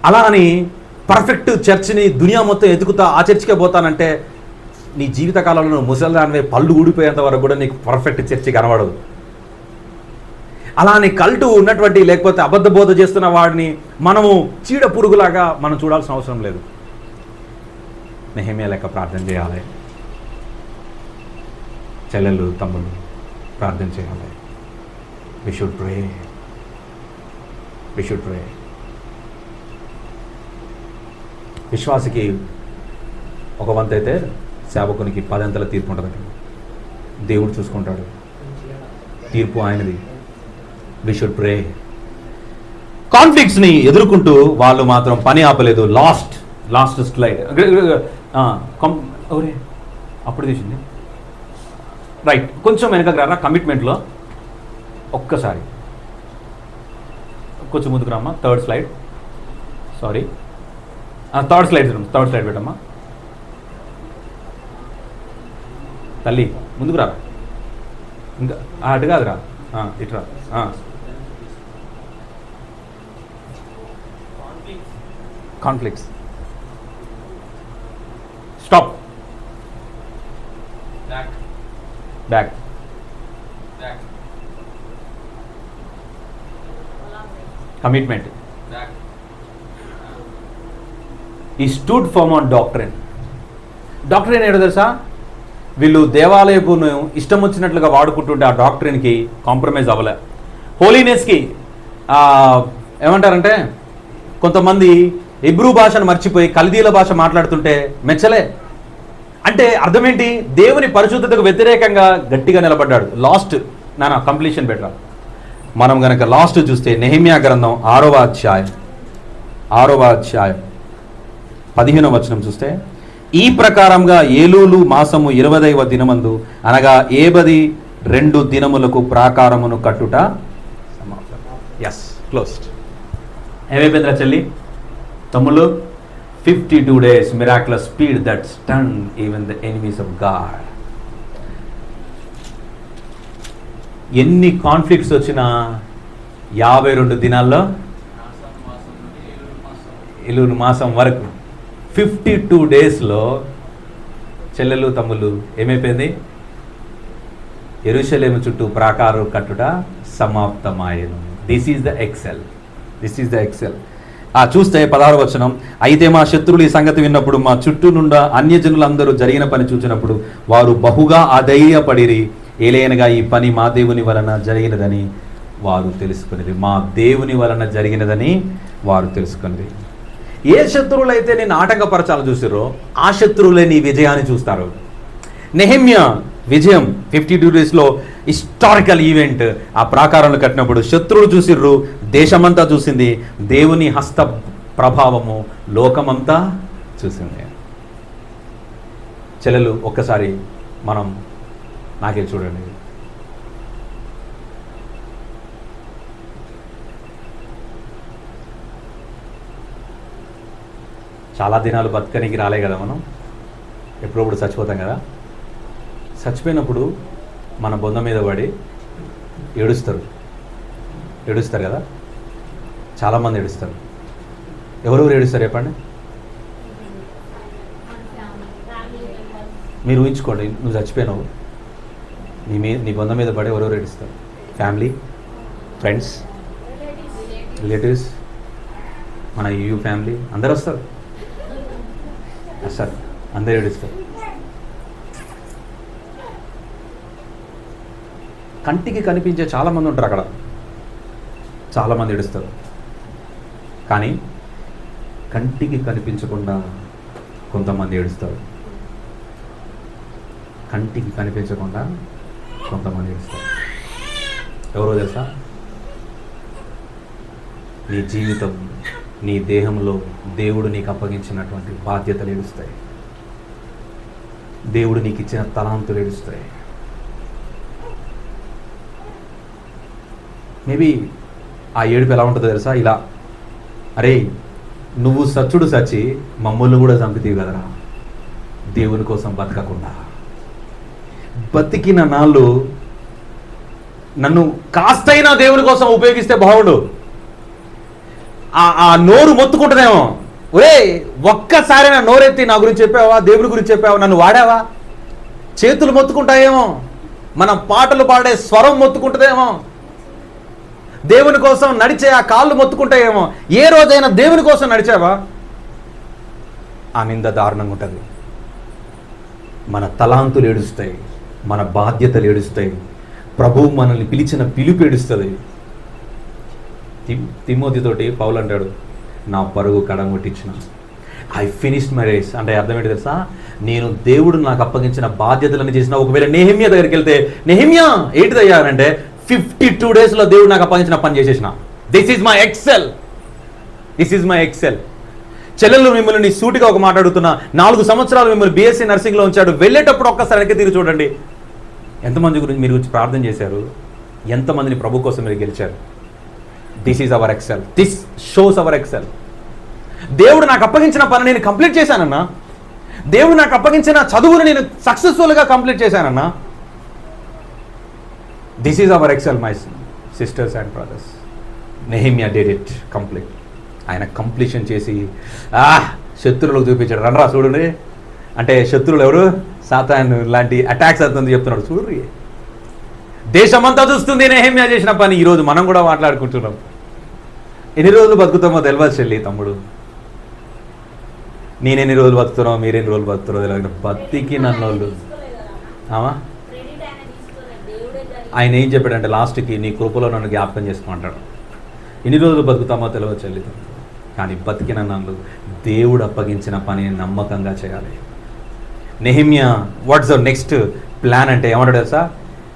అలా అని పర్ఫెక్ట్ చర్చిని దునియా మొత్తం ఎదుగుతా ఆ చర్చికే పోతానంటే నీ జీవితకాలంలో నువ్వు ముసలిదానివే పళ్ళు ఊడిపోయేంత వరకు కూడా నీకు పర్ఫెక్ట్ చర్చి కనబడదు. అలా అని కల్టు ఉన్నటువంటి లేకపోతే అబద్ధ బోధ చేస్తున్న వాడిని మనము చీడ పురుగులాగా మనం చూడాల్సిన అవసరం లేదు. నెహెమ్యా లెక్క ప్రార్థన చేయాలి. చెల్లెలు తమ్ముళ్ళు ప్రార్థన చేయాలి. We should pray. విశ్వాసికి ఒక వంతు అయితే సేవకునికి 10 అంతల తీర్పు ఉంటుంది. దేవుడు చూసుకుంటాడు, తీర్పు ఆయనది. వి షుడ్ ప్రే. కాన్ఫ్లిక్ట్స్ని ఎదుర్కొంటూ వాళ్ళు మాత్రం పని ఆపలేదు. లాస్ట్ స్లైడ్ అప్పుడు తీసింది రైట్. కొంచెం వెనకకు రారా కమిట్మెంట్లో, ఒక్కసారి కొంచెం ముందుకు రామ్మా. థర్డ్ స్లైడ్ పెట్టమ్మా. తల్లి ముందుకు రా, ఇంకా అటు కాదురా, ఇటురా. Conflicts stop. Back. Commitment. He stood firm on doctrine ఏంటో తెలుసా? వీళ్ళు దేవాలయపును ఇష్టం వచ్చినట్లుగా వాడుకుంటుంటే ఆ డాక్ట్రిన్కి కాంప్రమైజ్ అవ్వలే. హోలీనెస్కి ఏమంటారంటే కొంతమంది హెబ్రూ భాషను మర్చిపోయి కల్దీల భాష మాట్లాడుతుంటే మెచ్చలే. అంటే అర్థం ఏంటి? దేవుని పరిశుద్ధతకు వ్యతిరేకంగా గట్టిగా నిలబడ్డాడు. Completion better. మనం గనక లాస్ట్ చూస్తే నెహెమ్యా గ్రంథం 6వ అధ్యాయం 15వ వచనం చూస్తే, ఈ ప్రకారంగా ఏలూలు మాసము 20వ దినమందు అనగా 2 దినములకు ప్రాకారమును కట్టుట సమాప్తం. క్లోజ్డ్. ఏమైపోయిందిరా చెల్లి తమ్ముళ్ళు? 52 days miraculous speed that stunned even the enemies of God. ఎన్ని కాన్ఫ్లిక్ట్స్ వచ్చినా 52 దినాల్లో ఏలూరు మాసం వరకు 52 daysలో చెల్లెలు తమ్ముళ్ళు ఏమైపోయింది? యెరూషలేము చుట్టూ ప్రాకారం కట్టుట సమాప్తమాయెను. This is the excel. చూస్తే 16వ వచనం, అయితే మా శత్రువులు ఈ సంగతి విన్నప్పుడు మా చుట్టూ నుండా అన్యజనులందరూ జరిగిన పని చూసినప్పుడు వారు బహుగా అధైర్యపడిరి. ఏలైనగా ఈ పని మా దేవుని వలన జరిగినదని వారు తెలుసుకునేది. ఏ శత్రువులైతే నేను ఆటంకపరచాలని చూసిరో ఆ శత్రువులే నీ విజయాన్ని చూస్తారు. నెహెమ్యా విజయం 52 daysలో హిస్టారికల్ ఈవెంట్. ఆ ప్రాకారంలో కట్టినప్పుడు శత్రువులు చూసిర్రు, దేశమంతా చూసింది, దేవుని హస్త ప్రభావము లోకమంతా చూసింది. చెల్లెలు ఒక్కసారి మనం నాకే చూడండి. చాలా దినాలు బతకనికి రాలే కదా మనం, ఎప్పుడప్పుడు చచ్చిపోతాం కదా. చచ్చిపోయినప్పుడు మన బొంద మీద పడి ఏడుస్తారు కదా, చాలామంది ఏడుస్తారు. ఎవరెవరు ఏడుస్తారు చెప్పండి? మీరు ఊహించుకోండి, నువ్వు చచ్చిపోయినావు, నీ బొంద మీద పడి ఎవరెవరు ఏడుస్తారు? ఫ్యామిలీ, ఫ్రెండ్స్, రిలేటివ్స్, మన యూ ఫ్యామిలీ అందరూ వస్తారు. సార్ అందరూ ఏడుస్తారు. కంటికి కనిపించే చాలామంది ఉంటారు అక్కడ, చాలామంది ఏడుస్తారు. కానీ కంటికి కనిపించకుండా కొంతమంది ఏడుస్తారు. ఎవరో తెలుసా? నీ జీవితం నీ దేహంలో దేవుడు నీకు అప్పగించినటువంటి బాధ్యతలు ఏడుస్తాయి. దేవుడు నీకు ఇచ్చిన తలాంతులు ఏడుస్తాయి. మేబీ ఆ ఏడుపు ఎలా ఉంటుందో తెలుసా? ఇలా, అరే నువ్వు సచ్చుడు సచ్చి మమ్మల్ని కూడా చంపితీవి కదరా, దేవుని కోసం బతకకుండా. బతికిన నాళ్ళు నన్ను కాస్తైనా దేవుని కోసం ఉపయోగిస్తే బాగుండు. ఆ నోరు మొత్తుకుంటుందేమో, ఒరే ఒక్కసారి నా నోరెత్తి నా గురించి చెప్పావా, దేవుని గురించి చెప్పావా, నన్ను వాడావా. చేతులు మొత్తుకుంటాయేమో, మనం పాటలు పాడే స్వరం మొత్తుకుంటుందేమో, దేవుని కోసం నడిచే ఆ కాళ్ళు మొత్తుకుంటాయేమో. ఏ రోజైనా దేవుని కోసం నడిచావా? ఆ నింద దారుణంగా ఉంటుంది. మన తలాంతులు ఏడుస్తాయి, మన బాధ్యతలు ఏడుస్తాయి, ప్రభువు మనల్ని పిలిచిన పిలుపు ఏడుస్తుంది. తిమోతితోటి పౌలు అంటాడు, నా పరుగు కడగొట్టించిన, ఐ ఫినిష్డ్ మై రేస్. అంటే అర్థం ఏంటి తెలుసా? నేను దేవుడు నాకు అప్పగించిన బాధ్యతలను చేసిన. ఒకవేళ నెహెమ్యా దగ్గరికి వెళ్తే, నెహెమ్యా ఏంటిదయ్యా అంటే, 52 డేస్లో దేవుడు నాకు అప్పగించిన పని చేసేసిన. This is my excel, this is my excel. చెల్లెళ్ళు మిమ్మల్ని సూటిగా ఒక మాట అడుగుతున్నా, 4 సంవత్సరాలు మిమ్మల్ని బీఎస్సీ నర్సింగ్లో ఉంచాడు. వెళ్ళేటప్పుడు ఒక్కసారి వెనక్కి తిరిగి చూడండి. ఎంతమంది గురించి మీరు ప్రార్థన చేశారు, ఎంతమందిని ప్రభు కోసం మీరు గెలిచారు. This is our excel, this shows our excel. దేవుడు నాకు అప్పగించిన పని నేను కంప్లీట్ చేశానన్నా, దేవుడు నాకు అప్పగించిన చదువును నేను సక్సెస్ఫుల్గా కంప్లీట్ చేశానన్నా. This is our excel my sisters and brothers. Nehemiah did it complete. ఆయన కంప్లీషన్ చేసి శత్రువులకు చూపించాడు. రండ్రా చూడండి అంటే, శత్రువులు ఎవరు? సాతాను లాంటి అటాక్స్ అవుతుంది చెప్తున్నాడు. చూడండి, దేశమంతా చూస్తుంది నెహెమ్యా చేసిన పని. ఈరోజు మనం కూడా మాట్లాడుకుంటున్నాం. ఎన్ని రోజులు బతుకుతామో తెలియదు చెల్లి, తమ్ముడు. నేనెన్ని రోజులు బతుకుతున్నావు, మీరెన్ని రోజులు బతుకుతున్నావు తెలియదు. బతికి నన్నోళ్ళు ఆయన ఏం చెప్పాడంటే లాస్ట్కి, నీ కృపలో నన్ను జ్ఞాపకం చేసుకోమంటాడు. ఎన్ని రోజులు బతుకుతామో తెలియదు చెల్లి, కానీ బతికిన నన్ను దేవుడు అప్పగించిన పని నమ్మకంగా చేయాలి. Nehemiah what's the next plan అంటే ఏమంటాడు తెలుసా?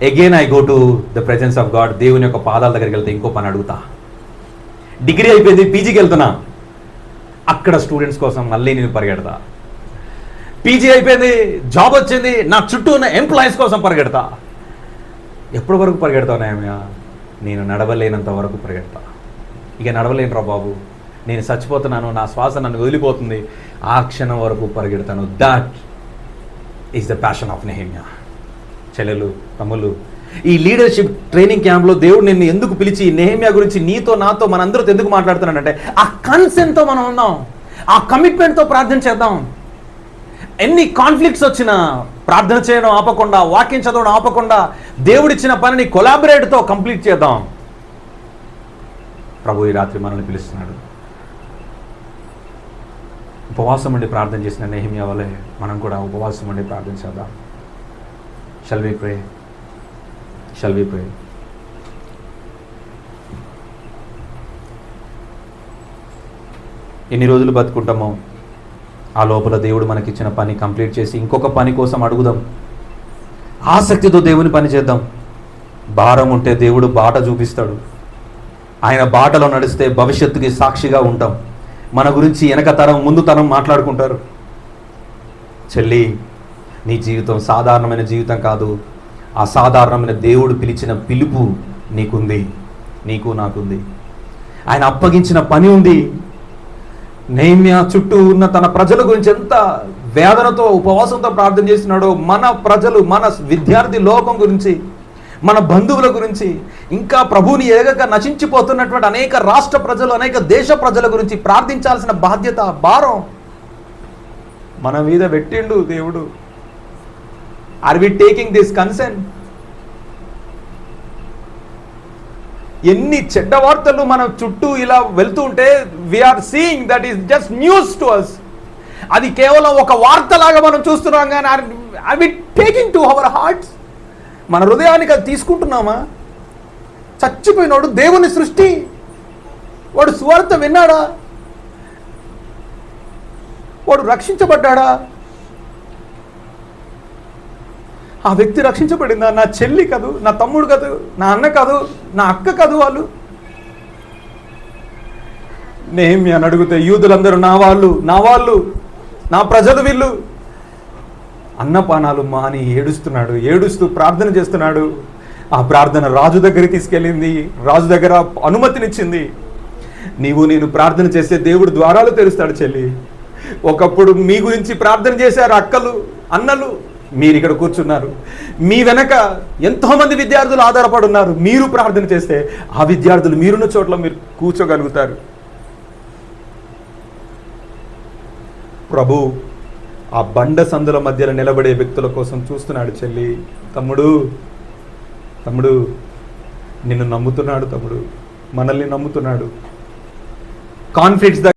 Again I go to the presence of God. దేవుని యొక్క పాదాల దగ్గరికి వెళ్తే ఇంకో పని అడుగుతా. డిగ్రీ అయిపోయింది, పీజీకి వెళ్తున్నా, అక్కడ స్టూడెంట్స్ కోసం మళ్ళీ నేను పరిగెడతా. పీజీ అయిపోయింది, జాబ్ వచ్చింది, నా చుట్టూ ఉన్న ఎంప్లాయీస్ కోసం పరిగెడతా. ఎప్పటి వరకు పరిగెడతావు నేమ్యా? నేను నడవలేనంత వరకు పరిగెడతా. ఇక నడవలేనురా బాబు, నేను చచ్చిపోతున్నాను, నా శ్వాస నన్ను వదిలిపోతుంది, ఆ క్షణం వరకు పరిగెడతాను. That is the passion of Nehemiah. చెల్లెలు, తమ్ముళ్ళు, ఈ లీడర్షిప్ ట్రైనింగ్ క్యాంప్లో దేవుడు నిన్ను ఎందుకు పిలిచి నెహెమ్యా గురించి నీతో నాతో మనందరితో ఎందుకు మాట్లాడుతున్నాడంటే, ఆ కన్సెంట్తో మనం ఉందాం, ఆ కమిట్మెంట్తో ప్రార్థన చేద్దాం. ఎన్ని కాన్ఫ్లిక్ట్స్ వచ్చినా ప్రార్థన చేయడం ఆపకుండా, వాక్యం చదవడం ఆపకుండా, దేవుడిచ్చిన పనిని కొలాబరేట్తో కంప్లీట్ చేద్దాం. ప్రభు ఈ రాత్రి మనల్ని పిలుస్తున్నాడు. ఉపవాసం ఉండి ప్రార్థన చేసిన నెహెమ్యా వలె మనం కూడా ఉపవాసం ఉండి ప్రార్థన చేద్దాం. Shall we pray? Shall we pray? ఎన్ని రోజులు బతుకుంటామో ఆ లోపల దేవుడు మనకిచ్చిన పని కంప్లీట్ చేసి ఇంకొక పని కోసం అడుగుదాం. ఆసక్తితో దేవుని పని చేద్దాం. భారం ఉంటే దేవుడు బాట చూపిస్తాడు. ఆయన బాటలో నడిస్తే భవిష్యత్తుకి సాక్షిగా ఉంటాం. మన గురించి వెనక తరం ముందు తరం మాట్లాడుకుంటారు. చెల్లి, నీ జీవితం సాధారణమైన జీవితం కాదు, అసాధారణమైన దేవుడు పిలిచిన పిలుపు నీకుంది, నీకు నాకుంది. ఆయన అప్పగించిన పని ఉంది. నెహెమ్యా చుట్టూ ఉన్న తన ప్రజల గురించి ఎంత వేదనతో ఉపవాసంతో ప్రార్థన చేస్తున్నాడో, మన ప్రజలు, మన విద్యార్థి లోకం గురించి, మన బంధువుల గురించి, ఇంకా ప్రభువుని ఎరగక నశించిపోతున్నటువంటి అనేక రాష్ట్ర ప్రజలు, అనేక దేశ ప్రజల గురించి ప్రార్థించాల్సిన బాధ్యత, భారం మన మీద పెట్టిండు దేవుడు. Are we taking this concern? ఎన్ని చెడ్డ వార్తలు మన చుట్టూ ఇలా వెళ్తూ ఉంటే, we are seeing that is just news to us. అది కేవలం ఒక వార్తలాగా మనం చూస్తున్నాం, కానీ are we taking to our hearts? మన హృదయానికి అది తీసుకుంటున్నామా? చచ్చిపోయినోడు దేవుని సృష్టి, వాడు సువార్త విన్నాడా? వాడు రక్షించబడ్డాడా? ఆ వ్యక్తి రక్షించబడిందా? నా చెల్లి కాదు, నా తమ్ముడు కాదు, నా అన్న కాదు, నా అక్క కాదు. వాళ్ళు నెహెమ్యా అని అడిగితే యూదులందరూ నా వాళ్ళు నా ప్రజలు వీళ్ళు. అన్నపానాలు మాని ఏడుస్తూ ప్రార్థన చేస్తున్నాడు. ఆ ప్రార్థన రాజు దగ్గరికి తీసుకెళ్ళింది. రాజు దగ్గర అనుమతినిచ్చింది. నీవు నేను ప్రార్థన చేస్తే దేవుడు ద్వారాలు తెరుస్తాడు చెల్లి. ఒకప్పుడు మీ గురించి ప్రార్థన చేశారు అక్కలు, అన్నలు. మీరు ఇక్కడ కూర్చున్నారు. మీ వెనక ఎంతోమంది విద్యార్థులు ఆధారపడి ఉన్నారు. మీరు ప్రార్థన చేస్తే ఆ విద్యార్థులు మీరున్న చోట్ల మీరు కూర్చోగలుగుతారు. ప్రభు ఆ బండ సందుల మధ్యలో నిలబడే వ్యక్తుల కోసం చూస్తున్నాడు చెల్లి. తమ్ముడు నిన్ను నమ్ముతున్నాడు. తమ్ముడు మనల్ని నమ్ముతున్నాడు. కాన్ఫ్లిక్ట్స్